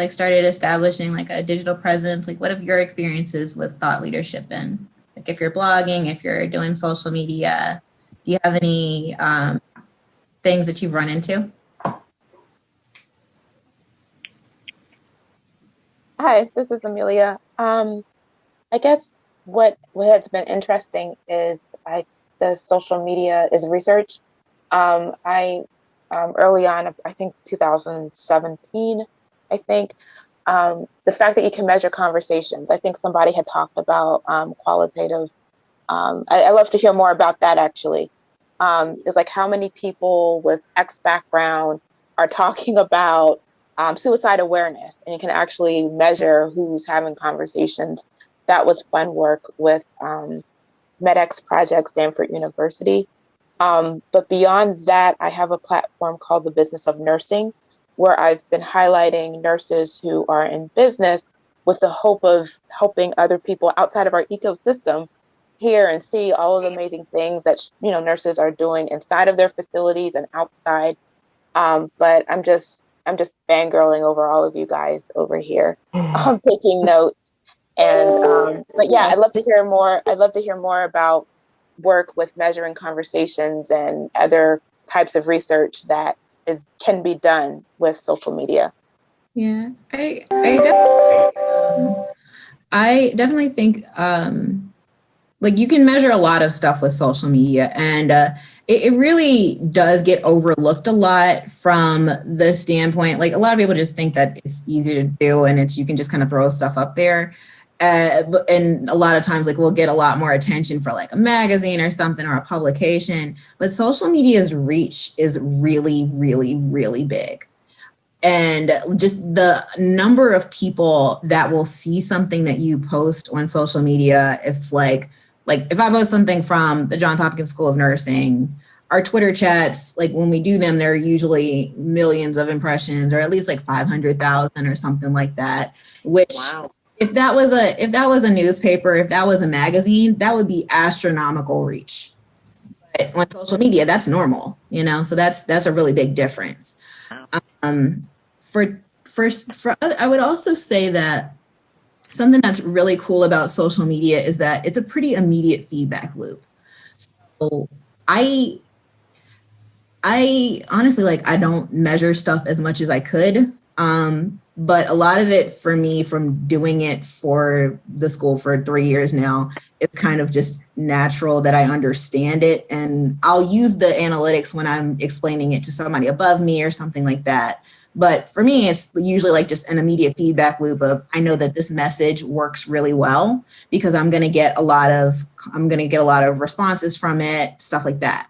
started establishing like a digital presence? Like what have your experiences with thought leadership been? Like if you're blogging, if you're doing social media, do you have any things that you've run into? Hi, this is Amelia. I guess what has been interesting is the social media is research. I early on, I think 2017, I think, the fact that you can measure conversations. I think somebody had talked about qualitative. I love to hear more about that actually. It's like how many people with X background are talking about suicide awareness, and you can actually measure who's having conversations. That was fun work with MedX Project, Stanford University. But beyond that, I have a platform called The Business of Nursing, where I've been highlighting nurses who are in business with the hope of helping other people outside of our ecosystem hear and see all of the amazing things that nurses are doing inside of their facilities and outside. But I'm just fangirling over all of you guys over here. I'm taking notes, and but yeah, I'd love to hear more. I'd love to hear more about work with measuring conversations and other types of research that can be done with social media. Yeah, I definitely think like you can measure a lot of stuff with social media, and it really does get overlooked a lot from the standpoint. Like a lot of people just think that it's easy to do and you can just kind of throw stuff up there. And a lot of times like we'll get a lot more attention for like a magazine or something or a publication, but social media's reach is really, really, really big. And just the number of people that will see something that you post on social media, if if I post something from the Johns Hopkins School of Nursing, our Twitter chats, like when we do them, they're usually millions of impressions, or at least like 500,000 or something like that, which wow. If that was a newspaper, if that was a magazine, that would be astronomical reach. But on social media, that's normal, so that's a really big difference. I would also say that something that's really cool about social media is that it's a pretty immediate feedback loop. So I honestly, I don't measure stuff as much as I could. But a lot of it for me, from doing it for the school for 3 years now, it's kind of just natural that I understand it. And I'll use the analytics when I'm explaining it to somebody above me or something like that. But for me, it's usually like just an immediate feedback loop of, I know that this message works really well because I'm going to get a lot of responses from it, stuff like that.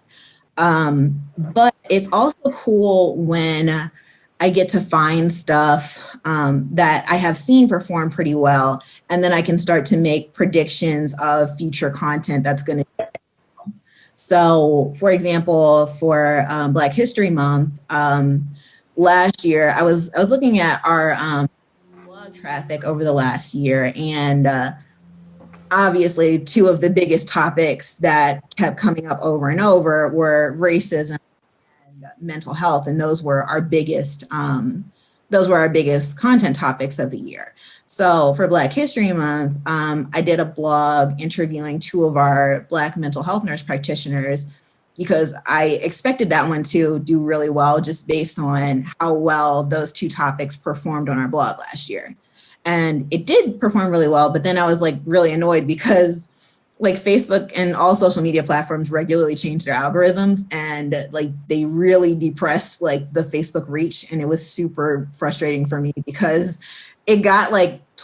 But it's also cool when I get to find stuff that I have seen perform pretty well, and then I can start to make predictions of future content that's going to be. So, for example, for Black History Month, last year I was looking at our blog traffic over the last year, and obviously two of the biggest topics that kept coming up over and over were racism, mental health, and those were our biggest content topics of the year. So for Black History Month, I did a blog interviewing 2 of our Black mental health nurse practitioners because I expected that one to do really well just based on how well those 2 topics performed on our blog last year. And it did perform really well, but then I was really annoyed because Facebook and all social media platforms regularly change their algorithms, and they really depress the Facebook reach. And it was super frustrating for me because it got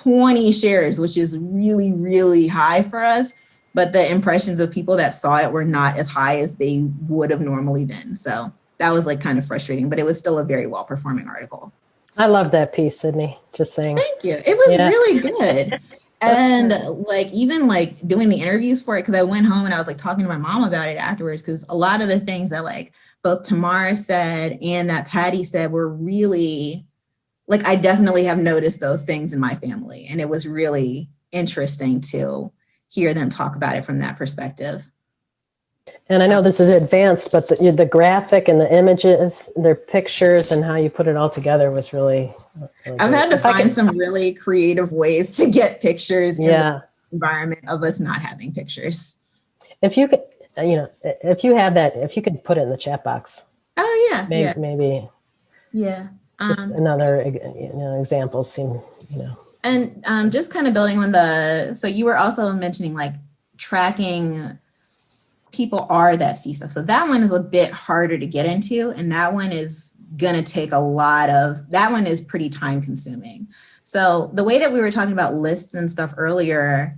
20 shares, which is really, really high for us. But the impressions of people that saw it were not as high as they would have normally been. So that was like kind of frustrating, but it was still a very well performing article. I love that piece, Sydney. Just saying. Thank you. It was really good. And like, even like doing the interviews for it, because I went home and I was like talking to my mom about it afterwards, because a lot of the things that like both Tamara said and that Patty said were really, like, I definitely have noticed those things in my family. And it was really interesting to hear them talk about it from that perspective. And I know this is advanced, but the graphic and the images, their pictures, and how you put it all together was really I've had to find some really creative ways to get pictures in the environment of us not having pictures. If you could, if you have that, if you could put it in the chat box. Oh yeah, maybe. Yeah. Just another example seem, And just kind of building on so you were also mentioning like tracking people that see stuff. So that one is a bit harder to get into, and that one is going to take that one is pretty time consuming. So the way that we were talking about lists and stuff earlier,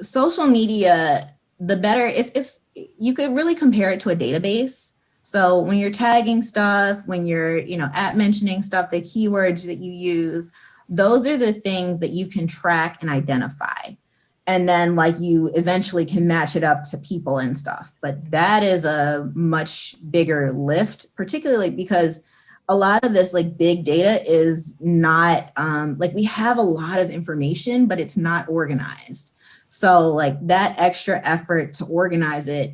social media, the better it's you could really compare it to a database. So when you're tagging stuff, when you're, at mentioning stuff, the keywords that you use, those are the things that you can track and identify. And then like you eventually can match it up to people and stuff. But that is a much bigger lift, particularly because a lot of this like big data is not like we have a lot of information, but it's not organized. So like that extra effort to organize it,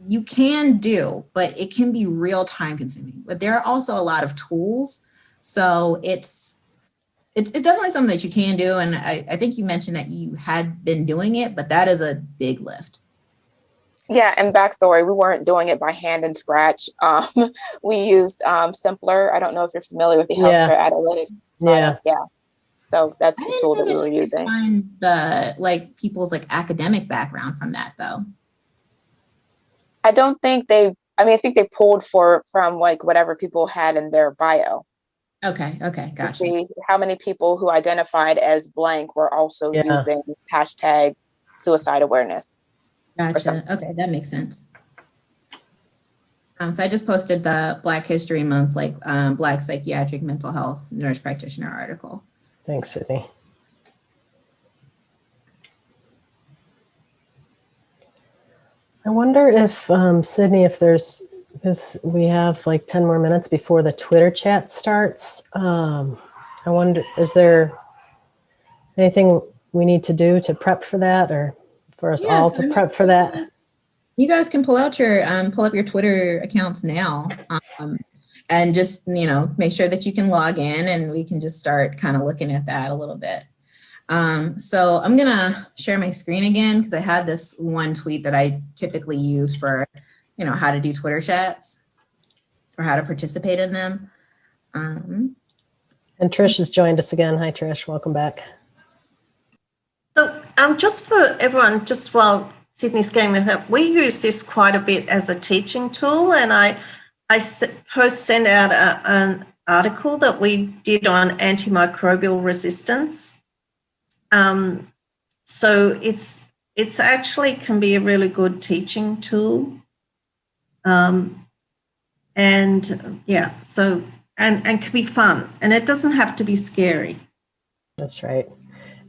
you can do, but it can be real time consuming. But there are also a lot of tools. So it's definitely something that you can do. And I think you mentioned that you had been doing it, but that is a big lift. Yeah, and backstory, we weren't doing it by hand and scratch. We used Simpler. I don't know if you're familiar with the healthcare analytics. Yeah. So that's the tool that we were using. Find the like people's like academic background from that though. I don't think I think they pulled from like whatever people had in their bio. Okay, gotcha. See how many people who identified as blank were also using hashtag suicide awareness. Gotcha. Okay, that makes sense. So I just posted the Black History Month, like Black Psychiatric Mental Health Nurse Practitioner article. Thanks, Sydney. I wonder if, Sydney, because we have like 10 more minutes before the Twitter chat starts. I wonder, is there anything we need to do to prep for that, or for us all to prep for that? You guys can pull up your Twitter accounts now, and just, make sure that you can log in, and we can just start kind of looking at that a little bit. So I'm going to share my screen again, because I had this one tweet that I typically use for, how to do Twitter chats or how to participate in them. And Trish has joined us again. Hi, Trish. Welcome back. So just for everyone, just while Sydney's getting that up, we use this quite a bit as a teaching tool, and I sent out an article that we did on antimicrobial resistance. So it's actually can be a really good teaching tool. And can be fun, and it doesn't have to be scary. That's right.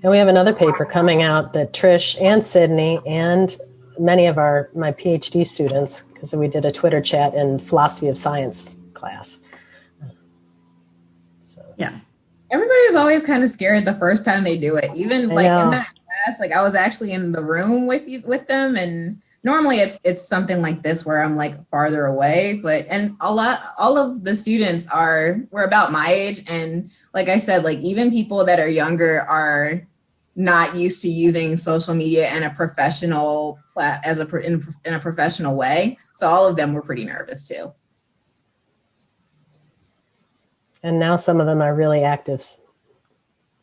And we have another paper coming out that Trish and Sydney and many of my PhD students, because we did a Twitter chat in philosophy of science class. Everybody's always kind of scared the first time they do it. Even like in that class, like I was actually in the room with them, and normally it's something like this where I'm like farther away, and all of the students were about my age, and like I said, like even people that are younger are not used to using social media in a professional in a professional way. So all of them were pretty nervous too. And now some of them are really active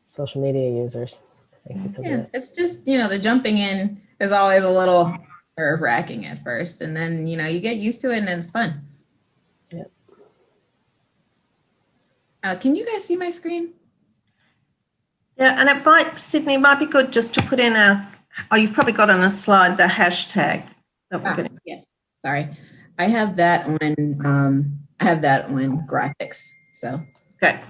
social media users. It's just, the jumping in is always a little nerve-wracking at first, and then you get used to it, and then it's fun. Yep. Can you guys see my screen? Yeah, and it might, Sydney, it might be good just to put in you've probably got on a slide the hashtag that we're going to. Yes, sorry. I have that on graphics. So okay.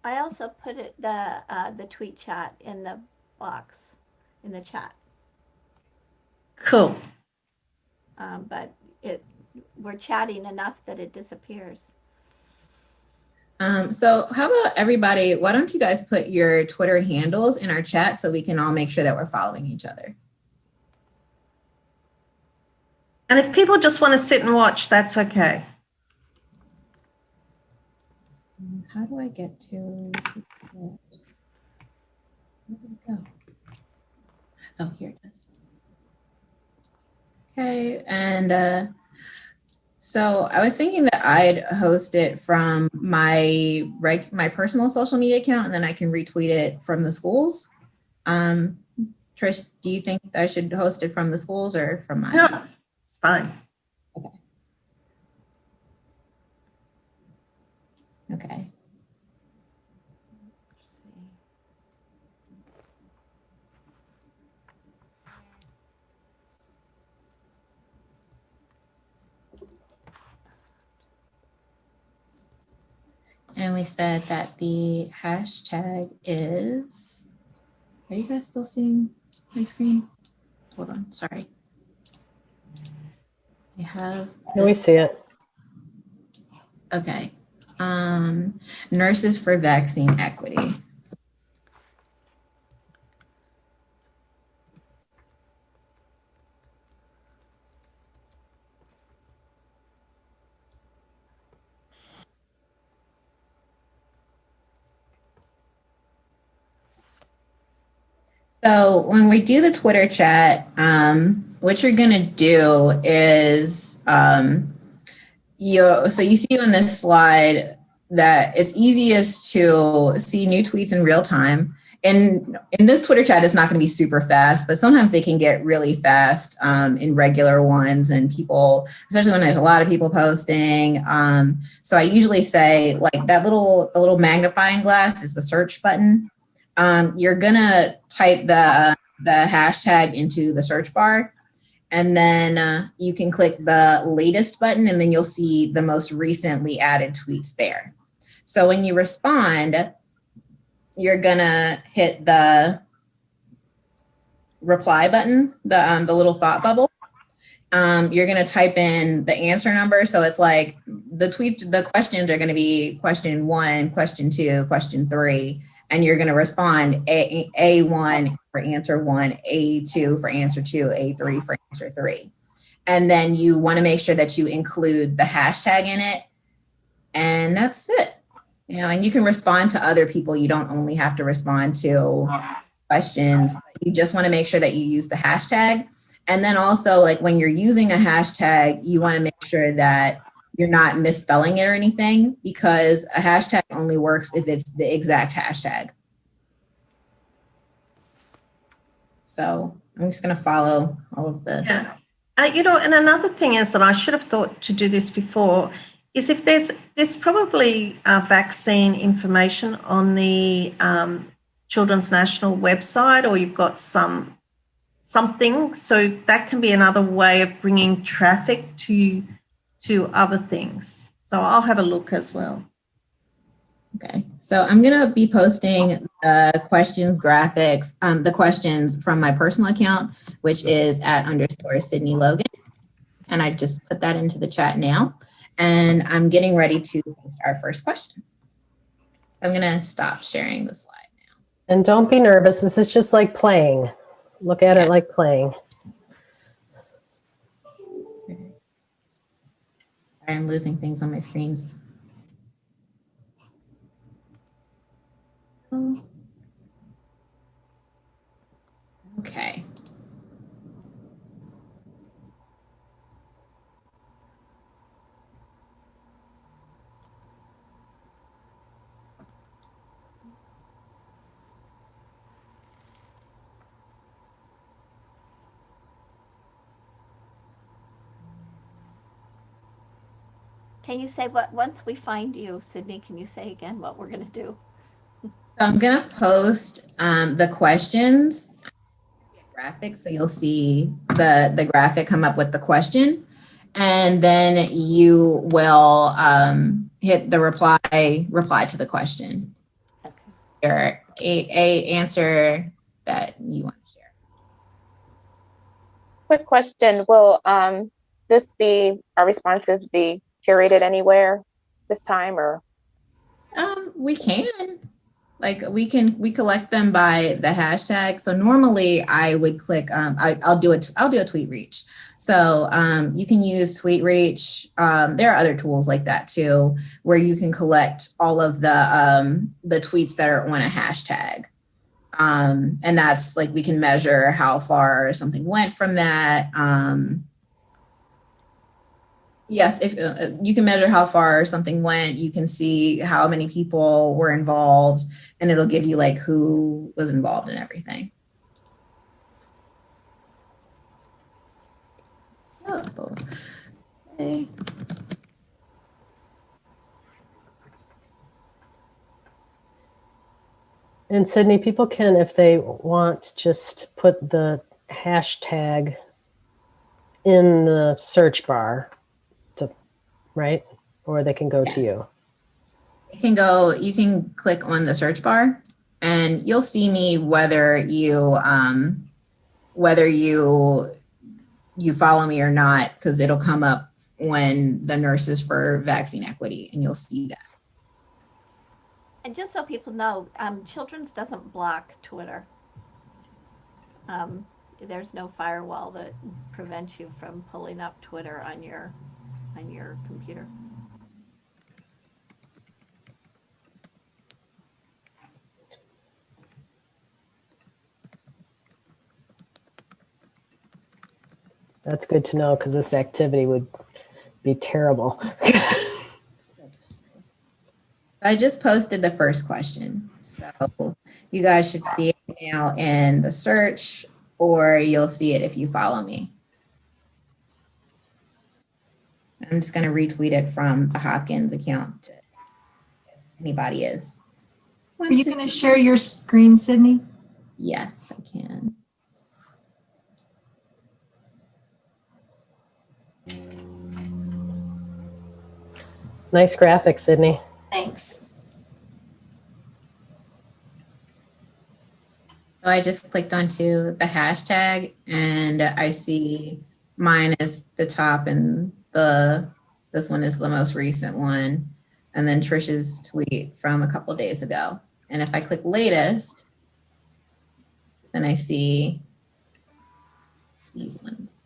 I also put the tweet chat in the box in the chat. Cool. But we're chatting enough that it disappears. So how about everybody, why don't you guys put your Twitter handles in our chat so we can all make sure that we're following each other. And if people just want to sit and watch, that's okay. How do I get to, where did it go? Oh, here it is. Okay, and so I was thinking that I'd host it from my personal social media account, and then I can retweet it from the schools. Trish, do you think I should host it from the schools or from mine? No, it's fine. Okay. Okay. And we said that the hashtag is, are you guys still seeing my screen? Hold on, sorry. I have. Can we see it? Okay. Nurses for vaccine equity. So when we do the Twitter chat, what you're gonna do is, so you see on this slide that it's easiest to see new tweets in real time. And in this Twitter chat, it's not gonna be super fast, but sometimes they can get really fast in regular ones, and people, especially when there's a lot of people posting. So I usually say like the little magnifying glass is the search button. You're gonna type the hashtag into the search bar, and then you can click the latest button, and then you'll see the most recently added tweets there. So when you respond, you're gonna hit the reply button, the little thought bubble. You're gonna type in the answer number. So it's like the questions are gonna be question 1, question 2, question 3. And you're going to respond A1 for answer 1, A2 for answer 2, A3 for answer 3. And then you want to make sure that you include the hashtag in it. And that's it. You know, and you can respond to other people. You don't only have to respond to questions. You just want to make sure that you use the hashtag. And then also, like when you're using a hashtag, you want to make sure that you're not misspelling it or anything, because a hashtag only works if it's the exact hashtag. So I'm just going to follow all of the. Yeah. And another thing is that I should have thought to do this before is if there's probably vaccine information on the Children's National website, or you've got something. So that can be another way of bringing traffic to other things. So I'll have a look as well. Okay, so I'm going to be posting questions graphics, the questions from my personal account, which is @_Sydney Logan. And I just put that into the chat now. And I'm getting ready to post our first question. I'm going to stop sharing the slide now. And don't be nervous. This is just like playing. Look at it like playing. I'm losing things on my screens. Okay. Can you say what, once we find you, Sydney, can you say again what we're going to do? I'm going to post the questions graphic, so you'll see the graphic come up with the question, and then you will hit the reply to the question. Okay. Or a answer that you want to share. Quick question: will our responses be curated anywhere this time, or? We can. Like we collect them by the hashtag. So normally I would click, I'll do a tweet reach. So you can use tweet reach. There are other tools like that too, where you can collect all of the tweets that are on a hashtag. And that's like, we can measure how far something went from that. Yes, if you can measure how far something went, you can see how many people were involved, and it'll give you like who was involved in everything. Oh, okay. And Sydney, people can, if they want, just put the hashtag in the search bar, right? Or they can go to you. You can click on the search bar and you'll see me whether you follow me or not, because it'll come up when the Nurses for Vaccine Equity, and you'll see that. And just so people know, Children's doesn't block Twitter. There's no firewall that prevents you from pulling up Twitter on your computer. That's good to know, because this activity would be terrible. That's true. I just posted the first question, so you guys should see it now in the search, or you'll see it if you follow me. I'm just going to retweet it from the Hopkins account to anybody is. Are you going to share your screen, Sydney? Yes, I can. Nice graphic, Sydney. Thanks. So I just clicked onto the hashtag and I see mine is the top and this one is the most recent one. And then Trish's tweet from a couple days ago. And if I click latest, then I see these ones.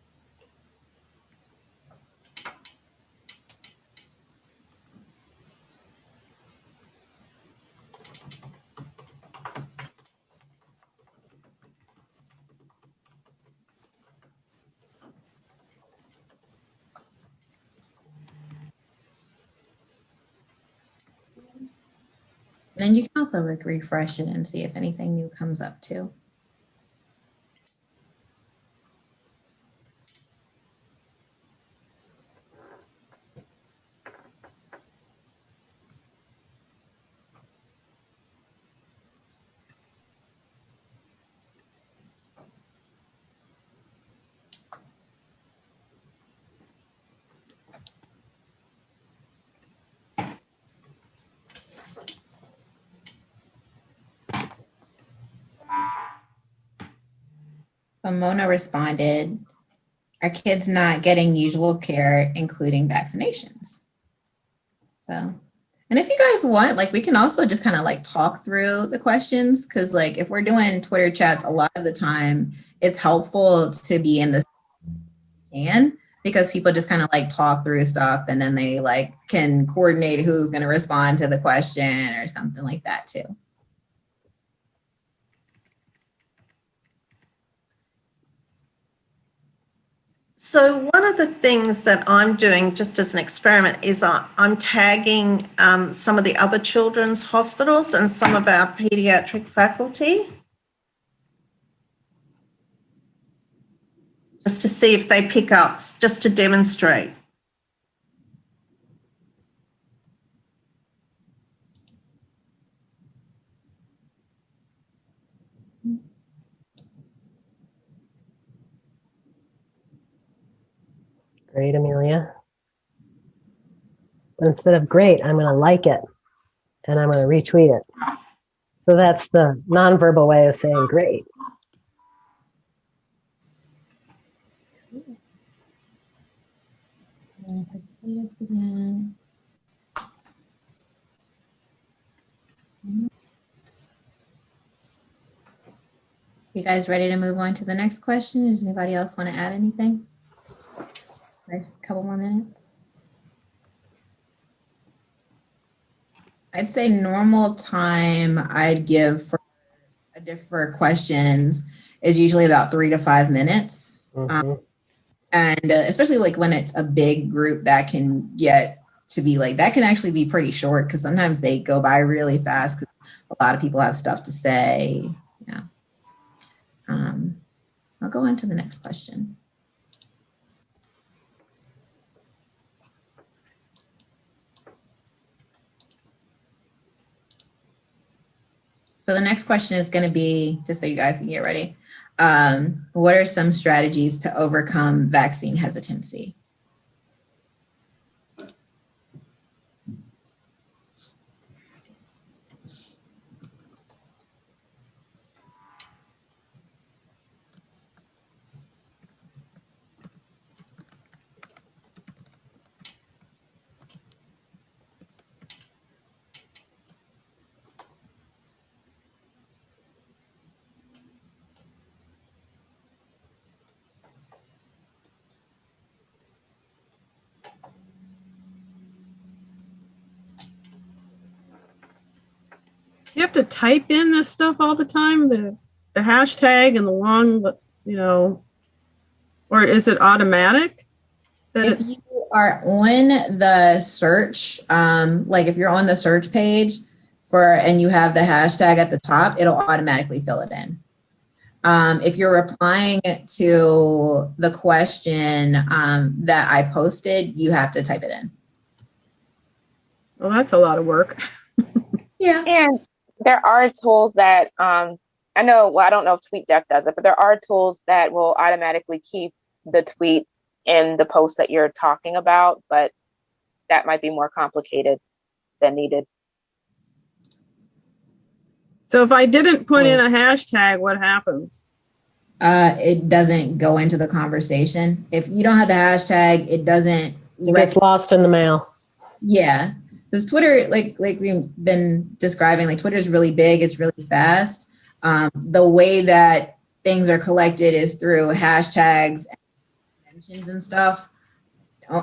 Then you can also refresh it and see if anything new comes up too. So Mona responded, "Are kids not getting usual care, including vaccinations?" So, and if you guys want, like, we can also just kind of like talk through the questions, because like if we're doing Twitter chats, a lot of the time it's helpful to be in the can, because people just kind of like talk through stuff and then they like can coordinate who's going to respond to the question or something like that too. So one of the things that I'm doing just as an experiment is I'm tagging some of the other children's hospitals and some of our pediatric faculty, just to see if they pick up, just to demonstrate. Great, Amelia. Instead of great, I'm going to like it and I'm going to retweet it. So that's the nonverbal way of saying great. Again. You guys ready to move on to the next question? Does anybody else want to add anything? A couple more minutes. I'd say normal time I'd give for questions is usually about 3 to 5 minutes. Mm-hmm. And especially like when it's a big group, that can get to be like, that can actually be pretty short because sometimes they go by really fast because a lot of people have stuff to say. Yeah. I'll go on to the next question. So the next question is going to be, just so you guys can get ready, what are some strategies to overcome vaccine hesitancy? You have to type in this stuff all the time, the hashtag and the long, or is it automatic? If you are on the search, like if you're on the search page and you have the hashtag at the top, it'll automatically fill it in. If you're replying to the question that I posted, you have to type it in. Well, that's a lot of work. Yeah. And there are tools that I know, well, I don't know if TweetDeck does it, but there are tools that will automatically keep the tweet in the post that you're talking about, but that might be more complicated than needed. So if I didn't put in a hashtag, what happens? It doesn't go into the conversation. If you don't have the hashtag, it doesn't. It gets lost in the mail. Yeah. Because Twitter, like we've been describing, like Twitter is really big. It's really fast. The way that things are collected is through hashtags, and mentions and stuff.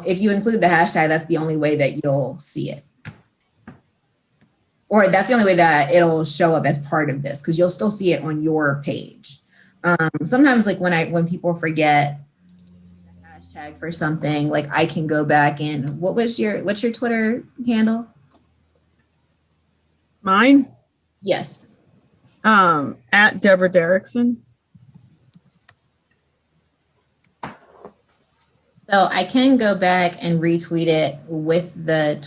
If you include the hashtag, that's the only way that you'll see it. Or that's the only way that it'll show up as part of this, because you'll still see it on your page. Sometimes like when people forget the hashtag for something, like I can go back and what's your Twitter handle? Mine? Yes. At Deborah Derrickson. So I can go back and retweet it with the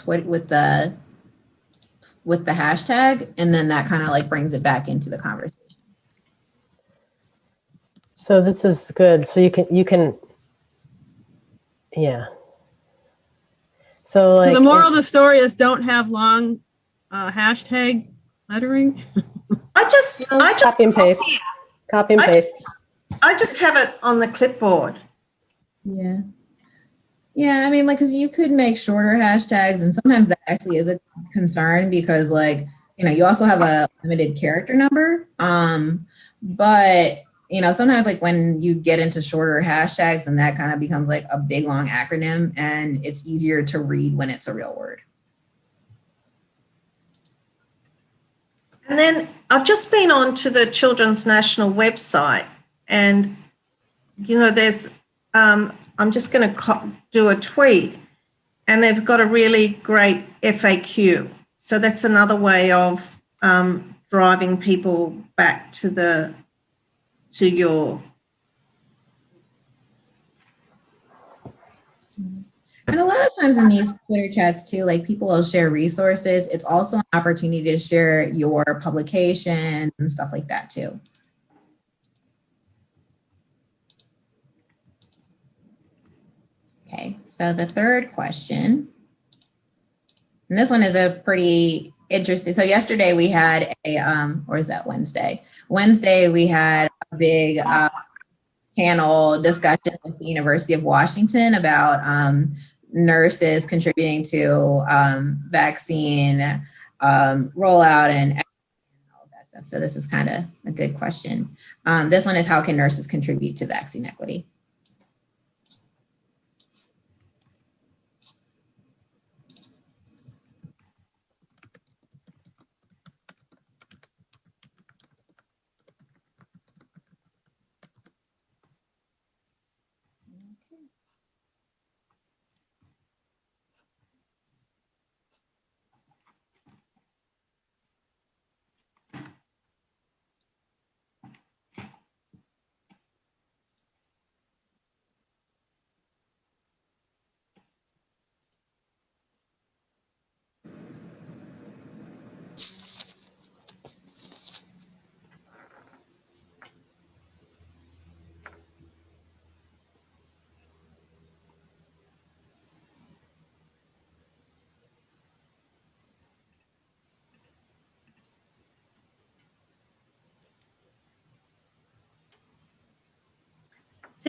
hashtag, and then that kind of like brings it back into the conversation. So this is good. So you can, yeah. So like. So the moral of the story is don't have long hashtag lettering. I just copy and paste. Copy and paste. I just have it on the clipboard. Yeah. Yeah, I mean, like, because you could make shorter hashtags, and sometimes that actually is a concern because, like, you also have a limited character number. But, sometimes, like, when you get into shorter hashtags, and that kind of becomes, like, a big, long acronym, and it's easier to read when it's a real word. And then I've just been on to the Children's National website, and, there's... I'm just going to do a tweet, and they've got a really great FAQ. So that's another way of driving people back to your. And a lot of times in these Twitter chats too, like people will share resources. It's also an opportunity to share your publications and stuff like that too. Okay, So the third question, and this one is a pretty interesting. So yesterday we had a, or is that Wednesday? Wednesday we had a big panel discussion with the University of Washington about nurses contributing to vaccine rollout and all of that stuff. So this is kind of a good question. This one is, how can nurses contribute to vaccine equity?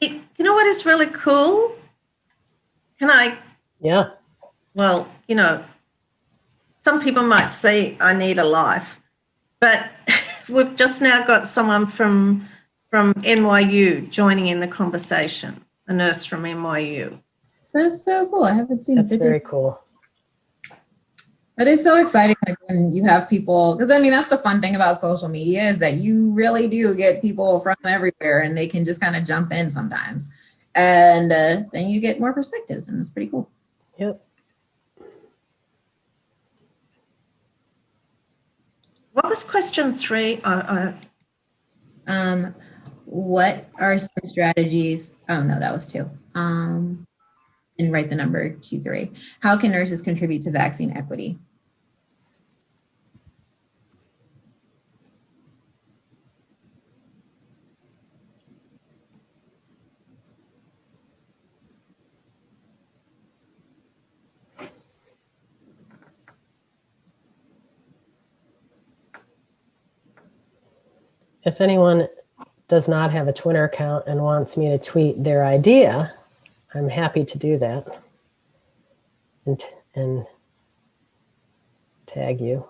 See, you know what is really cool? Can I? Yeah. Well, you know, some people might say I need a life, but we've just now got someone from NYU joining in the conversation, a nurse from NYU. That's so cool. I haven't seen That's very cool. But it's so exciting, like, when you have people, because I mean, that's the fun thing about social media, is that you really do get people from everywhere and they can just kind of jump in sometimes. And then you get more perspectives, and it's pretty cool. Yep. What was question 3? What are some strategies? Oh, no, that was 2. And write the number Q3. How can nurses contribute to vaccine equity? If anyone does not have a Twitter account and wants me to tweet their idea, I'm happy to do that and tag you.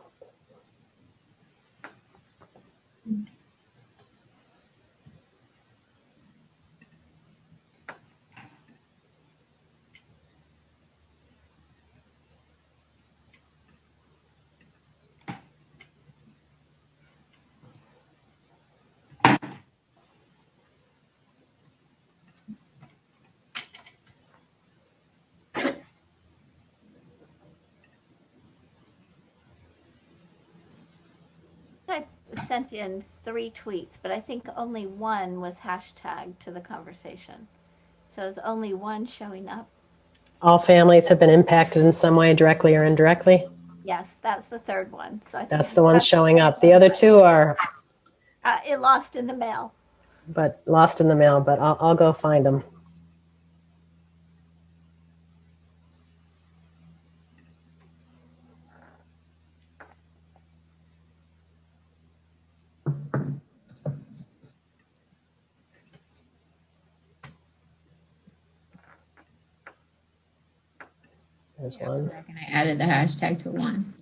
I sent in 3 tweets, but I think only one was hashtagged to the conversation. So there's only one showing up. All families have been impacted in some way, directly or indirectly. Yes, that's the third one. So I think That's the one showing up. The other 2 are it lost in the mail. but lost in the mail, but I'll go find them. There's one. And I added the hashtag to 1.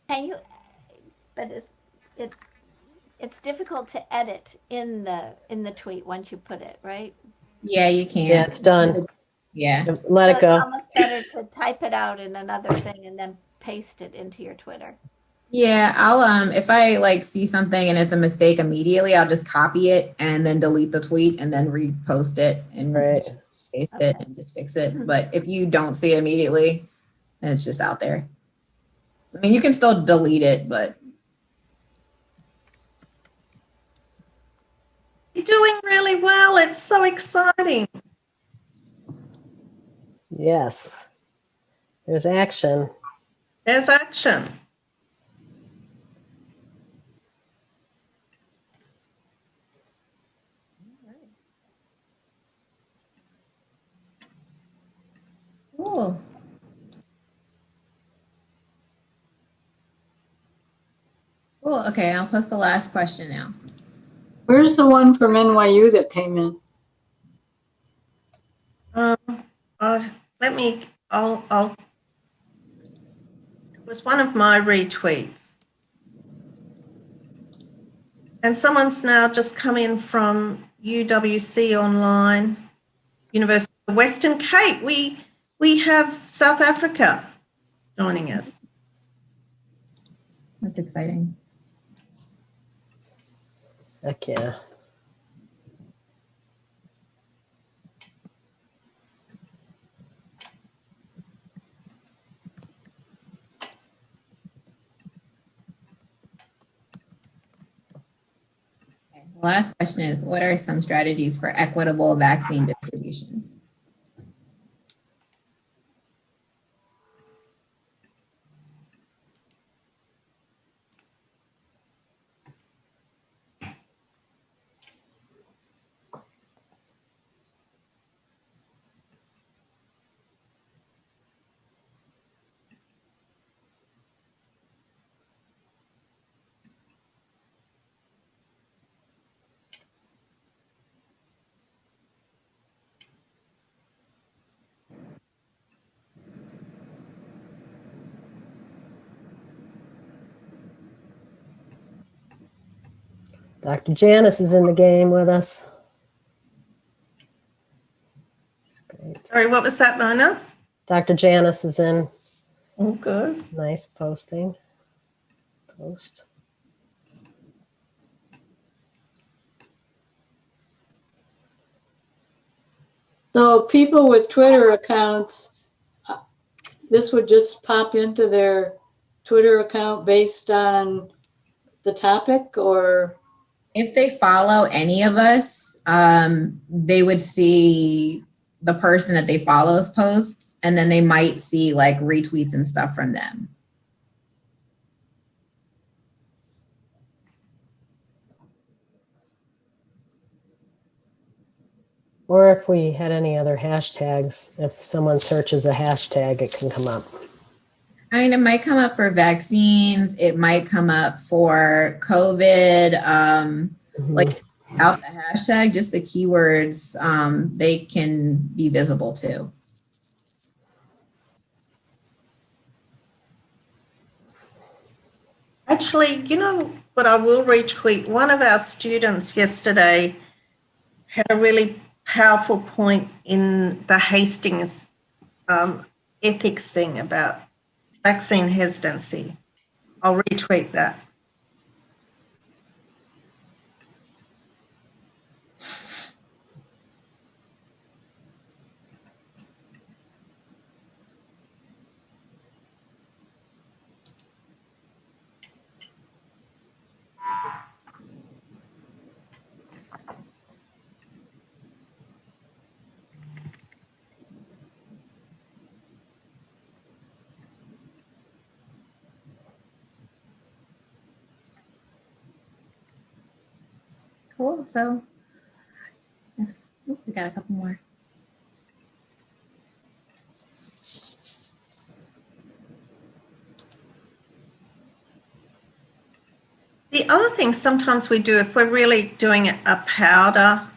Can you? But it's difficult to edit in the tweet once you put it, right? Yeah, you can. Yeah, it's done. Yeah. Let it go. It's almost better to type it out in another thing and then paste it into your Twitter. Yeah, I'll if I like see something and it's a mistake immediately, I'll just copy it and then delete the tweet and then repost it and Right. paste it and just fix it. But if you don't see it immediately, then it's just out there. I mean, you can still delete it, but You're doing really well. It's so exciting. Yes. There's action. There's action. Cool. Okay, I'll post the last question now. Where's the one from NYU that came in? I'll it was one of my retweets. And someone's now just come in from UWC online, University of Western Cape. We have South Africa joining us. That's exciting. Heck yeah. The last question is, what are some strategies for equitable vaccine distribution? Dr. Janice is in the game with us. Great. Sorry, what was that, Mona? Dr. Janice is in. Oh, good. Nice posting. Post. So people with Twitter accounts, this would just pop into their Twitter account based on the topic, or? If they follow any of us, they would see the person that they follow's posts, and then they might see like retweets and stuff from them. Or if we had any other hashtags, if someone searches a hashtag, it can come up. I mean, it might come up for vaccines. It might come up for COVID. Like out the hashtag, just the keywords, they can be visible too. Actually, you know what, I will retweet. One of our students yesterday had a really powerful point in the Hastings ethics thing about vaccine hesitancy. I'll retweet that. Cool. So we got a couple more. The other thing sometimes we do, if we're really doing a power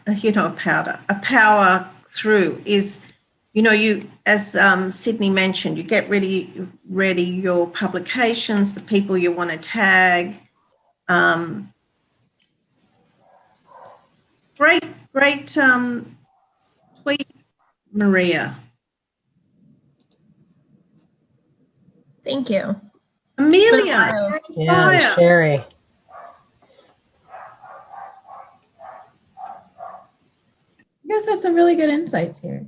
through is, you know, you, as Sydney mentioned, you get ready your publications, the people you want to tag. Great tweet, Maria. Thank you. Amelia. Yeah, Sherry. You guys have some really good insights here.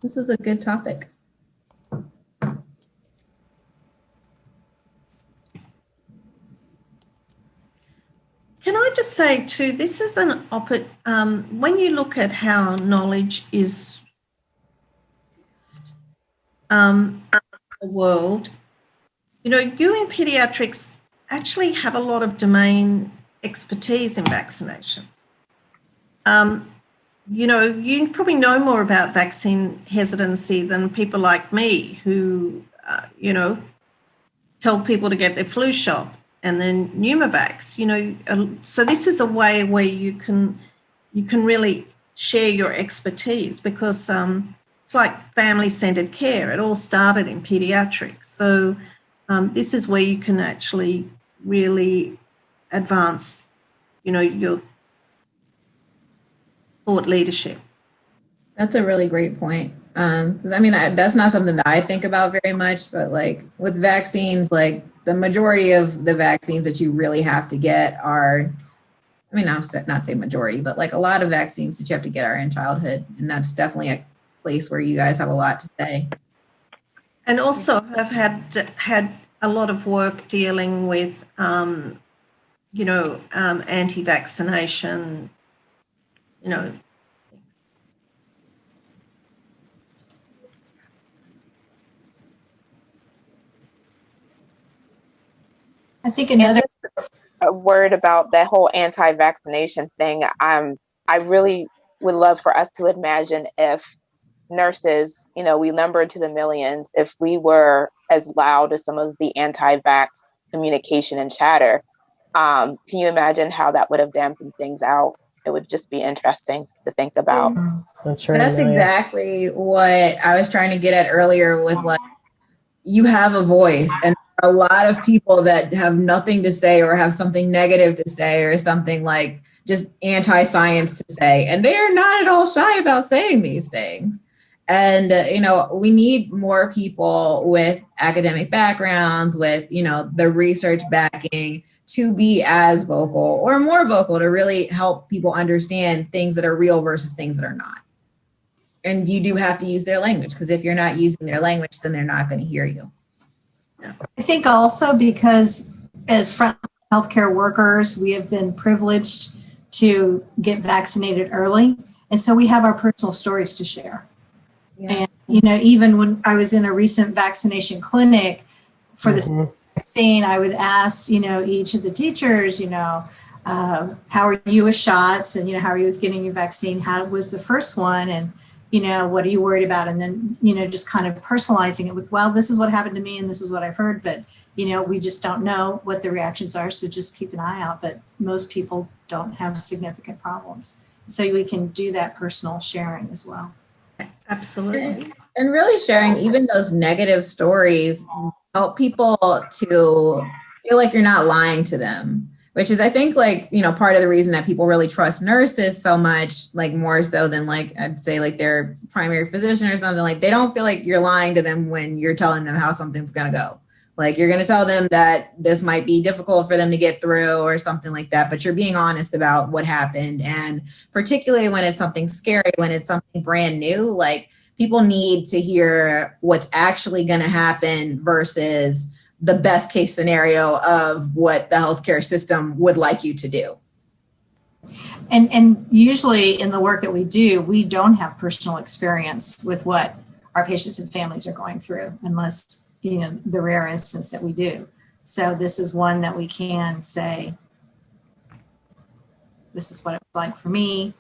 This is a good topic. Can I just say too, this is when you look at how knowledge is the world, you know, you in pediatrics actually have a lot of domain expertise in vaccinations. You know, you probably know more about vaccine hesitancy than people like me who, you know, tell people to get their flu shot. and then Pneumovax. So this is a way where you can really share your expertise, because it's like family-centered care. It all started in pediatrics. So this is where you can actually really advance, your thought leadership. That's a really great point. 'Cause I mean, that's not something that I think about very much, but like with vaccines, like the majority of the vaccines that you really have to get are, I mean, I'll not say majority, but like a lot of vaccines that you have to get are in childhood. And that's definitely a place where you guys have a lot to say. And also have had a lot of work dealing with, anti-vaccination, I think And another. just a word about that whole anti-vaccination thing. I really would love for us to imagine if nurses, we number into the millions, if we were as loud as some of the anti-vax communication and chatter. Can you imagine how that would have dampened things out? It would just be interesting to think about. That's right. That's exactly what I was trying to get at earlier with, like, you have a voice, and a lot of people that have nothing to say or have something negative to say or something like just anti-science to say, and they are not at all shy about saying these things. And, we need more people with academic backgrounds, with, the research backing to be as vocal or more vocal to really help people understand things that are real versus things that are not. And you do have to use their language, because if you're not using their language, then they're not going to hear you. I think also because as front healthcare workers, we have been privileged to get vaccinated early. And so we have our personal stories to share. Yeah. And, even when I was in a recent vaccination clinic for the vaccine, I would ask, each of the teachers, how are you with shots, and, how are you with getting your vaccine? How was the first one? And, what are you worried about? And then, just kind of personalizing it with, well, this is what happened to me and this is what I've heard, but, we just don't know what the reactions are. So just keep an eye out. But most people don't have significant problems. So we can do that personal sharing as well. Absolutely. And really sharing even those negative stories help people to feel like you're not lying to them, which is, I think, like, part of the reason that people really trust nurses so much, like more so than, like, I'd say, like, their primary physician or something. Like, they don't feel like you're lying to them when you're telling them how something's going to go. Like, you're going to tell them that this might be difficult for them to get through or something like that, but you're being honest about what happened. And particularly when it's something scary, when it's something brand new, like, people need to hear what's actually going to happen versus the best case scenario of what the healthcare system would like you to do. And usually in the work that we do, we don't have personal experience with what our patients and families are going through, unless, the rare instance that we do. So this is one that we can say, this is what it was like for me,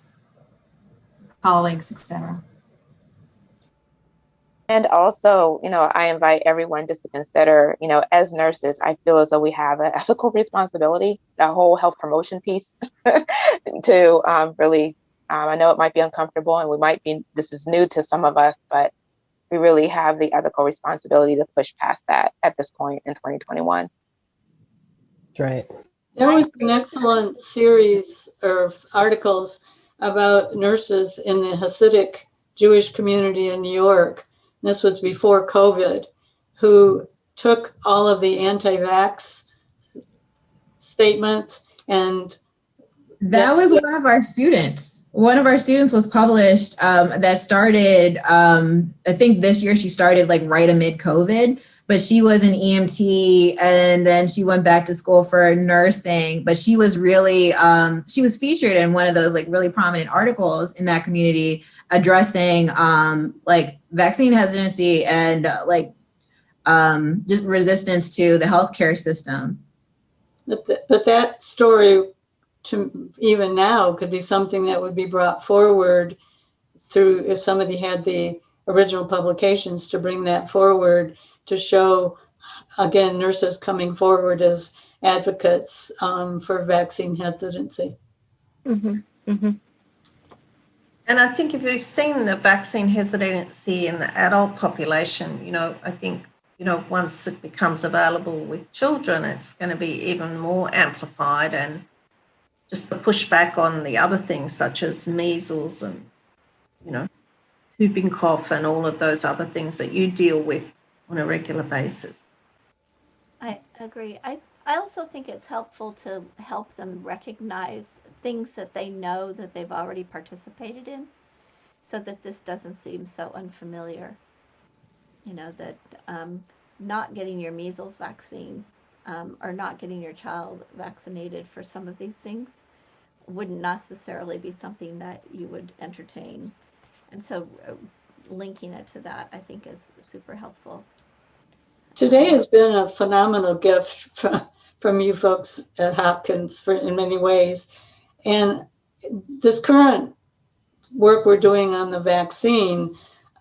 colleagues, etc. And also, I invite everyone just to consider, as nurses, I feel as though we have an ethical responsibility, the whole health promotion piece, to really, I know it might be uncomfortable and this is new to some of us, but we really have the ethical responsibility to push past that at this point in 2021. Right. There was an excellent series of articles about nurses in the Hasidic Jewish community in New York. This was before COVID, who took all of the anti-vax statements and that was one of our students. One of our students was published that started, I think this year she started like right amid COVID, but she was an EMT and then she went back to school for nursing, but she was really, she was featured in one of those like really prominent articles in that community addressing like vaccine hesitancy and just resistance to the healthcare system. But that story, to even now, could be something that would be brought forward through, if somebody had the original publications, to bring that forward to show, again, nurses coming forward as advocates for vaccine hesitancy. Mm-hmm. Mm-hmm. And I think if you've seen the vaccine hesitancy in the adult population, I think, once it becomes available with children, it's going to be even more amplified, and just the pushback on the other things such as measles and, whooping cough and all of those other things that you deal with on a regular basis. I agree. I also think it's helpful to help them recognize things that they know that they've already participated in, so that this doesn't seem so unfamiliar. That not getting your measles vaccine or not getting your child vaccinated for some of these things wouldn't necessarily be something that you would entertain. And so linking it to that, I think, is super helpful. Today has been a phenomenal gift from you folks at Hopkins in many ways. And this current work we're doing on the vaccine,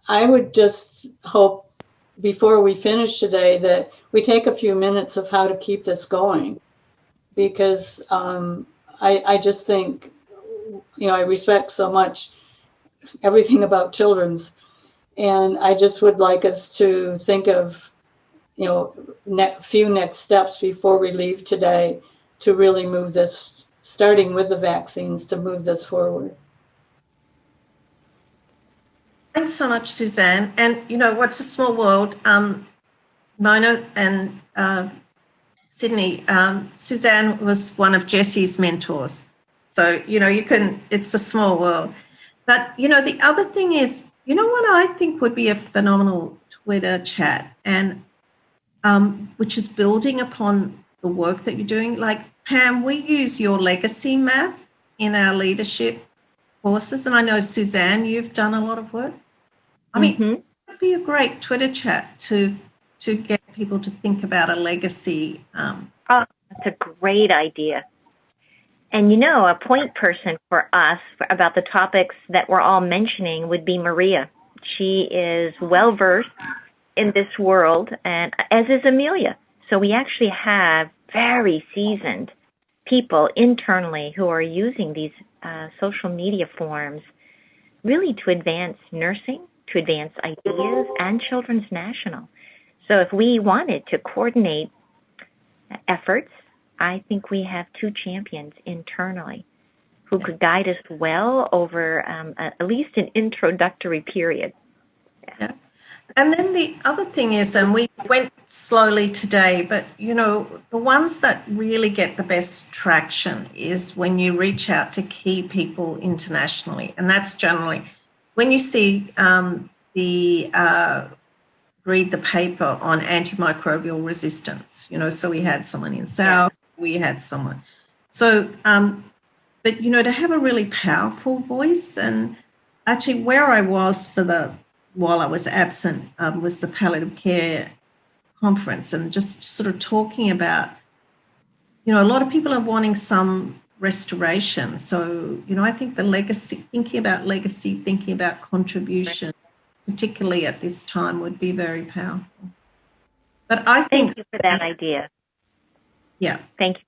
I would just hope before we finish today that we take a few minutes of how to keep this going. Because I just think, I respect so much everything about children's. And I just would like us to think of, few next steps before we leave today to really move this, starting with the vaccines, to move this forward. Thanks so much, Suzanne. And, what's a small world? Mona and Sydney, Suzanne was one of Jesse's mentors. So, it's a small world. But, the other thing is, what I think would be a phenomenal Twitter chat, and which is building upon the work that you're doing. Like, Pam, we use your legacy map in our leadership courses, and I know, Suzanne, you've done a lot of work. I mean, it would be a great Twitter chat to get people to think about a legacy. That's a great idea. And a point person for us about the topics that we're all mentioning would be Maria. She is well-versed in this world, and as is Amelia. So we actually have very seasoned people internally who are using these social media forums really to advance nursing, to advance ideas, and Children's National. So if we wanted to coordinate efforts, I think we have two champions internally who could guide us well over at least an introductory period. Yeah. And then the other thing is, and we went slowly today, but, the ones that really get the best traction is when you reach out to key people internationally. And that's generally when you see read the paper on antimicrobial resistance, so we had someone in South, we had someone. So, but, to have a really powerful voice, and actually where I was while I was absent was the palliative care conference, and just sort of talking about, a lot of people are wanting some restoration. So, I think the legacy, thinking about contribution, particularly at this time, would be very powerful. But I think... Thank you for that idea. Yeah. Thank you.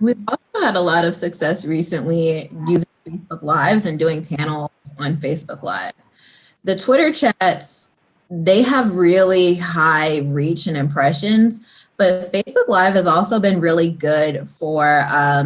We've also had a lot of success recently using Facebook Lives and doing panels on Facebook Live. The Twitter chats, they have really high reach and impressions, but Facebook Live has also been really good for, I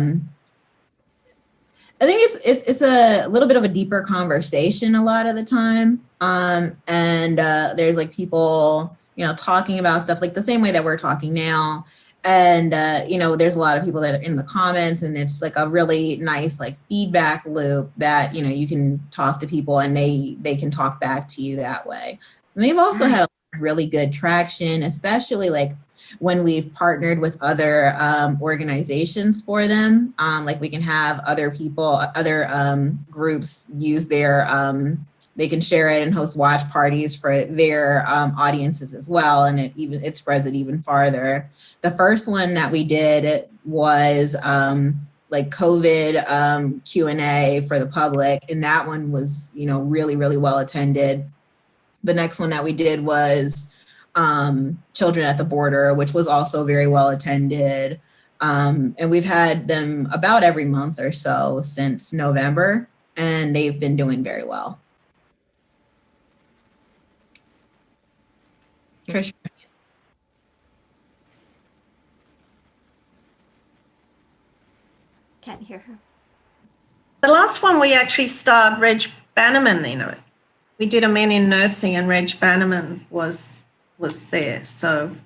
think it's a little bit of a deeper conversation a lot of the time. And there's like people, talking about stuff like the same way that we're talking now. And, there's a lot of people that are in the comments, and it's like a really nice like feedback loop that, you can talk to people and they can talk back to you that way. And they've also had really good traction, especially like when we've partnered with other organizations for them. Like we can have other people, other groups use their, they can share it and host watch parties for their audiences as well. And it spreads it even farther. The first one that we did was like COVID Q&A for the public. And that one was, really, really well attended. The next one that we did was Children at the Border, which was also very well attended. And we've had them about every month or so since November, and they've been doing very well. Trish. Can't hear her. The last one we actually starred Reg Bannerman in it. We did a Men in Nursing, and Reg Bannerman was there. So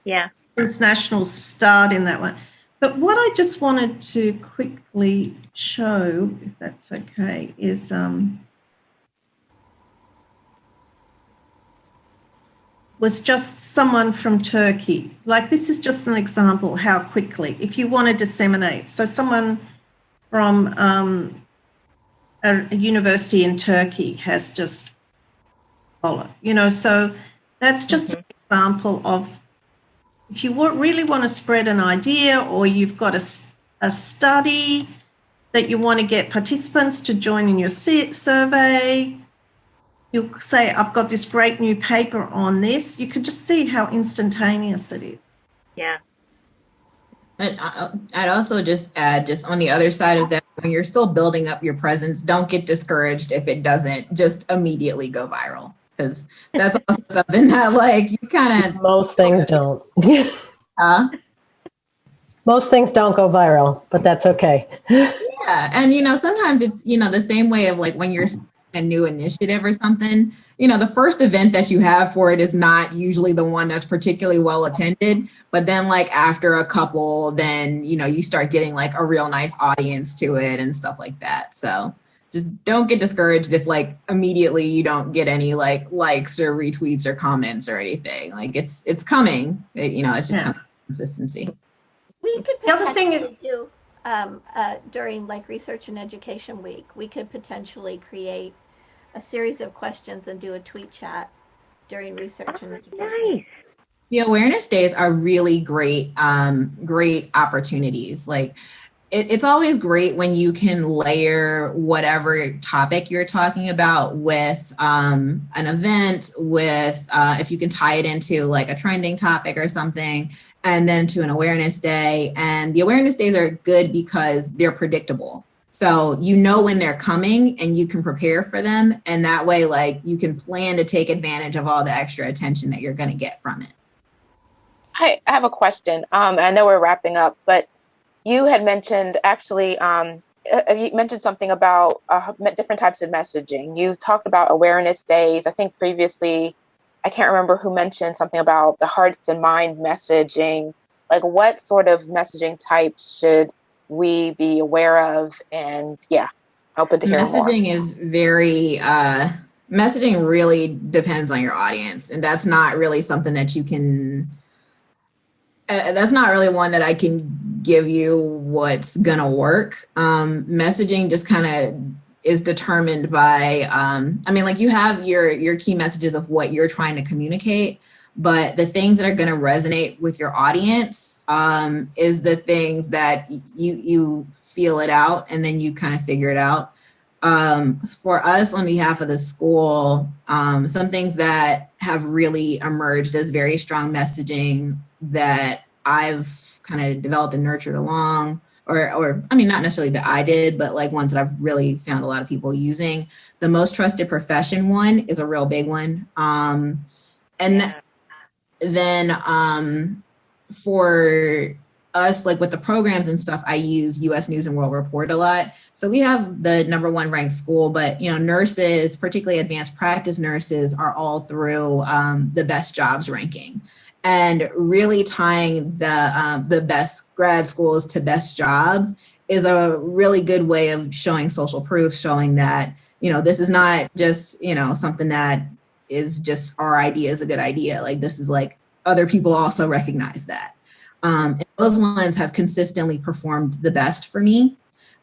yeah, International starred in that one. But what I just wanted to quickly show, if that's okay, is was just someone from Turkey. Like, this is just an example how quickly, if you want to disseminate. So someone from a university in Turkey has just followed, so that's just an example of, if you really want to spread an idea, or you've got a study that you want to get participants to join in your survey, you'll say, I've got this great new paper on this. You can just see how instantaneous it is. Yeah. I'd also just add, just on the other side of that, when you're still building up your presence, don't get discouraged if it doesn't just immediately go viral, because that's also something that, like, you kind of... Most things don't. Huh? Most things don't go viral, but that's okay. Yeah, and sometimes it's the same way of, like, when you're a new initiative or something, the first event that you have for it is not usually the one that's particularly well attended, but then, like, after a couple, then you start getting, like, a real nice audience to it and stuff like that. So just don't get discouraged if, like, immediately you don't get any, like, likes or retweets or comments or anything. Like, it's coming. It's just kind of consistency. We could The other thing potentially do during, like, Research and Education Week, we could potentially create a series of questions and do a tweet chat during Research and Education. Nice. The awareness days are really great opportunities. Like, it's always great when you can layer whatever topic you're talking about with an event, with if you can tie it into, like, a trending topic or something, and then to an awareness day. And the awareness days are good because they're predictable. So when they're coming and you can prepare for them. And that way, like, you can plan to take advantage of all the extra attention that you're going to get from it. I have a question. I know we're wrapping up, but you had mentioned you mentioned something about different types of messaging. You talked about awareness days. I think previously, I can't remember who mentioned something about the hearts and mind messaging. Like, what sort of messaging types should we be aware of? And open to hearing more. Messaging is very, messaging really depends on your audience. And that's not really something that you can, that's not really one that I can give you what's gonna work. Messaging just kind of is determined by, you have your key messages of what you're trying to communicate, but the things that are going to resonate with your audience is the things that you feel it out, and then you kind of figure it out. For us, on behalf of the school, some things that have really emerged as very strong messaging that I've kind of developed and nurtured along, or not necessarily that I did, but, like, ones that I've really found a lot of people using. The most trusted profession one is a real big one. Then for us, like, with the programs and stuff, I use U.S. News and World Report a lot. So we have the #1 ranked school, but, nurses, particularly advanced practice nurses, are all through the best jobs ranking. And really tying the best grad schools to best jobs is a really good way of showing social proof, showing that, this is not just, something that is just our idea is a good idea. Like, this is, like, other people also recognize that. And those ones have consistently performed the best for me.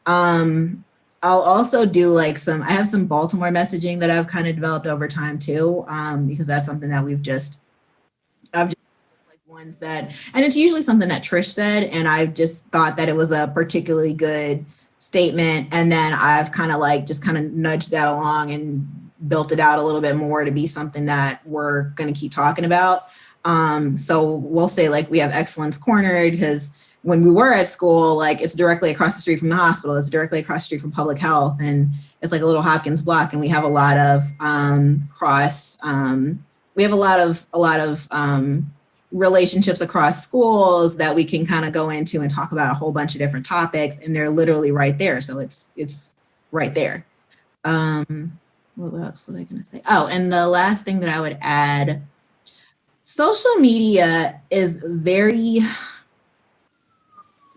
I'll also do, like, I have some Baltimore messaging that I've kind of developed over time too, because that's something that ones that, and it's usually something that Trish said, and I just thought that it was a particularly good statement, and then I've kind of nudged that along and built it out a little bit more to be something that we're going to keep talking about. So we'll say like we have excellence cornered because when we were at school, like it's directly across the street from the hospital, it's directly across the street from public health, and it's like a little Hopkins block, and we have a lot of relationships across schools that we can kind of go into and talk about a whole bunch of different topics, and they're literally right there. So it's right there. What else was I going to say? Oh, and the last thing that I would add, social media is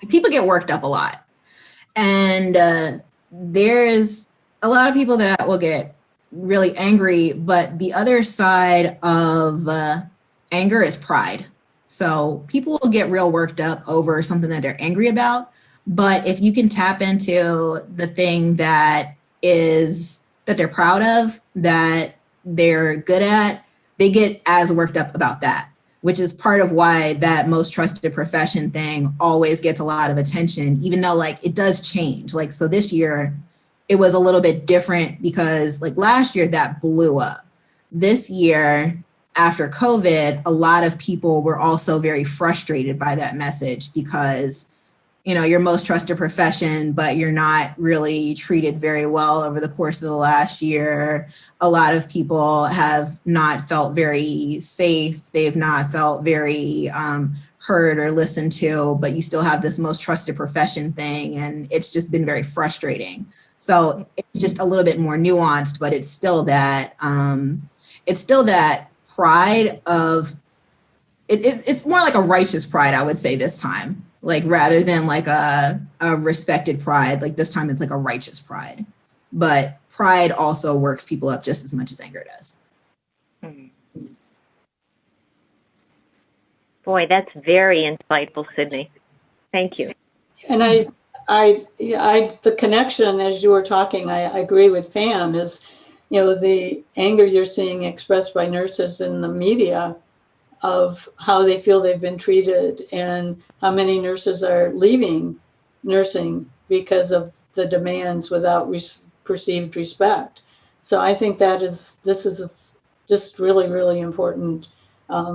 people get worked up a lot. And there's a lot of people that will get really angry, but the other side of anger is pride. So people will get real worked up over something that they're angry about. But if you can tap into the thing that they're proud of, that they're good at, they get as worked up about that, which is part of why that most trusted profession thing always gets a lot of attention, even though like it does change. Like, so this year it was a little bit different because like last year that blew up. This year, after COVID, a lot of people were also very frustrated by that message because, you know, your most trusted profession, but you're not really treated very well over the course of the last year. A lot of people have not felt very safe. They've not felt very heard or listened to, but you still have this most trusted profession thing. And it's just been very frustrating. So it's just a little bit more nuanced, but it's still that pride of, it's more like a righteous pride, I would say this time. Like rather than like a respected pride, like this time it's like a righteous pride. But pride also works people up just as much as anger does. Boy, that's very insightful, Sydney. Thank you. And the connection as you were talking, I agree with Pam, is, you know, the anger you're seeing expressed by nurses in the media of how they feel they've been treated and how many nurses are leaving nursing because of the demands without perceived respect. So I think this is a just really, really important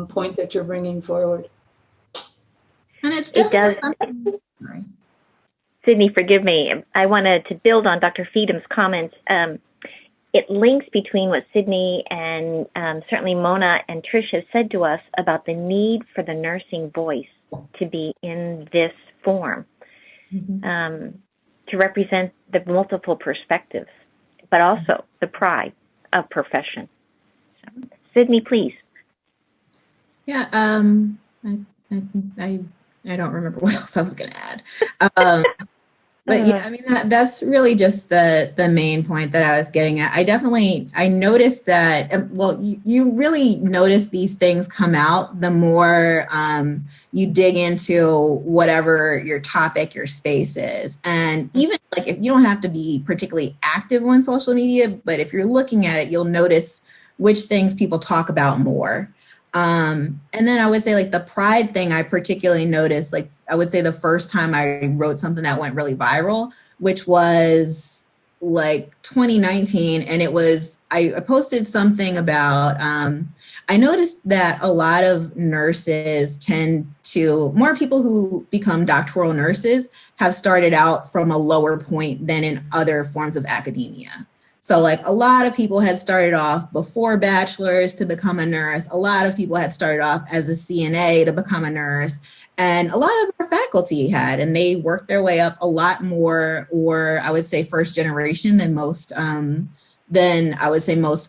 point that you're bringing forward. And it does. Sydney, forgive me. I wanted to build on Dr. Feedham's comments. It links between what Sydney and certainly Mona and Trish have said to us about the need for the nursing voice to be in this form, to represent the multiple perspectives, but also the pride of profession. So, Sydney, please. Yeah, I don't remember what else I was going to add. But yeah, I mean, that's really just the main point that I was getting at. I noticed that, well, you really notice these things come out the more you dig into whatever your topic, your space is. And even like if you don't have to be particularly active on social media, but if you're looking at it, you'll notice which things people talk about more. And then I would say like the pride thing, I particularly noticed, like I would say the first time I wrote something that went really viral, which was like 2019. And it was, I posted something about, I noticed that a lot of nurses more people who become doctoral nurses have started out from a lower point than in other forms of academia. So like a lot of people had started off before bachelor's to become a nurse. A lot of people had started off as a CNA to become a nurse. And a lot of our faculty had, and they worked their way up a lot more, or I would say first generation than most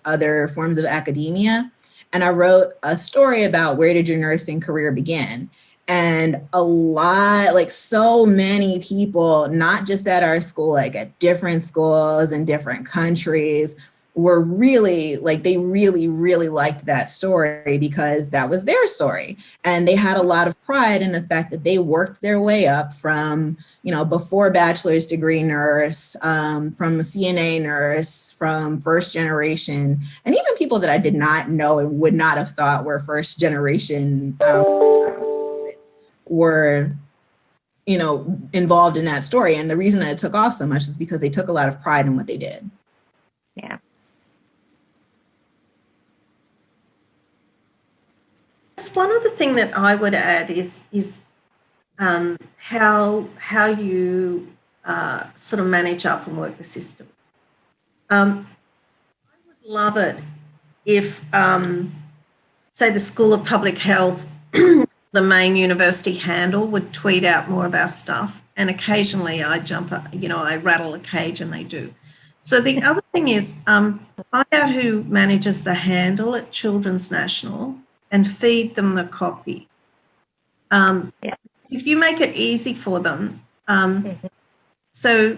other forms of academia. And I wrote a story about where did your nursing career begin? And a lot, like so many people, not just at our school, like at different schools in different countries, were really like, they really, really liked that story because that was their story. And they had a lot of pride in the fact that they worked their way up from, you know, before bachelor's degree nurse, from a CNA nurse, from first generation, and even people that I did not know and would not have thought were first generation were, you know, involved in that story. And the reason that it took off so much is because they took a lot of pride in what they did. Yeah. one other thing that I would add is how you sort of manage up and work the system. I would love it if, say, the School of Public Health, the main university handle, would tweet out more of our stuff. And occasionally I I rattle a cage and they do. So the other thing is find out who manages the handle at Children's National and feed them the copy. If you make it easy for them, so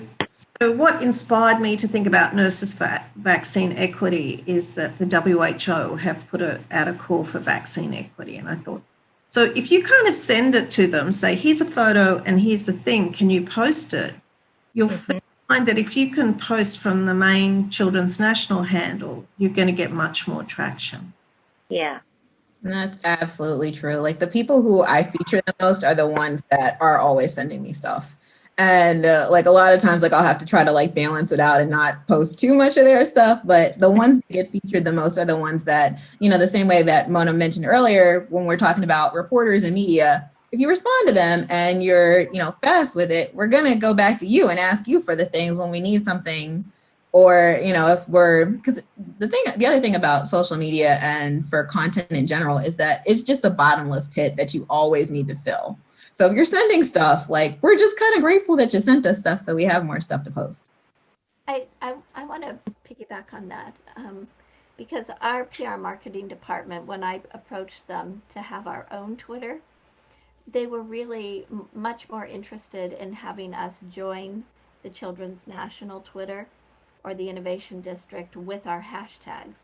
what inspired me to think about Nurses for Vaccine Equity is that the WHO have put out a call for vaccine equity. And I thought, so if you kind of send it to them, say, here's a photo and here's the thing, can you post it? You'll find that if you can post from the main Children's National handle, you're going to get much more traction. Yeah. And that's absolutely true. Like the people who I feature the most are the ones that are always sending me stuff. And like a lot of times, like I'll have to try to like balance it out and not post too much of their stuff. But the ones that get featured the most are the ones that, the same way that Mona mentioned earlier, when we're talking about reporters and media, if you respond to them and you're, fast with it, we're going to go back to you and ask you for the things when we need something. Or, because the other thing about social media and for content in general is that it's just a bottomless pit that you always need to fill. So if you're sending stuff, like, we're just kind of grateful that you sent us stuff so we have more stuff to post. I want to piggyback on that because our PR marketing department, when I approached them to have our own Twitter, they were really much more interested in having us join the Children's National Twitter or the Innovation District with our hashtags.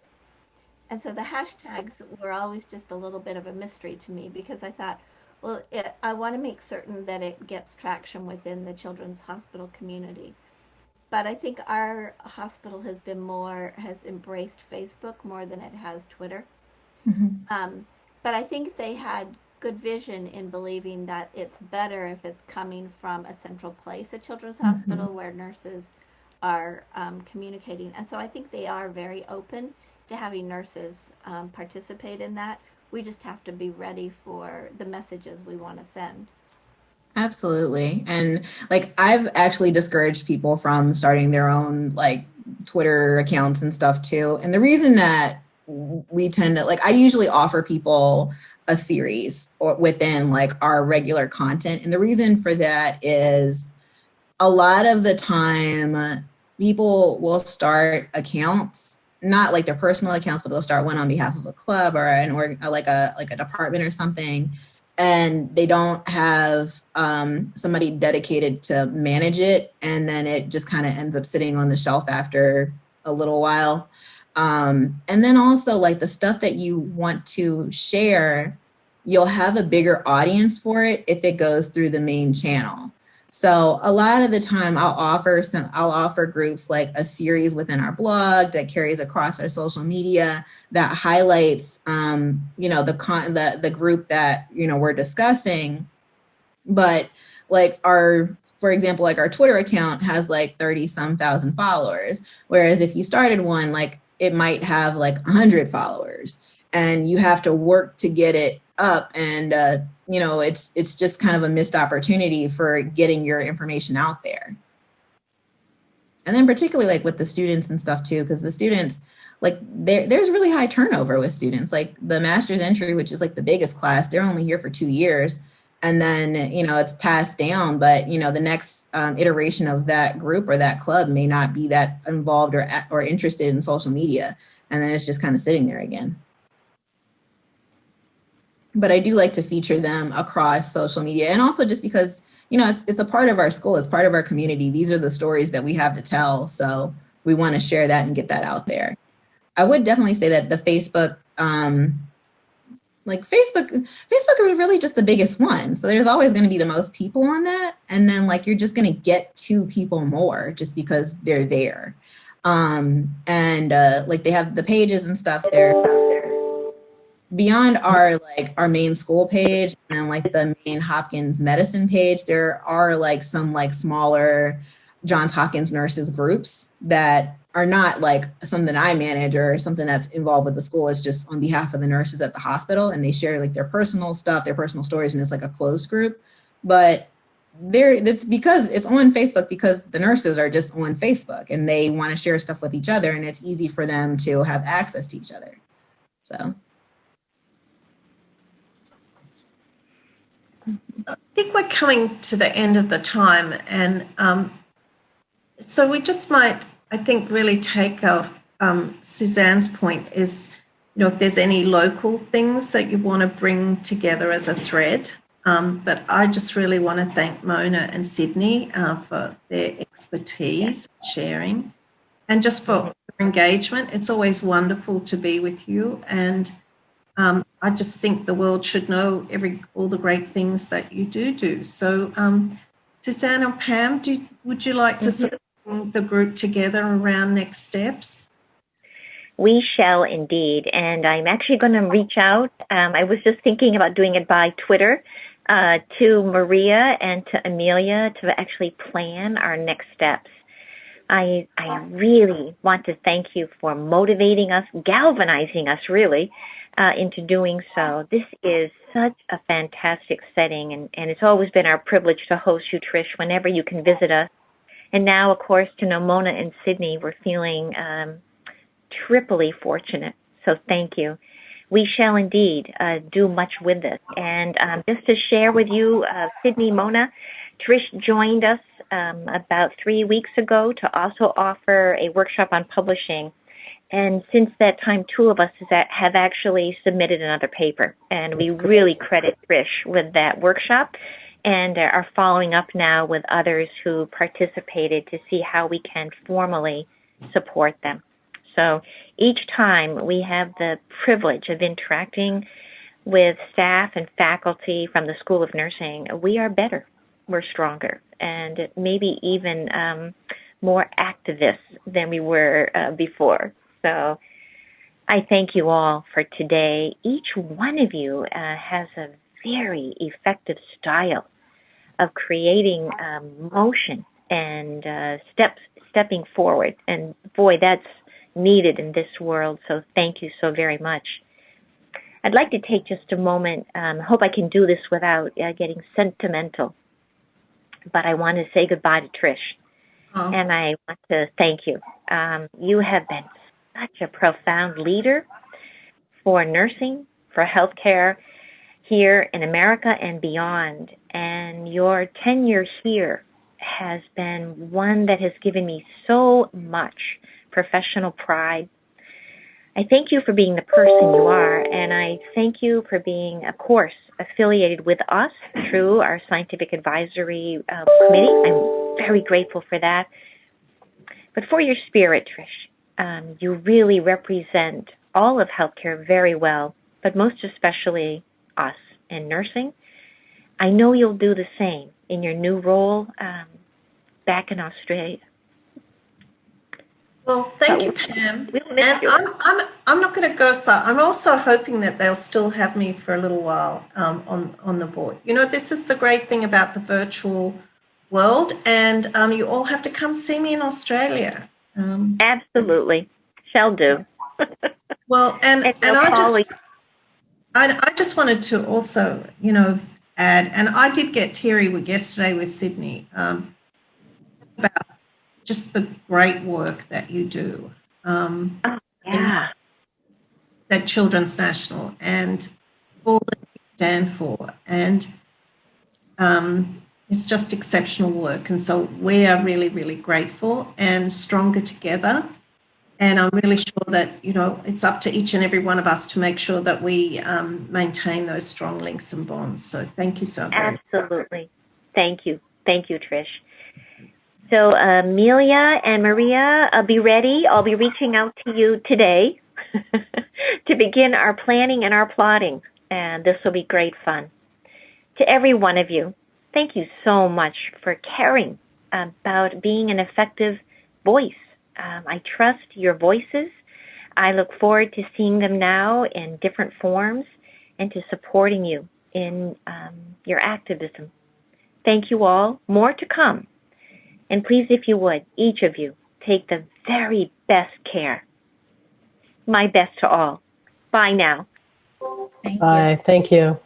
And so the hashtags were always just a little bit of a mystery to me because I thought, well, I want to make certain that it gets traction within the children's hospital community. But I think our hospital has embraced Facebook more than it has Twitter. Mm-hmm. But I think they had good vision in believing that it's better if it's coming from a central place at Children's mm-hmm. Hospital where nurses are communicating. And so I think they are very open to having nurses participate in that. We just have to be ready for the messages we want to send. Absolutely. And like, I've actually discouraged people from starting their own like Twitter accounts and stuff too. And the reason that we tend to I usually offer people a series or within like our regular content. And the reason for that is a lot of the time people will start accounts, not like their personal accounts, but they'll start one on behalf of a club or like a department or something. And they don't have somebody dedicated to manage it. And then it just kind of ends up sitting on the shelf after a little while. And then also like the stuff that you want to share, you'll have a bigger audience for it if it goes through the main channel. So a lot of the time I'll offer groups like a series within our blog that carries across our social media that highlights, the group that, we're discussing. But like for example, like our Twitter account has like 30-some thousand followers. Whereas if you started one, like it might have like 100 followers and you have to work to get it up. And, it's just kind of a missed opportunity for getting your information out there. And then particularly like with the students and stuff too, because the students, like there's really high turnover with students, like the master's entry, which is like the biggest class, they're only here for 2 years. And then, it's passed down, but, the next iteration of that group or that club may not be that involved or interested in social media. And then it's just kind of sitting there again. But I do like to feature them across social media. And also just because, it's a part of our school, it's part of our community. These are the stories that we have to tell. So we want to share that and get that out there. I would definitely say that the Facebook is really just the biggest one. So there's always going to be the most people on that. And then like, you're just going to get to people more just because they're there. Like they have the pages and stuff there. Beyond our main school page and then like the main Hopkins medicine page, there are like some like smaller Johns Hopkins nurses groups that are not like something I manage or something that's involved with the school. It's just on behalf of the nurses at the hospital, and they share like their personal stuff, their personal stories, and it's like a closed group. But it's because it's on Facebook because the nurses are just on Facebook and they want to share stuff with each other, and it's easy for them to have access to each other. So I think we're coming to the end of the time, and so we just might, I think, really take our Suzanne's point is, if there's any local things that you want to bring together as a thread. But I just really want to thank Mona and Sydney for their expertise, sharing, and just for engagement. It's always wonderful to be with you, and I just think the world should know all the great things that you do. So, Suzanne or Pam, would you like to sort of bring the group together around next steps? We shall indeed, and I'm actually going to reach out. I was just thinking about doing it by Twitter to Maria and to Amelia to actually plan our next steps. I really want to thank you for motivating us, galvanizing us really into doing so. This is such a fantastic setting, and it's always been our privilege to host you, Trish, whenever you can visit us. And now, of course, to know Mona and Sydney, we're feeling triply fortunate. So thank you. We shall indeed do much with this. And just to share with you, Sydney, Mona, Trish joined us about 3 weeks ago to also offer a workshop on publishing. And since that time, two of us have actually submitted another paper. And we really credit Trish with that workshop and are following up now with others who participated to see how we can formally support them. So each time we have the privilege of interacting with staff and faculty from the School of Nursing, we are better, we're stronger, and maybe even more activists than we were before. So I thank you all for today. Each one of you has a very effective style of creating motion and stepping forward. And boy, that's needed in this world, so thank you so very much. I'd like to take just a moment, hope I can do this without getting sentimental, but I want to say goodbye to Trish, and I want to thank you. You have been such a profound leader for nursing, for healthcare here in America and beyond, and your tenure here has been one that has given me so much professional pride. I thank you for being the person you are, and I thank you for being, of course, affiliated with us through our scientific advisory committee. I'm very grateful for that. But for your spirit, Trish, you really represent all of healthcare very well, but most especially us in nursing. I know you'll do the same in your new role back in Australia. Well, thank you, Pam. And I'm not going to go far. I'm also hoping that they'll still have me for a little while on the board. This is the great thing about the virtual world, and you all have to come see me in Australia. Absolutely, shall do. Well, and I just wanted to also, add, and I did get teary yesterday with Sydney about just the great work that you do at Children's National and all that you stand for. And it's just exceptional work. And so we are really, really grateful and stronger together. And I'm really sure that, it's up to each and every one of us to make sure that we maintain those strong links and bonds. So thank you so very much. Absolutely. Thank you. Thank you, Trish. So Amelia and Maria, I'll be ready. I'll be reaching out to you today to begin our planning and our plotting, and this will be great fun. To every one of you, thank you so much for caring about being an effective voice. I trust your voices. I look forward to seeing them now in different forms and to supporting you in your activism. Thank you all. More to come. And please, if you would, each of you, take the very best care. My best to all. Bye now. Thank you. Bye. Thank you.